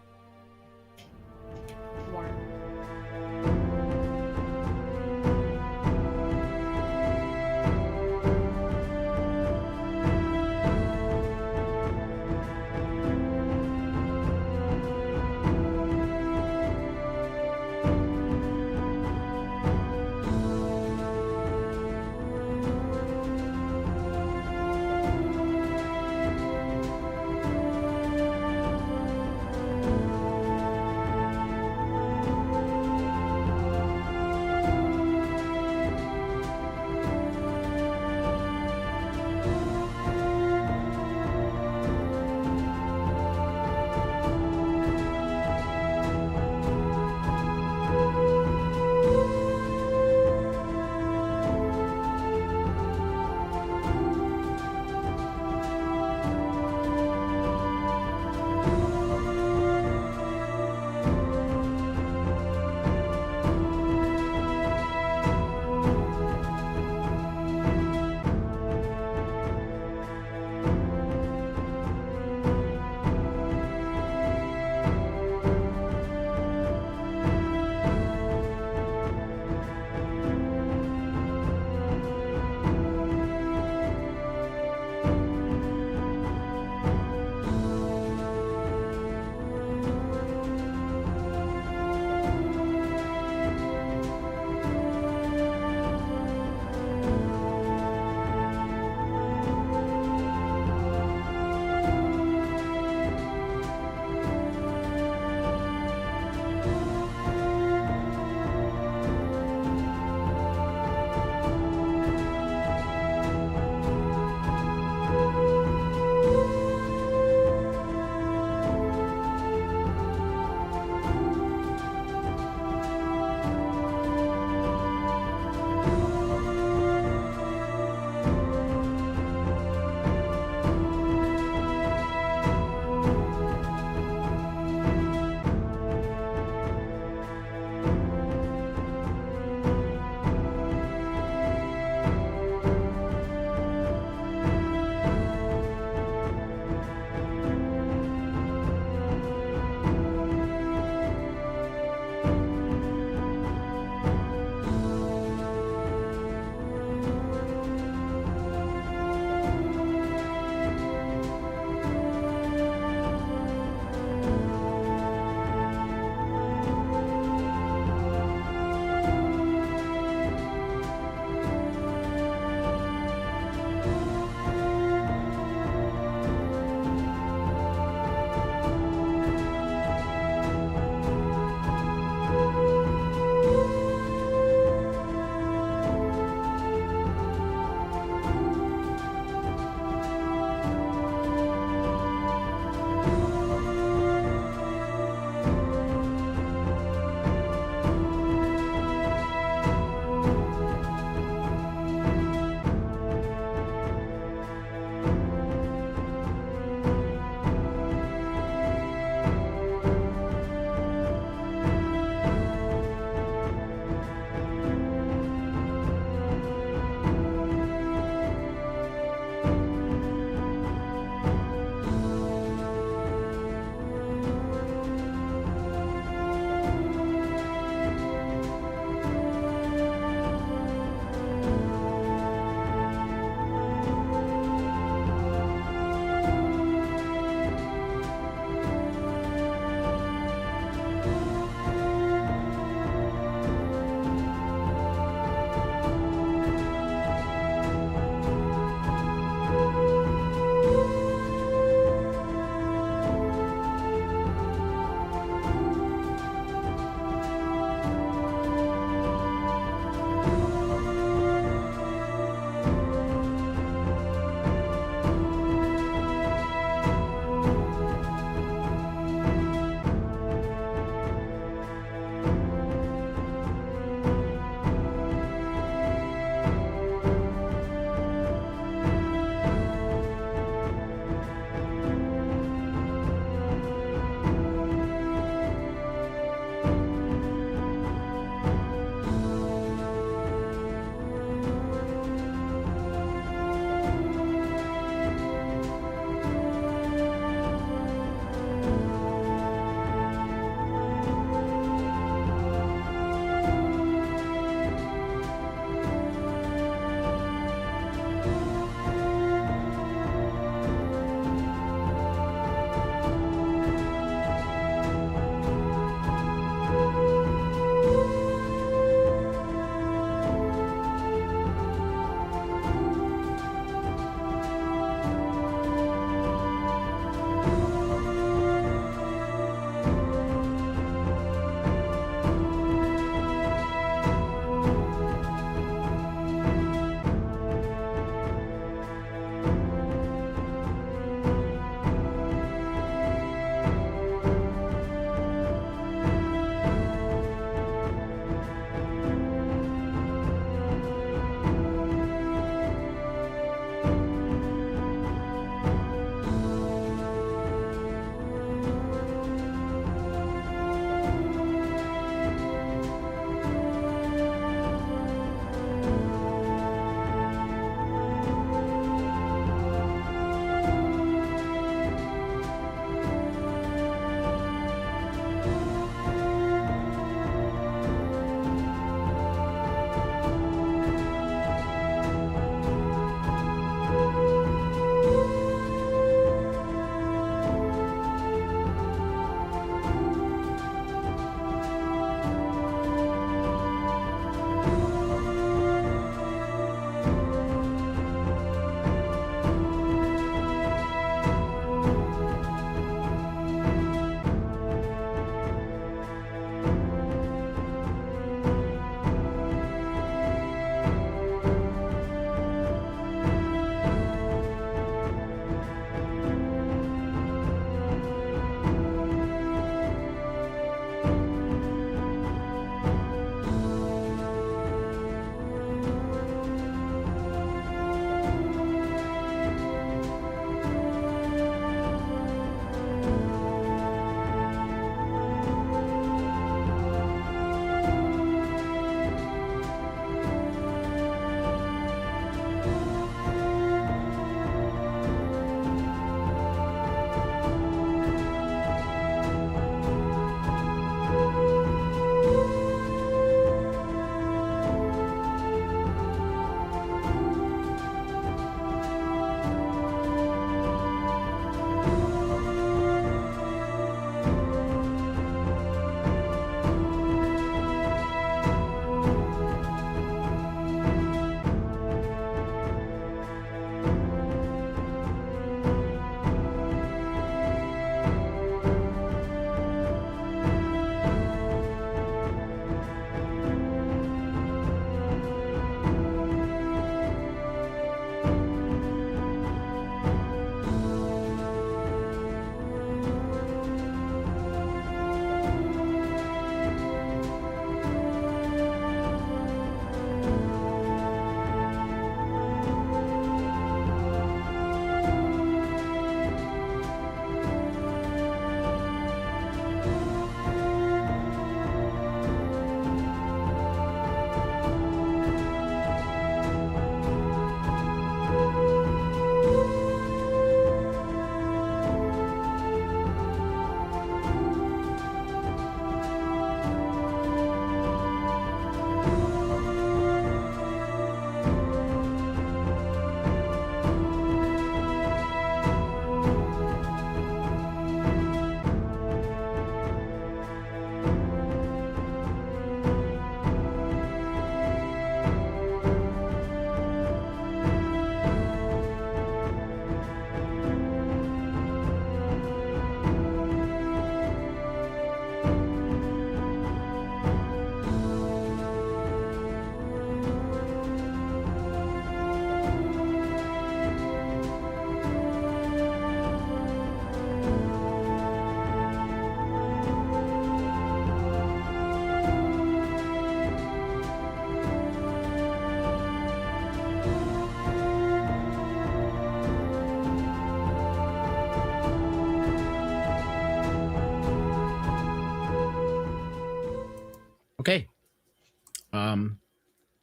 A: Okay.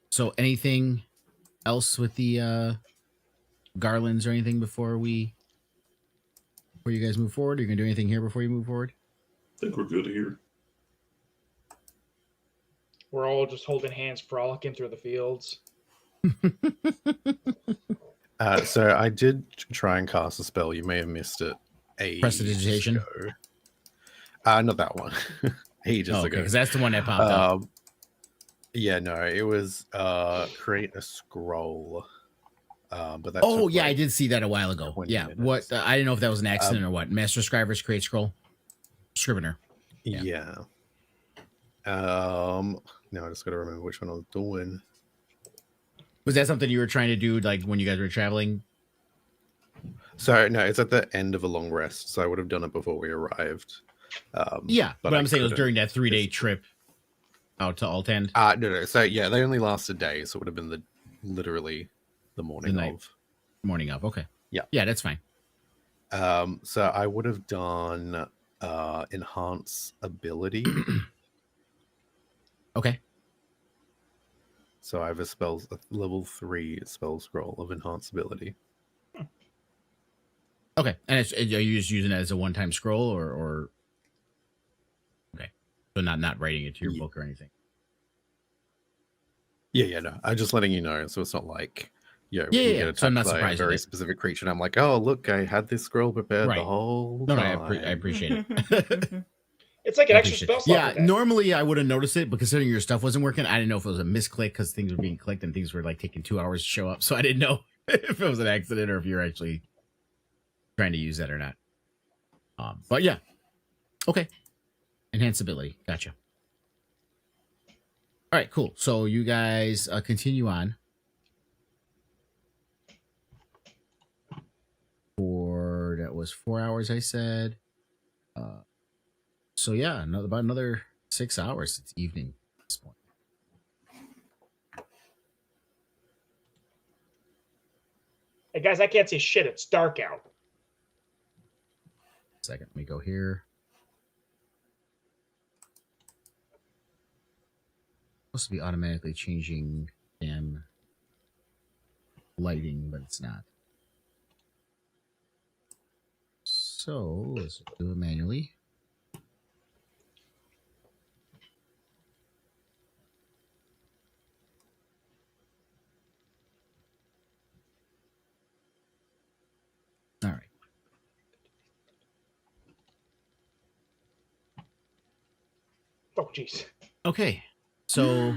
A: So anything else with the garlands or anything before you guys move forward? Are you gonna do anything here before you move forward?
D: I think we're good here.
E: We're all just holding hands, frolicking through the fields.
F: So I did try and cast a spell. You may have missed it.
A: Prestidigitation?
F: Not that one. Ages ago.
A: Because that's the one that popped up.
F: Yeah, no, it was create a scroll. But that
A: I did see that a while ago. Yeah,
F: minutes.
A: what I didn't know if that was an accident or what. Master Scribers create scroll. Scrivener.
F: Yeah. Now I just got to remember which one I was doing.
A: Was that something you were trying to do, like when you guys were traveling?
F: So no, it's at the end of a long rest. So I would have done it before we arrived.
A: But I'm saying it was during that 3-day trip out to Altend.
F: No. So yeah, they only last a day, so it would have been literally the morning of.
A: Morning of. Okay.
F: Yeah.
A: Yeah, that's fine.
F: So I would have done enhance ability.
A: Okay.
F: So I have a level 3 spell scroll of enhance ability.
A: Okay. And are you just using it as a one-time scroll or okay. So not writing it to your book or anything.
F: Yeah, no. I'm just letting you know, so it's not like we get attacked
A: so I'm not
F: by
A: surprised
F: a very specific creature, and I'm like, oh look, I had this scroll prepared the whole time.
A: I appreciate it.
E: It's like an extra spell slot.
A: Yeah, normally I would have noticed it, but considering your stuff wasn't working, I didn't know if it was a misclick because things were being clicked and things were like taking 2 hours to show up. So I didn't know if it was an accident or if you're actually trying to use that or not. But yeah. Okay. Enhanced ability. Gotcha. All right, cool. So you guys continue on. That was 4 hours, I said. So yeah, about another 6 hours. It's evening at this point.
E: Hey guys, I can't see shit. It's dark out.
A: Second, let me go here. Supposed to be automatically changing damn lighting, but it's not. So let's do it manually. All right.
E: Oh, jeez.
A: Okay. So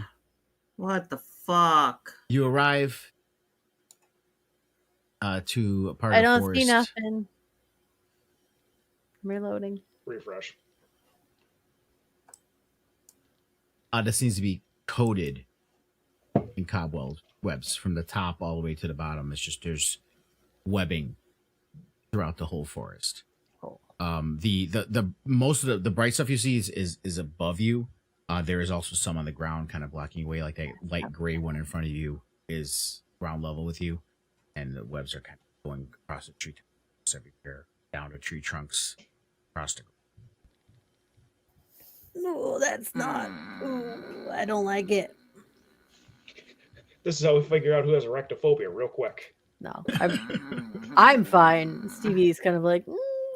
B: What the fuck?
A: you arrive to a part
C: I
A: of the
C: don't
A: forest.
C: see nothing. I'm reloading.
E: Refresh.
A: This seems to be coated in cobwebs from the top all the way to the bottom. It's just there's webbing throughout the whole forest. The most of the bright stuff you see is above you. There is also some on the ground kind of blocking away, like that light gray one in front of you is ground level with you, and the webs are kind of going across the tree trunks everywhere, down to tree trunks, across the.
C: No, that's not. Ooh, I don't like it.
E: This is how we figure out who has erectophobia real quick.
C: No, I'm fine. Stevie's kind of like,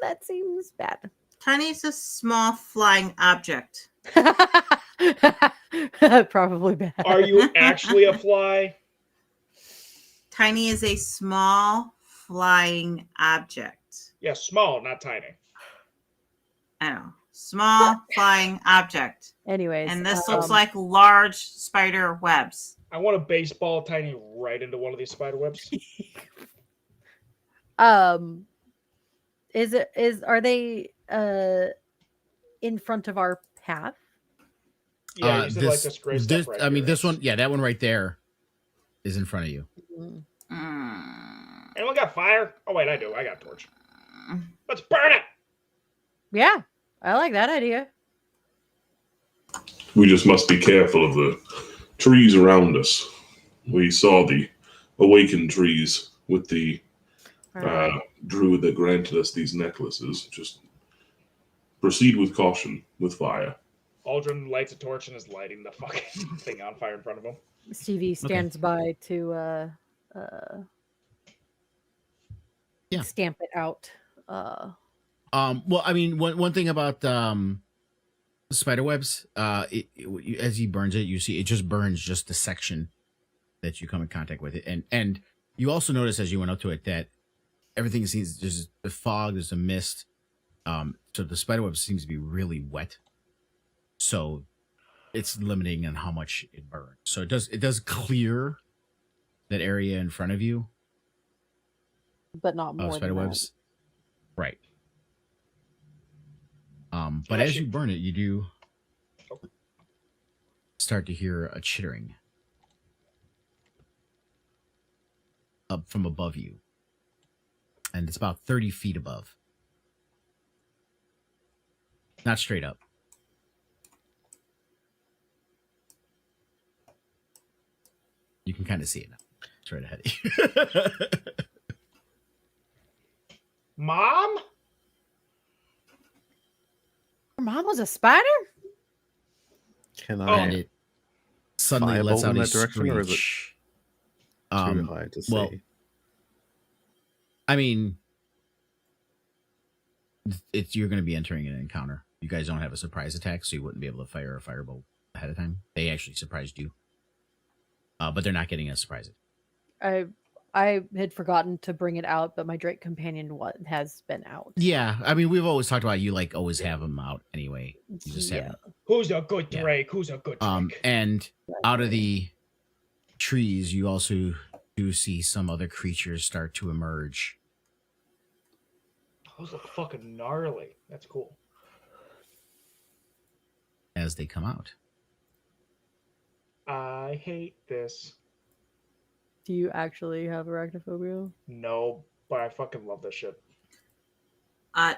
C: that seems bad.
B: Tiny's a small flying object.
C: Probably bad.
E: Are you actually a fly?
B: Tiny is a small flying object.
E: Yeah, small, not tiny.
B: I know. Small flying object.
C: Anyways.
B: And this looks like large spider webs.
E: I want to baseball Tiny right into one of these spider webs.
C: Are they in front of our path?
E: Yeah, this gray stuff right here.
A: This one, yeah, that one right there is in front of you.
E: Anyone got fire? Oh wait, I do. I got a torch. Let's burn it.
C: Yeah, I like that idea.
D: We just must be careful of the trees around us. We saw the awakened trees with the druid that granted us these necklaces. Just proceed with caution with fire.
E: Aldrin lights a torch and is lighting the fucking thing on fire in front of him.
C: Stevie stands by to stamp it out.
A: Well, I mean, one thing about spider webs, as he burns it, you see it just burns just the section that you come in contact with it, and you also notice as you went up to it that everything seems there's a fog, there's a mist, so the spider web seems to be really wet, so it's limiting on how much it burns. So it does clear that area in front of you,
C: but not more
A: spider
C: than
A: webs, right? But as you burn it, you do start to hear a chittering up from above you. And it's about 30 feet above. Not straight up. You can kind of see it now. It's right ahead of you.
E: Mom?
C: Your mom was a spider?
F: Can I
A: And it suddenly lets
F: firebolt
A: out
F: in
A: a
F: that direction, or is it
A: screech.
F: too high to see?
A: Well, I mean, you're going to be entering an encounter. You guys don't have a surprise attack, so you wouldn't be able to fire a firebolt ahead of time. They actually surprised you, but they're not getting a surprise attack.
C: I had forgotten to bring it out, but my Drake companion has been out.
A: Yeah, I mean, we've always talked about you like always have them out anyway. You just haven't.
E: Who's a good Drake? Who's a good Drake?
A: And out of the trees, you also do see some other creatures start to emerge.
E: Those look fucking gnarly. That's cool.
A: As they come out.
E: I hate this.
C: Do you actually have arachnophobia?
E: No, but I fucking love this shit.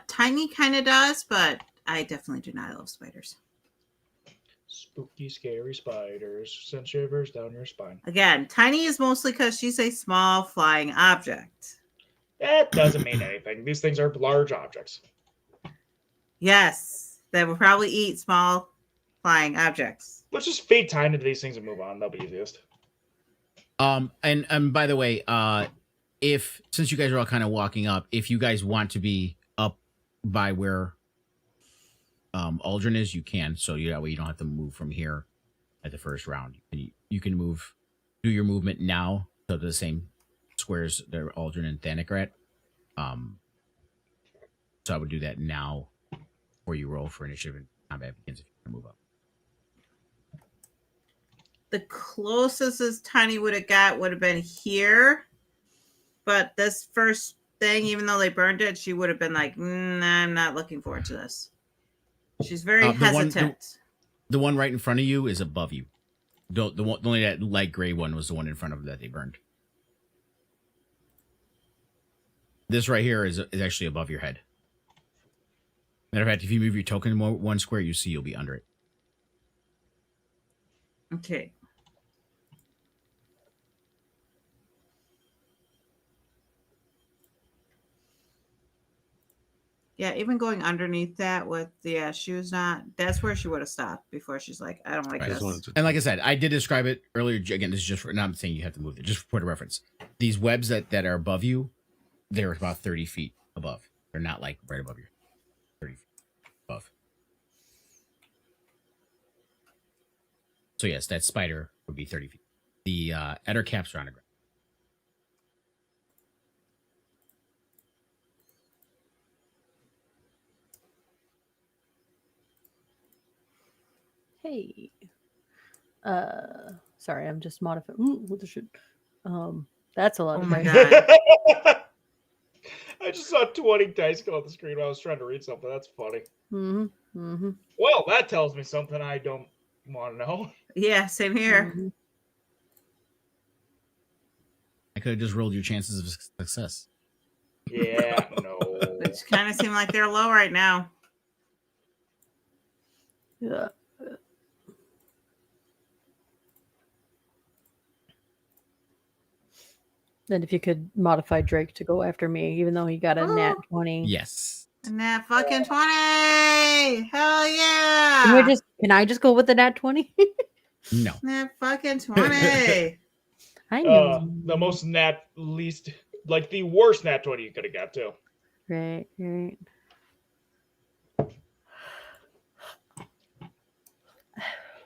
B: Tiny kind of does, but I definitely do not love spiders.
E: Spooky, scary spiders send shivers down your spine.
B: Again, Tiny is mostly because she's a small flying object.
E: That doesn't mean anything. These things are large objects.
B: Yes, that will probably eat small flying objects.
E: Let's just feed Tiny to these things and move on. That'll be easiest.
A: And by the way, since you guys are all kind of walking up, if you guys want to be up by where Aldrin is, you can. So that way you don't have to move from here at the first round. You can do your movement now to the same squares that Aldrin and Thanik are at. So I would do that now before you roll for initiative and combat begins if you can move up.
B: The closest as Tiny would have got would have been here. But this first thing, even though they burned it, she would have been like, I'm not looking forward to this. She's very hesitant.
A: The one right in front of you is above you. The only that light gray one was the one in front of that they burned. This right here is actually above your head. Matter of fact, if you move your token one square, you see you'll be under it.
B: Okay. Yeah, even going underneath that with she was not. That's where she would have stopped before she's like, I don't like this.
A: And like I said, I did describe it earlier. Again, this is just for. Not I'm saying you have to move it. Just for point of reference. These webs that are above you, they're about 30 feet above. They're not like right above you. 30 feet above. So yes, that spider would be 30 feet. The Eder caps are on the ground.
C: Hey. Sorry, I'm just modifying. Ooh, what the shit? That's a lot of dice.
B: God.
E: I just saw 20 dice go on the screen while I was trying to read something. That's funny.
C: Mm-hmm. Mm-hmm.
E: Well, that tells me something I don't want to know.
B: Yeah, same here.
C: Mm-hmm.
A: I could have just rolled your chances of success.
E: Yeah, no.
B: Which kind of seem like they're low right now.
C: Yeah. Then if you could modify Drake to go after me, even though he got a nat 20.
A: Yes.
B: Nat fucking 20! Hell yeah!
C: Can I just go with the nat 20?
A: No.
B: Nat fucking 20!
C: I knew.
E: The most the worst nat 20 you could have got too.
C: Right.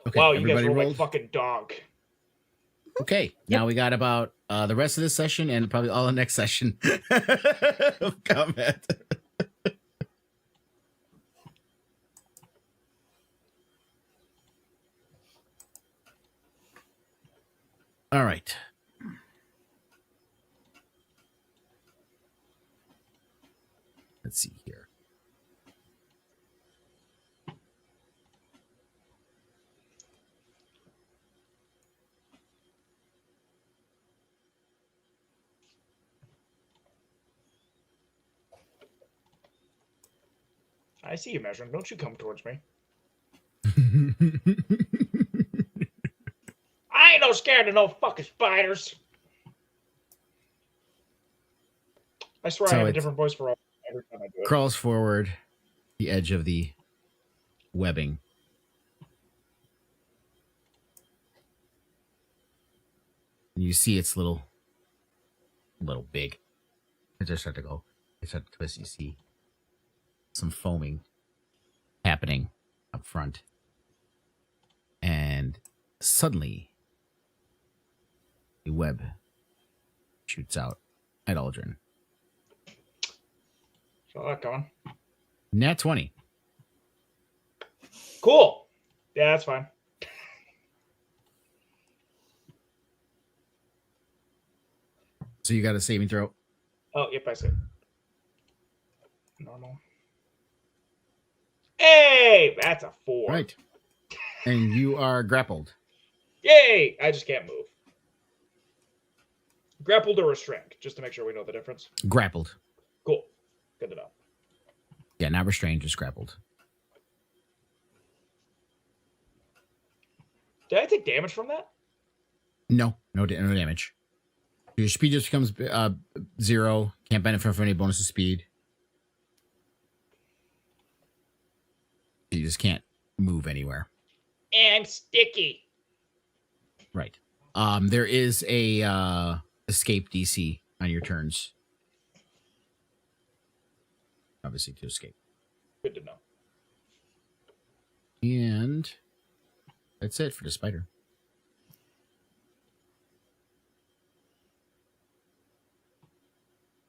A: Okay,
E: Wow, you guys
A: everybody
E: rolled like
A: rolled.
E: fucking dog.
A: Okay, now we got about the rest of this session and probably all the next session of combat. All right. Let's see here.
E: I see you measuring. Don't you come towards me. I ain't no scared of no fucking spiders. I swear
A: So
E: I have a
A: it's-
E: different voice for all every time I do it.
A: Crawls forward the edge of the webbing. And you see it's little big. It just start to go. It start to twist. You see some foaming happening up front. And suddenly the web shoots out at Aldrin.
E: Saw that coming.
A: Nat 20.
E: Cool. Yeah, that's fine.
A: So you got a saving throw.
E: Oh, yep, I see. Normal. Hey, that's a 4.
A: Right. And you are grappled.
E: Yay! I just can't move. Grappled or restrained, just to make sure we know the difference.
A: Grappled.
E: Cool. Good to know.
A: Yeah, not restrained, just grappled.
E: Did I take damage from that?
A: No damage. Your speed just becomes 0. Can't benefit from any bonus of speed. You just can't move anywhere.
E: And sticky.
A: Right. There is a escape DC on your turns. Obviously to escape.
E: Good to know.
A: And that's it for the spider.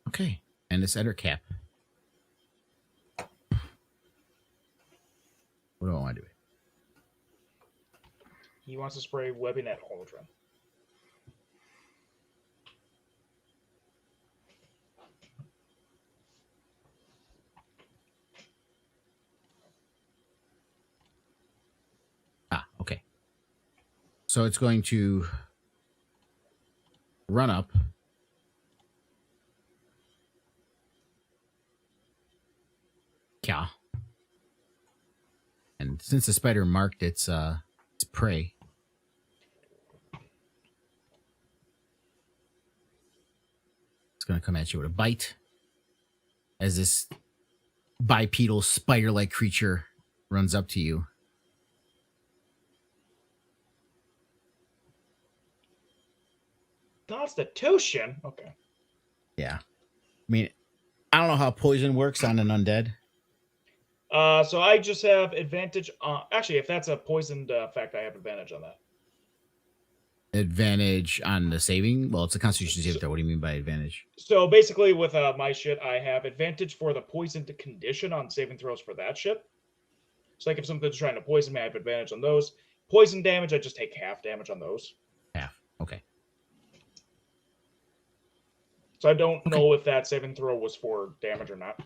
A: Okay. And this Eder cap. What do I want to do?
E: He wants to spray webbing at Aldrin.
A: Okay. So it's going to run up. Yeah. And since the spider marked its prey, it's going to come at you with a bite as this bipedal spider-like creature runs up to you.
E: Constitution? Okay.
A: Yeah. I mean, I don't know how poison works on an undead.
E: So I just have advantage on... Actually, if that's a poisoned effect, I have advantage on that.
A: Advantage on the saving? Well, it's a constitution save throw. What do you mean by advantage?
E: So basically, with my shit, I have advantage for the poisoned condition on saving throws for that shit. So like if something's trying to poison me, I have advantage on those. Poison damage, I just take half damage on those.
A: Half. Okay.
E: So I don't know if that saving throw was for damage or not.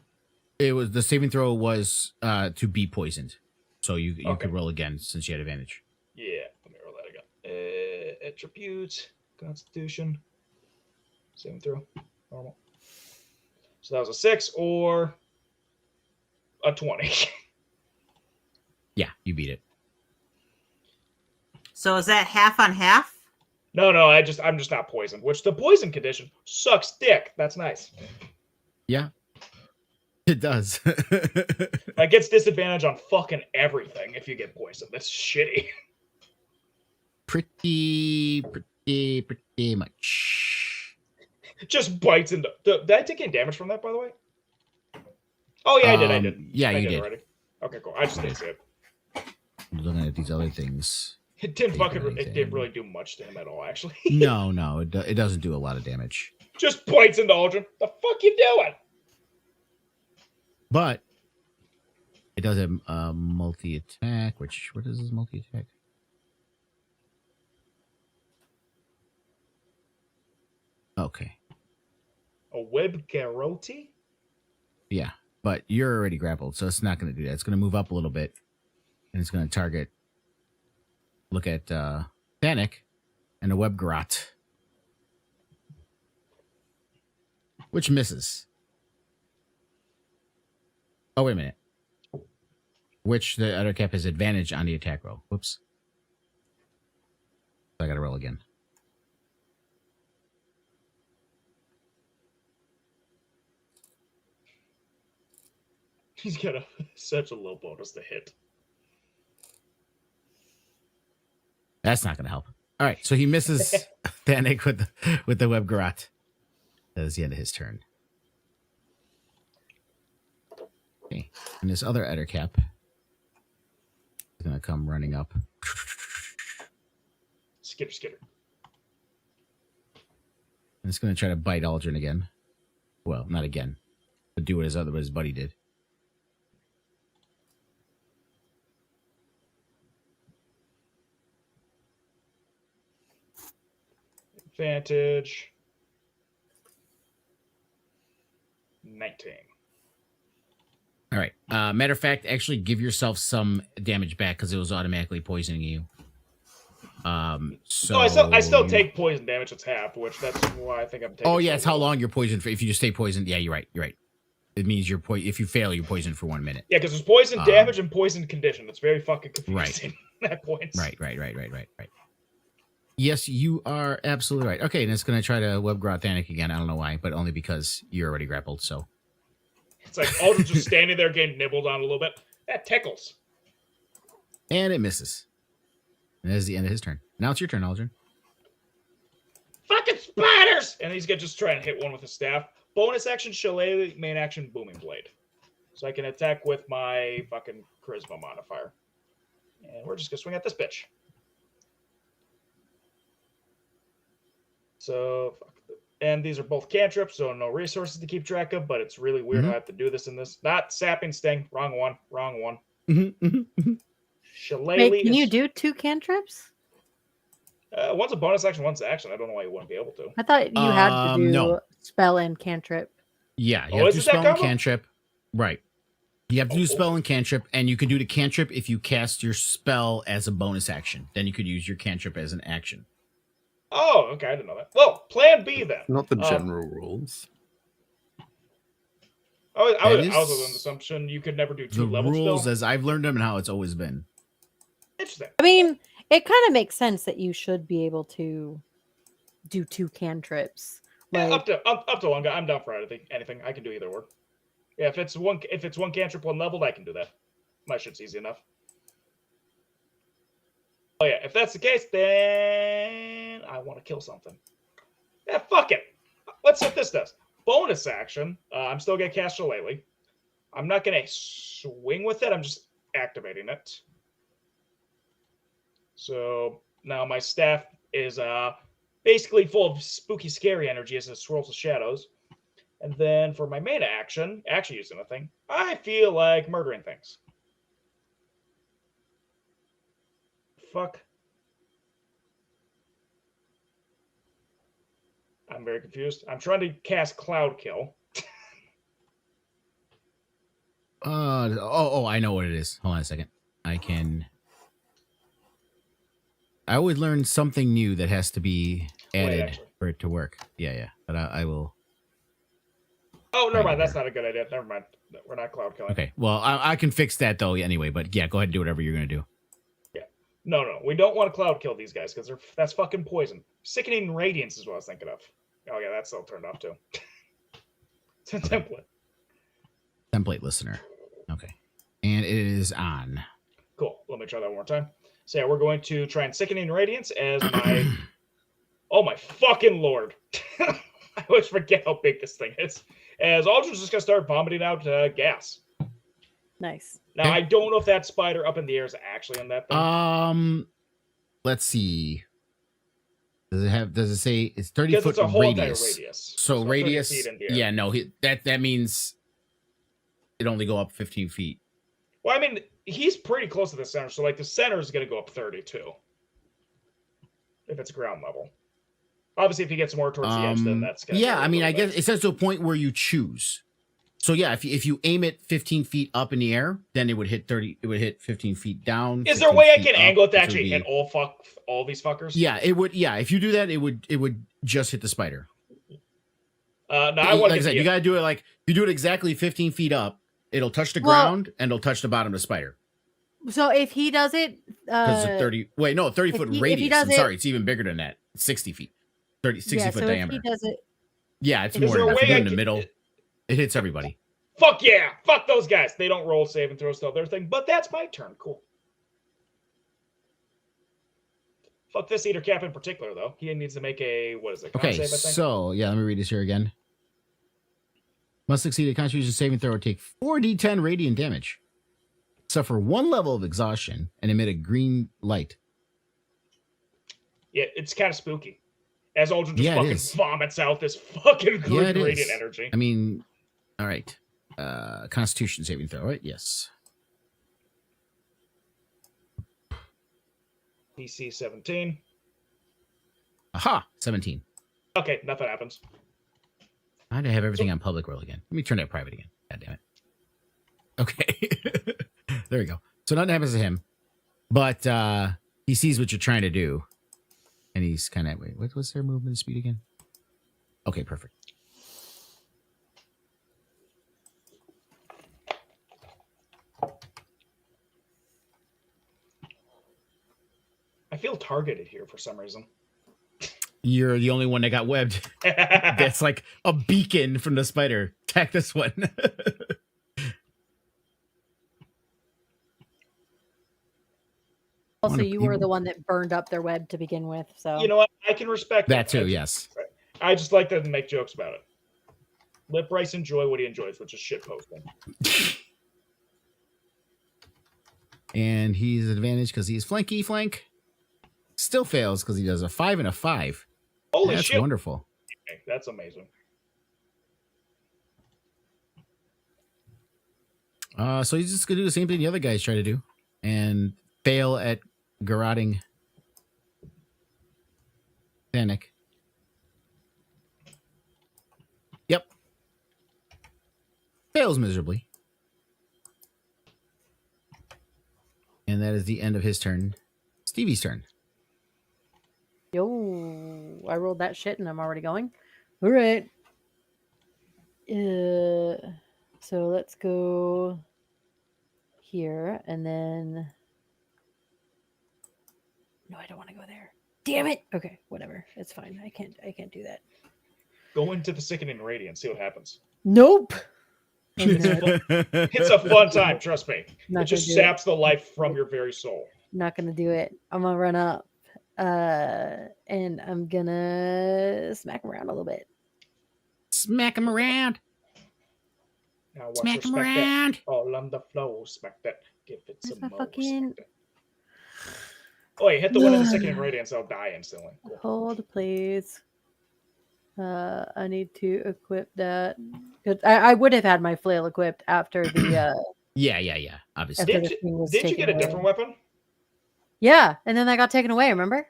A: It was the saving throw was to be poisoned, so you
E: Okay.
A: could roll again since you had advantage.
E: Yeah, let me roll that again. Attributes, Constitution, saving throw, normal. So that was a 6 or a 20.
A: Yeah, you beat it.
B: So is that half on half?
E: No, I'm just not poisoned. Which the poison condition sucks dick. That's nice.
A: Yeah. It does.
E: Like, gets disadvantage on fucking everything if you get poisoned. That's shitty.
A: Pretty much.
E: Just bites into. Did I take any damage from that, by the way? Oh yeah, I did.
A: Yeah,
E: I
A: you did.
E: Already. Okay, cool. I just didn't see it.
A: Looking at these other things.
E: It didn't really do much to him at all, actually.
A: No, it doesn't do a lot of damage.
E: Just bites into Aldrin. The fuck you doing?
A: But it does have multi-attack, what is this multi-attack? Okay.
E: A web garrote?
A: Yeah, but you're already grappled, so it's not going to do that. It's going to move up a little bit, and it's going to target. Look at Thanik and a web garrote, which misses. Oh, wait a minute. Which the other cap has advantage on the attack roll. Whoops. I got to roll again.
E: He's got such a low bonus to hit.
A: That's not going to help. All right, so he misses Thanik with the web garrote. That is the end of his turn. Okay, and this other Ettercap is going to come running up.
E: Skitter.
A: And it's going to try to bite Aldrin again. Well, not again, but do what his buddy did.
E: Advantage. 19.
A: All right. Matter of fact, actually give yourself some damage back because it was automatically poisoning you. So
E: I still take poison damage. It's half, which that's why I think I'm taking.
A: Oh yeah, it's how long you're poisoned for. If you just stay poisoned, yeah, you're right. It means if you fail, you're poisoned for 1 minute.
E: Yeah, because there's poison damage and poison condition. It's very fucking confusing at points.
A: Right. Yes, you are absolutely right. Okay, and it's going to try to web garrote Thanik again. I don't know why, but only because you're already grappled. So
E: it's like Aldrin's just standing there getting nibbled on a little bit. That tickles.
A: And it misses. And that is the end of his turn. Now it's your turn, Aldrin.
E: Fucking spiders! And he's going to just try and hit one with his staff. Bonus action, Shillelagh. Main action, Booming Blade. So I can attack with my fucking Charisma modifier. And we're just going to swing at this bitch. So, and these are both cantrips, so no resources to keep track of, but it's really weird I have to do this in this. Not Sapping Sting. Wrong one. Shillelagh.
C: Wait, can you do 2 cantrips?
E: One's a bonus action, one's action. I don't know why you wouldn't be able to.
C: I thought you had to do
A: no.
C: spell and cantrip.
A: Yeah, you have to do spell and cantrip. Right. You have to do spell and cantrip, and you can do the cantrip if you cast your spell as a bonus action. Then you could use your cantrip as an action.
E: Oh, okay, I didn't know that. Well, plan B then.
F: Not the general rules.
E: I was under the assumption you could never do 2 levels.
A: The rules
E: still.
A: as I've learned them and how it's always been.
E: Interesting.
C: I mean, it kind of makes sense that you should be able to do 2 cantrips.
E: Yeah, up to one guy. I'm down for anything. I can do either or. Yeah, if it's one cantrip, 1 leveled, I can do that. My shit's easy enough. Oh yeah, if that's the case, then I want to kill something. Yeah, fuck it. Let's see what this does. Bonus action. I'm still gonna cast Shillelagh. I'm not gonna swing with it. I'm just activating it. So now my staff is basically full of spooky, scary energy as it swirls the shadows. And then for my main action, actually using a thing, I feel like murdering things. Fuck. I'm very confused. I'm trying to cast Cloud Kill.
A: I know what it is. Hold on a second. I always learn something new that has to be added for it to work. Yeah. But I will.
E: Oh, never mind. That's not a good idea. Never mind. We're not cloud killing.
A: Okay. Well, I can fix that though anyway. But yeah, go ahead and do whatever you're gonna do.
E: Yeah. No. We don't want to cloud kill these guys because that's fucking poison. Sickening Radiance is what I was thinking of. Oh yeah, that's still turned off too. It's a template.
A: Template listener. Okay. And it is on.
E: Cool. Let me try that one more time. So yeah, we're going to try and Sickening Radiance as my... Oh my fucking lord. I always forget how big this thing is. As Aldrin's just going to start vomiting out gas.
C: Nice.
E: Now, I don't know if that spider up in the air is actually on that thing.
A: Let's see. Does it say it's 30
E: Because
A: foot
E: it's a whole
A: radius?
E: radius.
A: So
E: 30
A: radius,
E: feet in the air.
A: yeah, no, that means it only go up 15 feet.
E: Well, I mean, he's pretty close to the center, so like the center is going to go up 32. If it's ground level. Obviously, if he gets more towards the edge, then that's going to
A: I mean, I guess it says to a point where you choose. So yeah, if you aim it 15 feet up in the air, then it would hit 30. It would hit 15 feet down.
E: Is there a way I can angle it to actually hit all these fuckers?
A: Yeah, it would. Yeah, if you do that, it would just hit the spider.
E: No, I want
A: like I said, you gotta do it like you do it exactly 15 feet up. It'll touch the ground and it'll touch the bottom of the spider.
C: So if he does it,
A: because it's 30. Wait, no, 30 foot radius. I'm sorry, it's even bigger than that. It's 60 feet. 60 foot diameter.
C: If he does it,
A: yeah, it's more than that. If you do it in the middle, it hits everybody.
E: Fuck yeah! Fuck those guys. They don't roll save and throws to their thing, but that's my turn. Cool. Fuck this eater cap in particular, though. He needs to make a save, I think?
A: So yeah, let me read this here again. Must succeed a Constitution saving throw or take 4d10 radiant damage. Suffer 1 level of exhaustion and emit a green light.
E: Yeah, it's kind of spooky. As Aldrin just fucking vomits out this fucking green radiant energy.
A: I mean, all right. Constitution saving throw, right? Yes.
E: DC 17.
A: Aha! 17.
E: Okay, nothing happens.
A: I had to have everything on public roll again. Let me turn that private again. God damn it. Okay. There we go. So nothing happens to him. But he sees what you're trying to do. And he's kind of... Wait, what's their movement speed again? Okay, perfect.
E: I feel targeted here for some reason.
A: You're the only one that got webbed. That's like a beacon from the spider. Attack this one.
C: Also, you were the one that burned up their web to begin with. So
E: you know what? I can respect
A: that too. Yes.
E: I just like to make jokes about it. Let Bryce enjoy what he enjoys, which is shit posting.
A: And he's advantage because he's flank. Still fails because he does a 5 and a 5.
E: Holy
A: That's
E: shit!
A: Wonderful.
E: Okay, that's amazing.
A: So he's just gonna do the same thing the other guys try to do, and fail at garroting Panic. Yep. Fails miserably. And that is the end of his turn. Stevie's turn.
C: Yo, I rolled that shit and I'm already going. All right. So let's go here and then. No, I don't want to go there. Damn it. Okay, whatever. It's fine. I can't do that.
E: Go into the Sickening Radiance, see what happens.
C: Nope.
E: It's a fun time, trust me.
C: Not
E: it just saps the life from your very soul.
C: Not gonna do it. I'm gonna run up. And I'm gonna smack him around a little bit.
A: Smack him around.
E: Now
A: smack him around.
E: That. All on the floor. Smack that. Give it some more.
C: Fucking...
E: Oh, wait, hit the one in the Sickening Radiance. I'll die instantly. Cool.
C: Hold, please. I need to equip that. I would have had my flail equipped after the.
A: Yeah. Obviously.
E: Did you get a different weapon?
C: Yeah, and then that got taken away. Remember?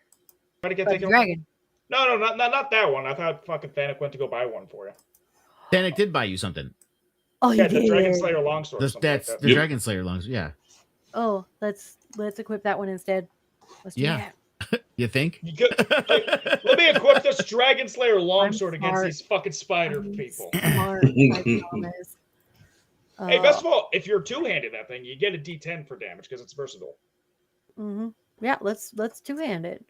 E: Try to get taken
C: away.
E: No, not that one. I thought fucking Thanik went to go buy one for you.
A: Thanik did buy you something.
C: Oh,
E: yeah,
C: you did.
E: The Dragon Slayer longsword.
A: That's
E: like
A: the Dragon Slayer longsword. Yeah.
C: Oh, let's equip that one instead. Let's do that.
A: You think?
E: Let me equip this Dragon Slayer longsword against these fucking spider people.
C: Smart, I promise.
E: Hey, best of all, if you're two-handed that thing, you get a D10 for damage because it's versatile.
C: Mm-hmm. Yeah, let's two-hand it.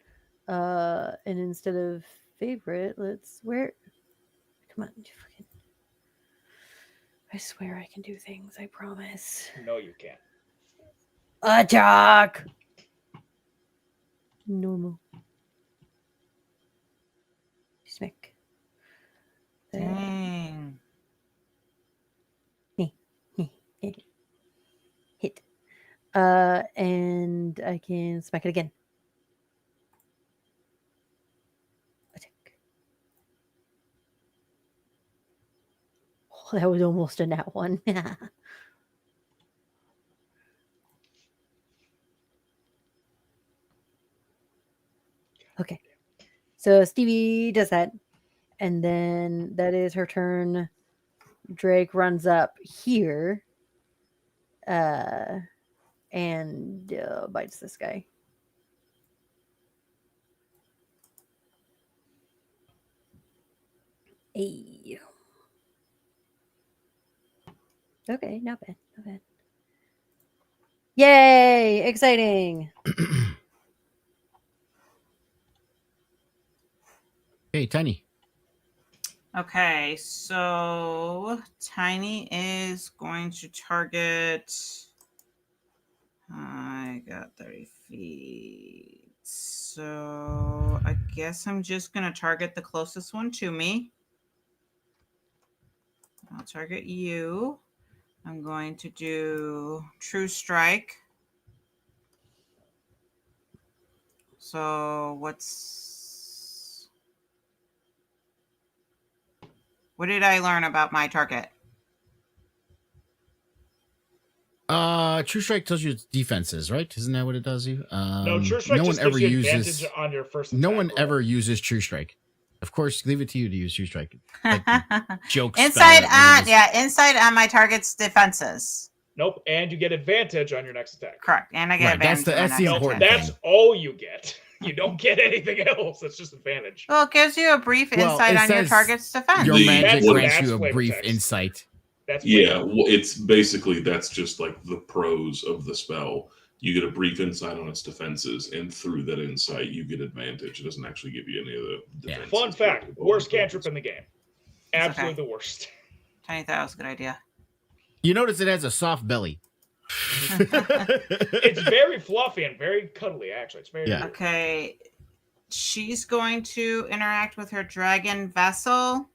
C: And instead of favorite, let's come on. I swear I can do things. I promise.
E: No, you can't.
C: Attack. Normal. Smack.
B: Dang.
C: Hit. And I can smack it again. Attack. Oh, that was almost a nat one. Okay. So Stevie does that. And then that is her turn. Drake runs up here. And bites this guy. Hey. Okay, not bad, not bad. Yay! Exciting.
A: Hey, Tiny.
B: Okay, so Tiny is going to target. I got 30 feet. So I guess I'm just going to target the closest one to me. I'll target you. I'm going to do True Strike. So what did I learn about my target?
A: True Strike tells you its defenses, right? Isn't that what it does you?
E: No, True Strike just gives you advantage on your first attack.
A: No one
E: roll.
A: ever uses True Strike. Of course, leave it to you to use True Strike. Like joke
B: inside on my target's defenses.
E: Nope, and you get advantage on your next attack.
B: Correct, and I get advantage.
A: That's the important
E: That's
A: thing.
E: all you get. You don't get anything else. It's just advantage.
B: Well, it gives you a brief insight on your target's defense.
A: Your magic
D: That's
A: grants you a
E: flavor
A: brief
E: text.
A: insight.
E: That's
D: Yeah, well, it's basically that's just like the pros of the spell. You get a brief insight on its defenses, and through that insight, you get advantage. It doesn't actually give you any of the defenses.
E: Fun fact: worst cantrip in the game. Absolutely the worst.
B: Tiny thought it was a good idea.
A: You notice it has a soft belly.
E: It's very fluffy and very cuddly, actually. It's very
B: Okay. She's going to interact with her dragon vessel.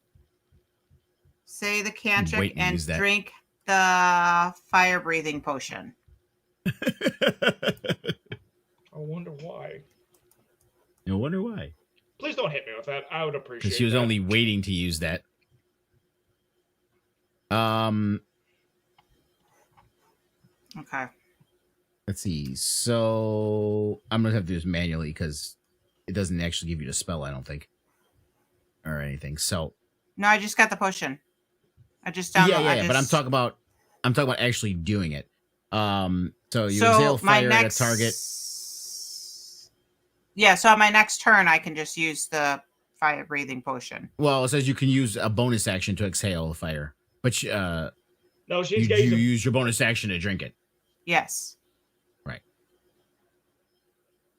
B: Say the cantrip and drink the fire breathing potion.
E: I wonder why.
A: No wonder why.
E: Please don't hit me with that. I would appreciate it.
A: Because she was only waiting to use that.
B: Okay.
A: Let's see. So I'm gonna have to do this manually because it doesn't actually give you the spell, I don't think, or anything. So
B: no, I just got the potion. I just downloaded.
A: But I'm talking about actually doing it. So you exhale fire at a target.
B: Yeah, so on my next turn, I can just use the fire breathing potion.
A: Well, it says you can use a bonus action to exhale the fire, but
E: no,
A: you use your bonus action to drink it.
B: Yes.
A: Right.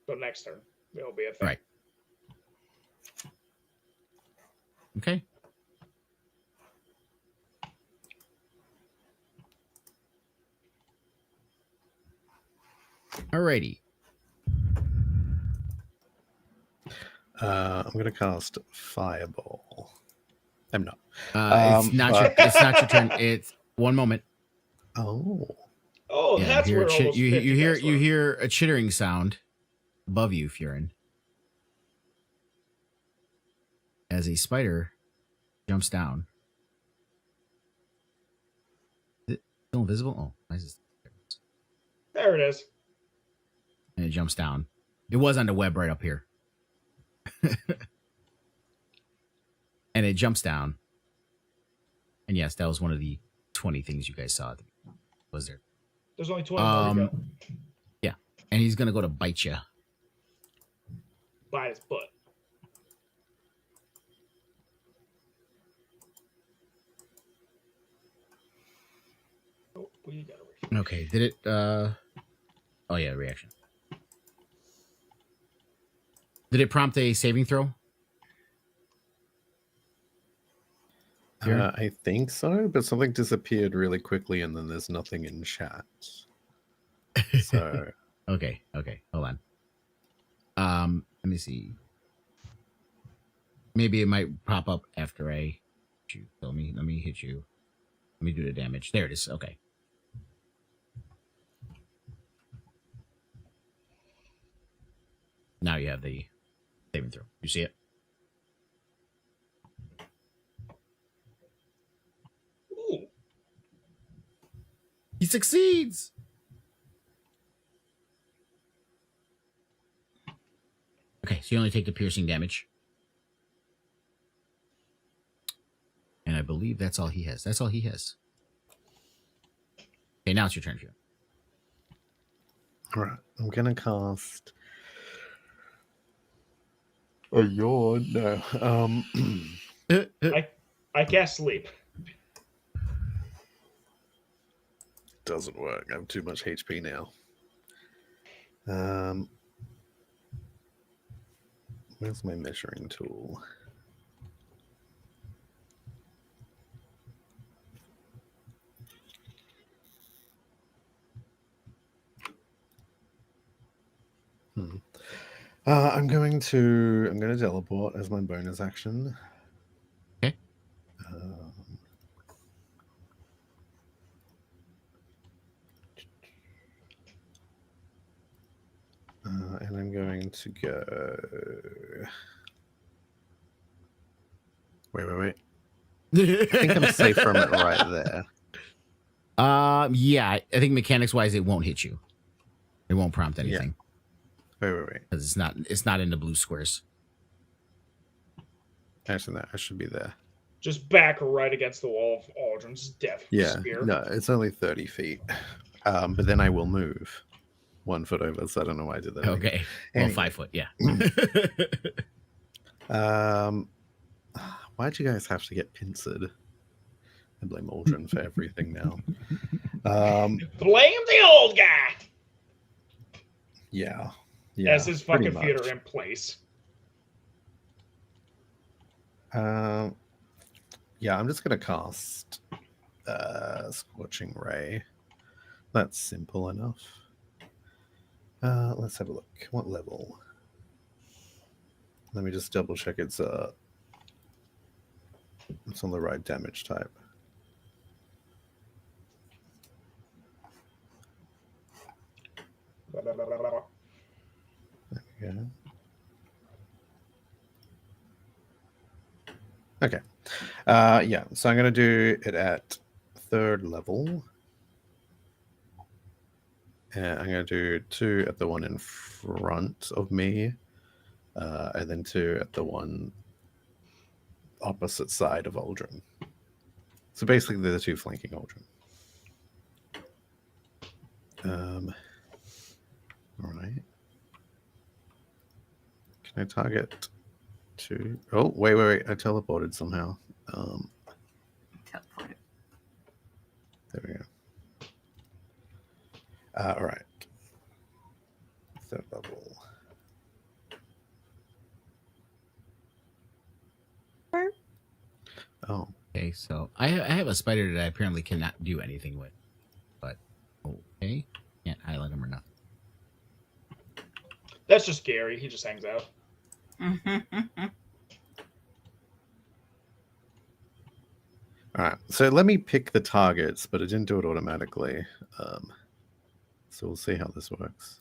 E: So next turn, it'll be a thing.
A: Right. Okay. Alrighty.
F: I'm gonna cast Fireball. I'm not.
A: It's not your turn. It's one moment.
E: Oh,
A: Yeah,
E: that's
A: you
E: where
A: you hear a chittering sound above you, Faerun, as a spider jumps down. Is it still invisible? Oh, why is this?
E: There it is.
A: And it jumps down. It was on the web right up here. And it jumps down. And yes, that was one of the 20 things you guys saw. Was there?
E: There's only 20 more to go.
A: Yeah. And he's going to go to bite you.
E: Bite his butt. Oh, we got a
A: Okay. Did it? Oh, yeah, reaction. Did it prompt a saving throw? Sure.
F: I think so, but something disappeared really quickly, and then there's nothing in chat. So
A: Okay, hold on. Let me see. Maybe it might pop up after I shoot. So let me hit you. Let me do the damage. There it is. Okay. Now you have the saving throw. You see it?
E: Ooh.
A: He succeeds. Okay, so you only take the piercing damage. And I believe that's all he has. Okay, now it's your turn, Fiona.
F: all right, I'm gonna cast a yawn. No,
E: I cast sleep.
F: doesn't work. I have too much HP now. Where's my measuring tool? I'm going to teleport as my bonus action.
A: Okay.
F: And I'm going to go. Wait. I think I'm safe from it right there.
A: Yeah, I think mechanics wise, it won't hit you. It won't prompt anything.
F: Yeah. Wait.
A: Because it's not in the blue squares.
F: Actually, no, I should be there.
E: Just back right against the wall of Aldrin's death spear.
F: No, it's only 30 feet. But then I will move 1 foot over, so I don't know why I did that.
A: Okay. Well,
F: Anyway.
A: 5 foot, yeah.
F: Why'd you guys have to get pincered? I blame Aldrin for everything now.
E: Blame the old guy!
F: Yeah.
E: As his fucking
F: pretty
E: feet
F: much.
E: are in place.
F: Yeah, I'm just gonna cast Scorching Ray. That's simple enough. Let's have a look. What level? Let me just double check it's on the right damage type. Yeah. Okay. Yeah, so I'm going to do it at 3rd level. And I'm going to do 2 at the one in front of me, and then 2 at the one opposite side of Aldrin. So basically, they're the 2 flanking Aldrin. All right. Can I target 2? Oh, wait. I teleported somehow.
B: Teleported.
F: There we go. All right. 3rd level. Oh.
A: Okay, so I have a spider that I apparently cannot do anything with. But, okay. Can't highlight him or nothing.
E: That's just Gary. He just hangs out.
F: All right, so let me pick the targets, but it didn't do it automatically. So we'll see how this works.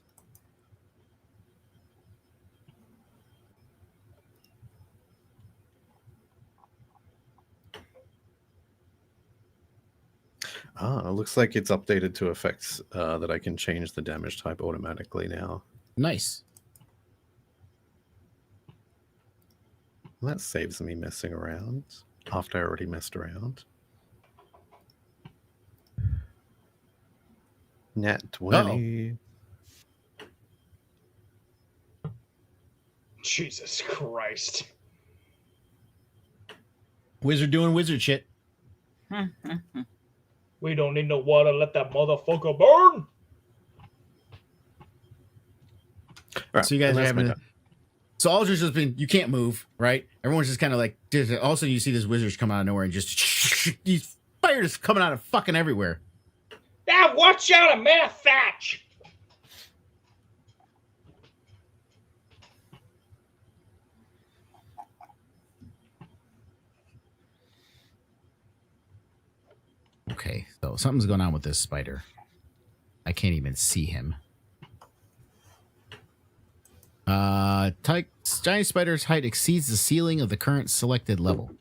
F: It looks like it's updated to effects that I can change the damage type automatically now.
A: Nice.
F: That saves me messing around after I already messed around. Nat 20.
E: Jesus Christ.
A: Wizard doing wizard shit.
E: We don't need no water. Let that motherfucker burn.
F: All right,
A: So you guys
F: and
A: are
F: that's
A: having.
F: my turn.
A: So Aldrin's just been. You can't move, right? Everyone's just kind of like. All of a sudden, you see this wizard come out of nowhere and just These spiders coming out of fucking everywhere.
E: Ah, watch out, a man of thatch!
A: Okay, so something's going on with this spider. I can't even see him. Giant spider's height exceeds the ceiling of the current selected level.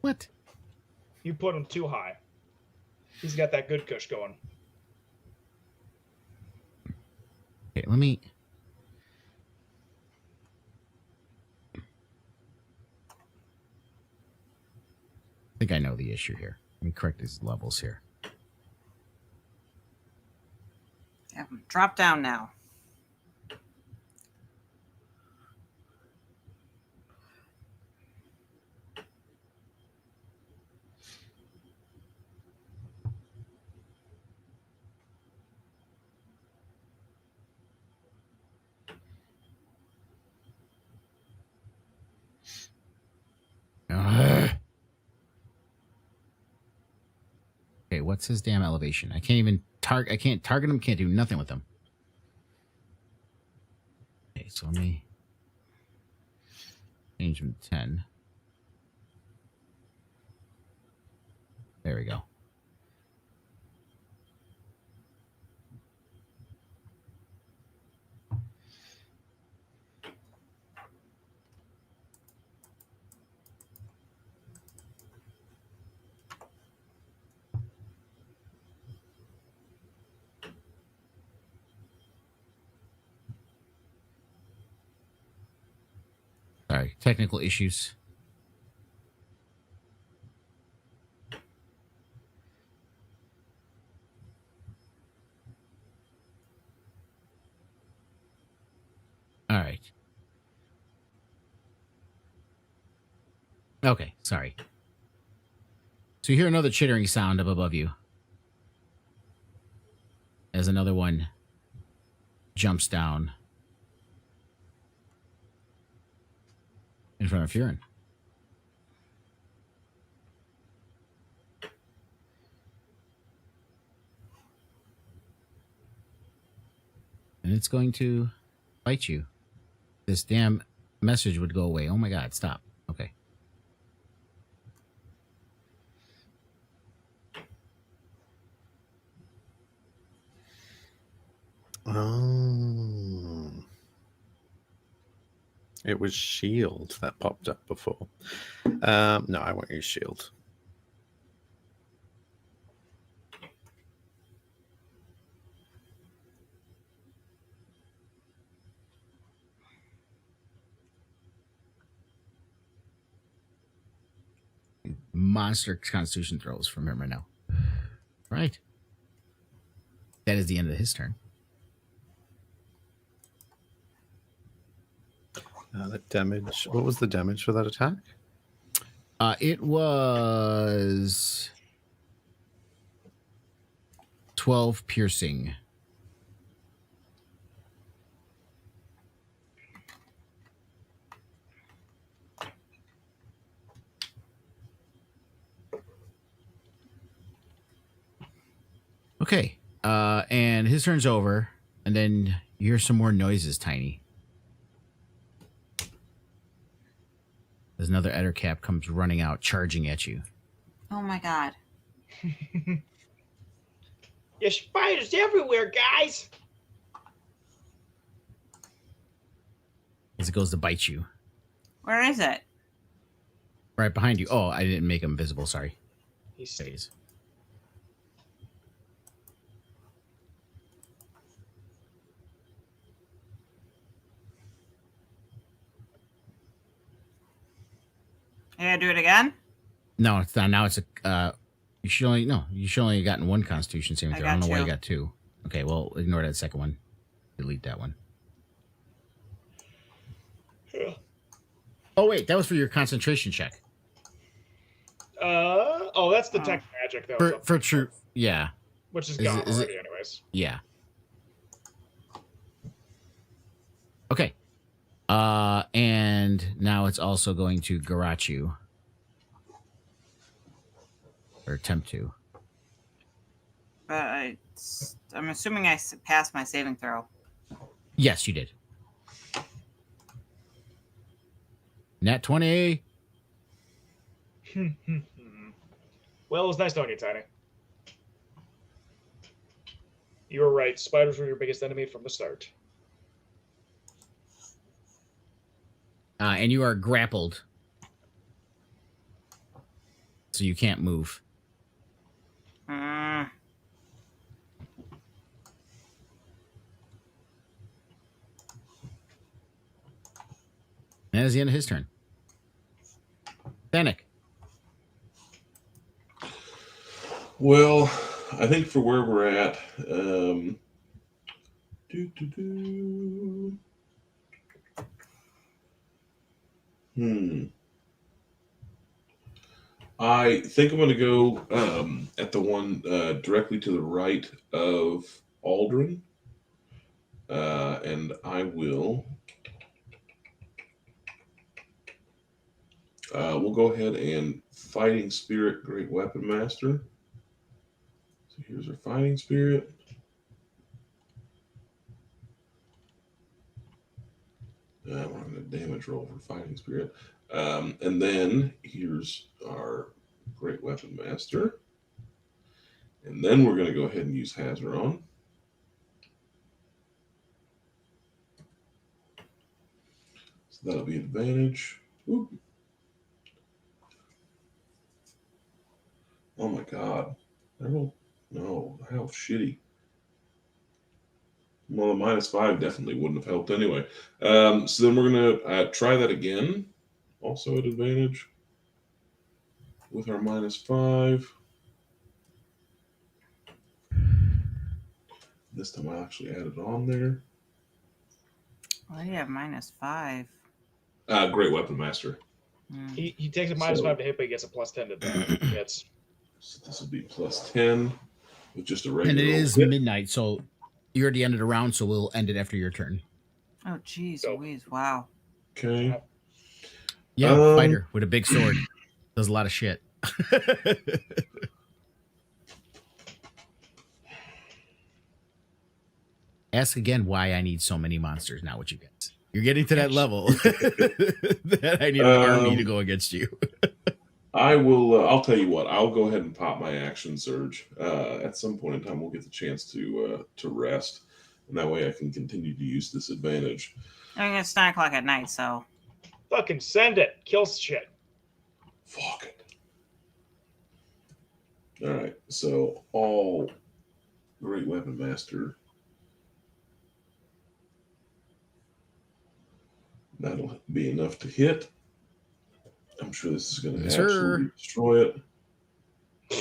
A: What?
E: You put him too high. He's got that good kush going.
A: Okay, let me... I think I know the issue here. Let me correct these levels here.
B: Yeah, drop down now.
A: Okay, what's his damn elevation? I can't even target. I can't target him. Can't do nothing with him. Okay, so let me change him to 10. There we go. Sorry, technical issues. All right. Okay, sorry. So you hear another chittering sound up above you as another one jumps down in front of Faerun. And it's going to bite you. This damn message would go away. Oh my God, stop. Okay.
F: Oh. It was shield that popped up before. No, I won't use shield.
A: Monster Constitution throws from him right now. Right. That is the end of his turn.
F: That damage. What was the damage for that attack?
A: It was 12 piercing. Okay. And his turn's over, and then you hear some more noises, Tiny. As another Ettercap comes running out, charging at you.
B: Oh my God.
E: There's spiders everywhere, guys!
A: As it goes to bite you.
B: Where is it?
A: Right behind you. Oh, I didn't make him visible, sorry.
E: He stays.
B: I gotta do it again?
A: No, it's not. Now it's a... you should only have gotten one Constitution saving throw. I don't know why you got two. Okay, well, ignore that second one. Delete that one.
E: Yeah.
A: Oh, wait, that was for your concentration check.
E: Oh, that's detect magic, though.
A: For true... Yeah.
E: Which is
A: Is
E: gone
A: it- is it-
E: already, anyways.
A: Yeah. Okay. And now it's also going to garrote you. or attempt to.
B: But I'm assuming I passed my saving throw.
A: Yes, you did. Nat 20.
E: Well, it was nice knowing you, Tiny. You were right. Spiders were your biggest enemy from the start.
A: And you are grappled. So you can't move.
B: Mm.
A: And that is the end of his turn. Panic.
D: Well, I think for where we're at, I think I'm going to go at the one directly to the right of Aldrin. And I will... we'll go ahead and Fighting Spirit, Great Weapon Master. So here's our Fighting Spirit. We're on a damage roll for Fighting Spirit. And then here's our Great Weapon Master. And then we're going to go ahead and use Hazaron. So that'll be advantage. Oop. Oh my god. No, how shitty. Well, the -5 definitely wouldn't have helped anyway. So then we're going to try that again. Also at advantage. With our -5. This time I actually added on there.
B: Well, you have -5.
D: Great Weapon Master.
E: He takes a -5 to hit, but he gets a +10 to that. Hits.
D: So this will be +10 with just a regular.
A: And it is
D: hit.
A: midnight, so you already ended a round, so we'll end it after your turn.
B: Oh, geez, Louise. Wow.
D: Okay.
A: Yeah, fighter with a big sword. Does a lot of shit. Ask again why I need so many monsters, not what you get. You're getting to that level that I need an army to go against you.
D: I will. I'll tell you what. I'll go ahead and pop my action surge. At some point in time, we'll get the chance to rest, and that way I can continue to use this advantage.
B: I mean, it's 9 o'clock at night, so.
E: Fucking send it. Kill shit.
D: Fuck it. All right. So all Great Weapon Master. That'll be enough to hit. I'm sure this is going to absolutely destroy it.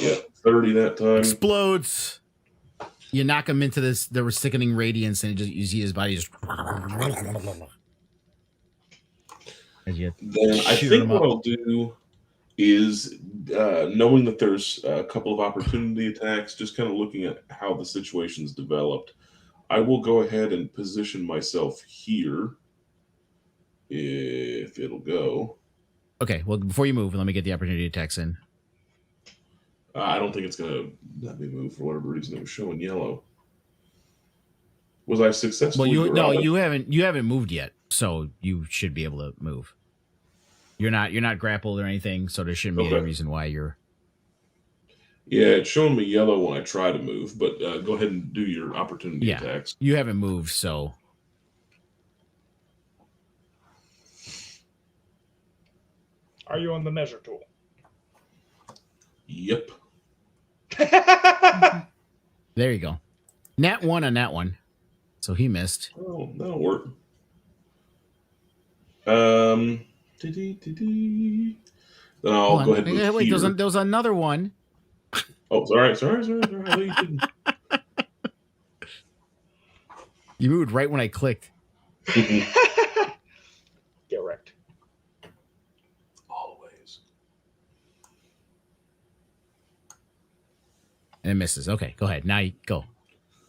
D: Yeah, 30 that time.
A: Explodes. You knock him into the sickening radiance, and you see his body just.
D: Then I think what I'll do is, knowing that there's a couple of opportunity attacks, just kind of looking at how the situation's developed, I will go ahead and position myself here, if it'll go.
A: Okay, well, before you move, let me get the opportunity attacks in.
D: I don't think it's going to let me move for whatever reason. It was showing yellow. Was I successful?
A: Well, you haven't moved yet, so you should be able to move. You're not grappled or anything, so there shouldn't be any reason why you're.
D: Yeah, it's showing me yellow when I try to move, but go ahead and do your opportunity attacks.
A: You haven't moved, so.
E: Are you on the measure tool?
D: Yep.
A: There you go. Nat 1 on that one. So he missed.
D: Oh, that'll work. Then I'll go ahead and move
A: wait,
D: here.
A: there was another one.
D: Oh, sorry. I thought you didn't.
A: You moved right when I clicked.
E: Get wrecked.
D: Always.
A: And it misses. Okay, go ahead. Now you go.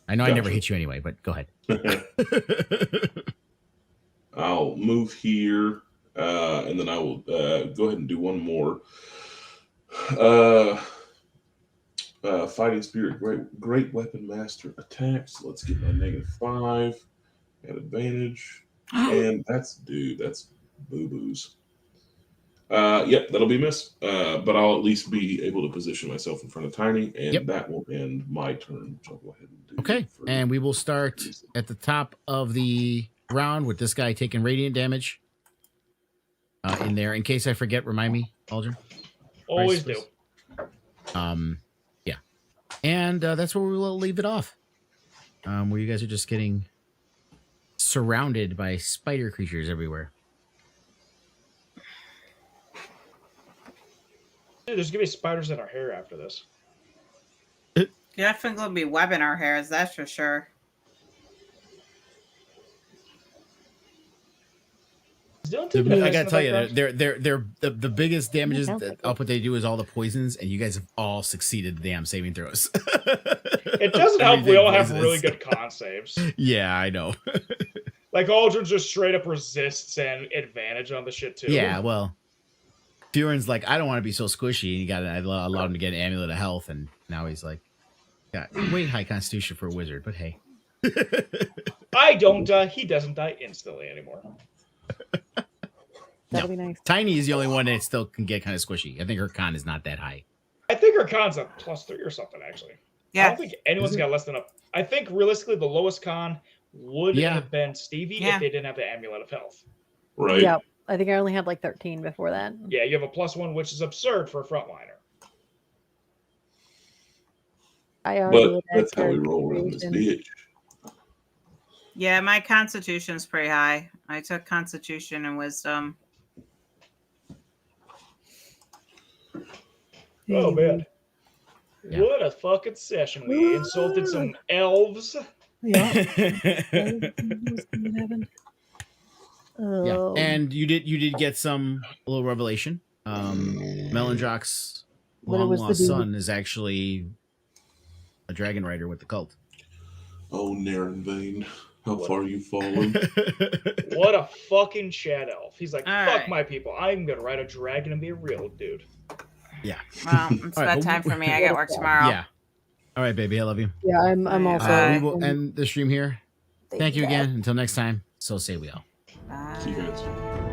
A: I know I never hit you anyway, but go ahead.
D: I'll move here, and then I will go ahead and do one more. Fighting spirit, great weapon master attacks. Let's get my -5 at advantage. And that's boo-boos. Yep, that'll be a miss. But I'll at least be able to position myself in front of Tiny, and that will end my turn, which I'll go ahead and do.
A: Okay, and we will start at the top of the round with this guy taking radiant damage. In there, in case I forget, remind me, Aldrin.
E: Always do.
A: Yeah, and that's where we will leave it off. Where you guys are just getting surrounded by spider creatures everywhere.
E: Dude, there's gonna be spiders in our hair after this.
B: Definitely gonna be web in our hairs, that's for sure.
A: I gotta tell you, they're the biggest damages output they do is all the poisons, and you guys have all succeeded the damn saving throws.
E: It doesn't help. We all have really good con saves.
A: Yeah, I know.
E: Like Aldrin's just straight up resists and advantage on the shit too.
A: Yeah, well, Faerun's like, I don't want to be so squishy, and you got to allow him to get an amulet of health, and now he's like, got way high constitution for a wizard, but hey.
E: I don't die. He doesn't die instantly anymore.
C: That'll be nice.
A: Tiny is the only one that still can get kind of squishy. I think her con is not that high.
E: I think her con's a +3 or something, actually.
B: Yeah.
E: I don't think anyone's got less than a... I think, realistically, the lowest con would have been Stevie if they didn't have the Amulet of Health.
D: Right.
C: Yeah, I think I only had like 13 before that.
E: Yeah, you have a +1, which is absurd for a frontliner.
D: But that's how we roll around this bitch.
B: Yeah, my constitution's pretty high. I took constitution and wisdom.
E: Oh, man. Yeah. What a fucking session. We insulted some elves.
C: Yeah.
A: Yeah, and you did get a little revelation. Melandrock's long lost son is actually a dragon rider with the cult.
D: Oh, Narenvane, how far you've fallen.
E: What a fucking Chad elf. He's like,
B: all
E: fuck
B: right.
E: my people. I'm gonna ride a dragon and be a real dude.
A: Yeah.
B: Well, it's that time for me. I got work tomorrow.
A: Yeah. All right, baby. I love you.
C: Yeah, I'm also.
A: We will end the stream here. Thank you again. Until next time. So say we all.
B: Bye.
D: See you guys.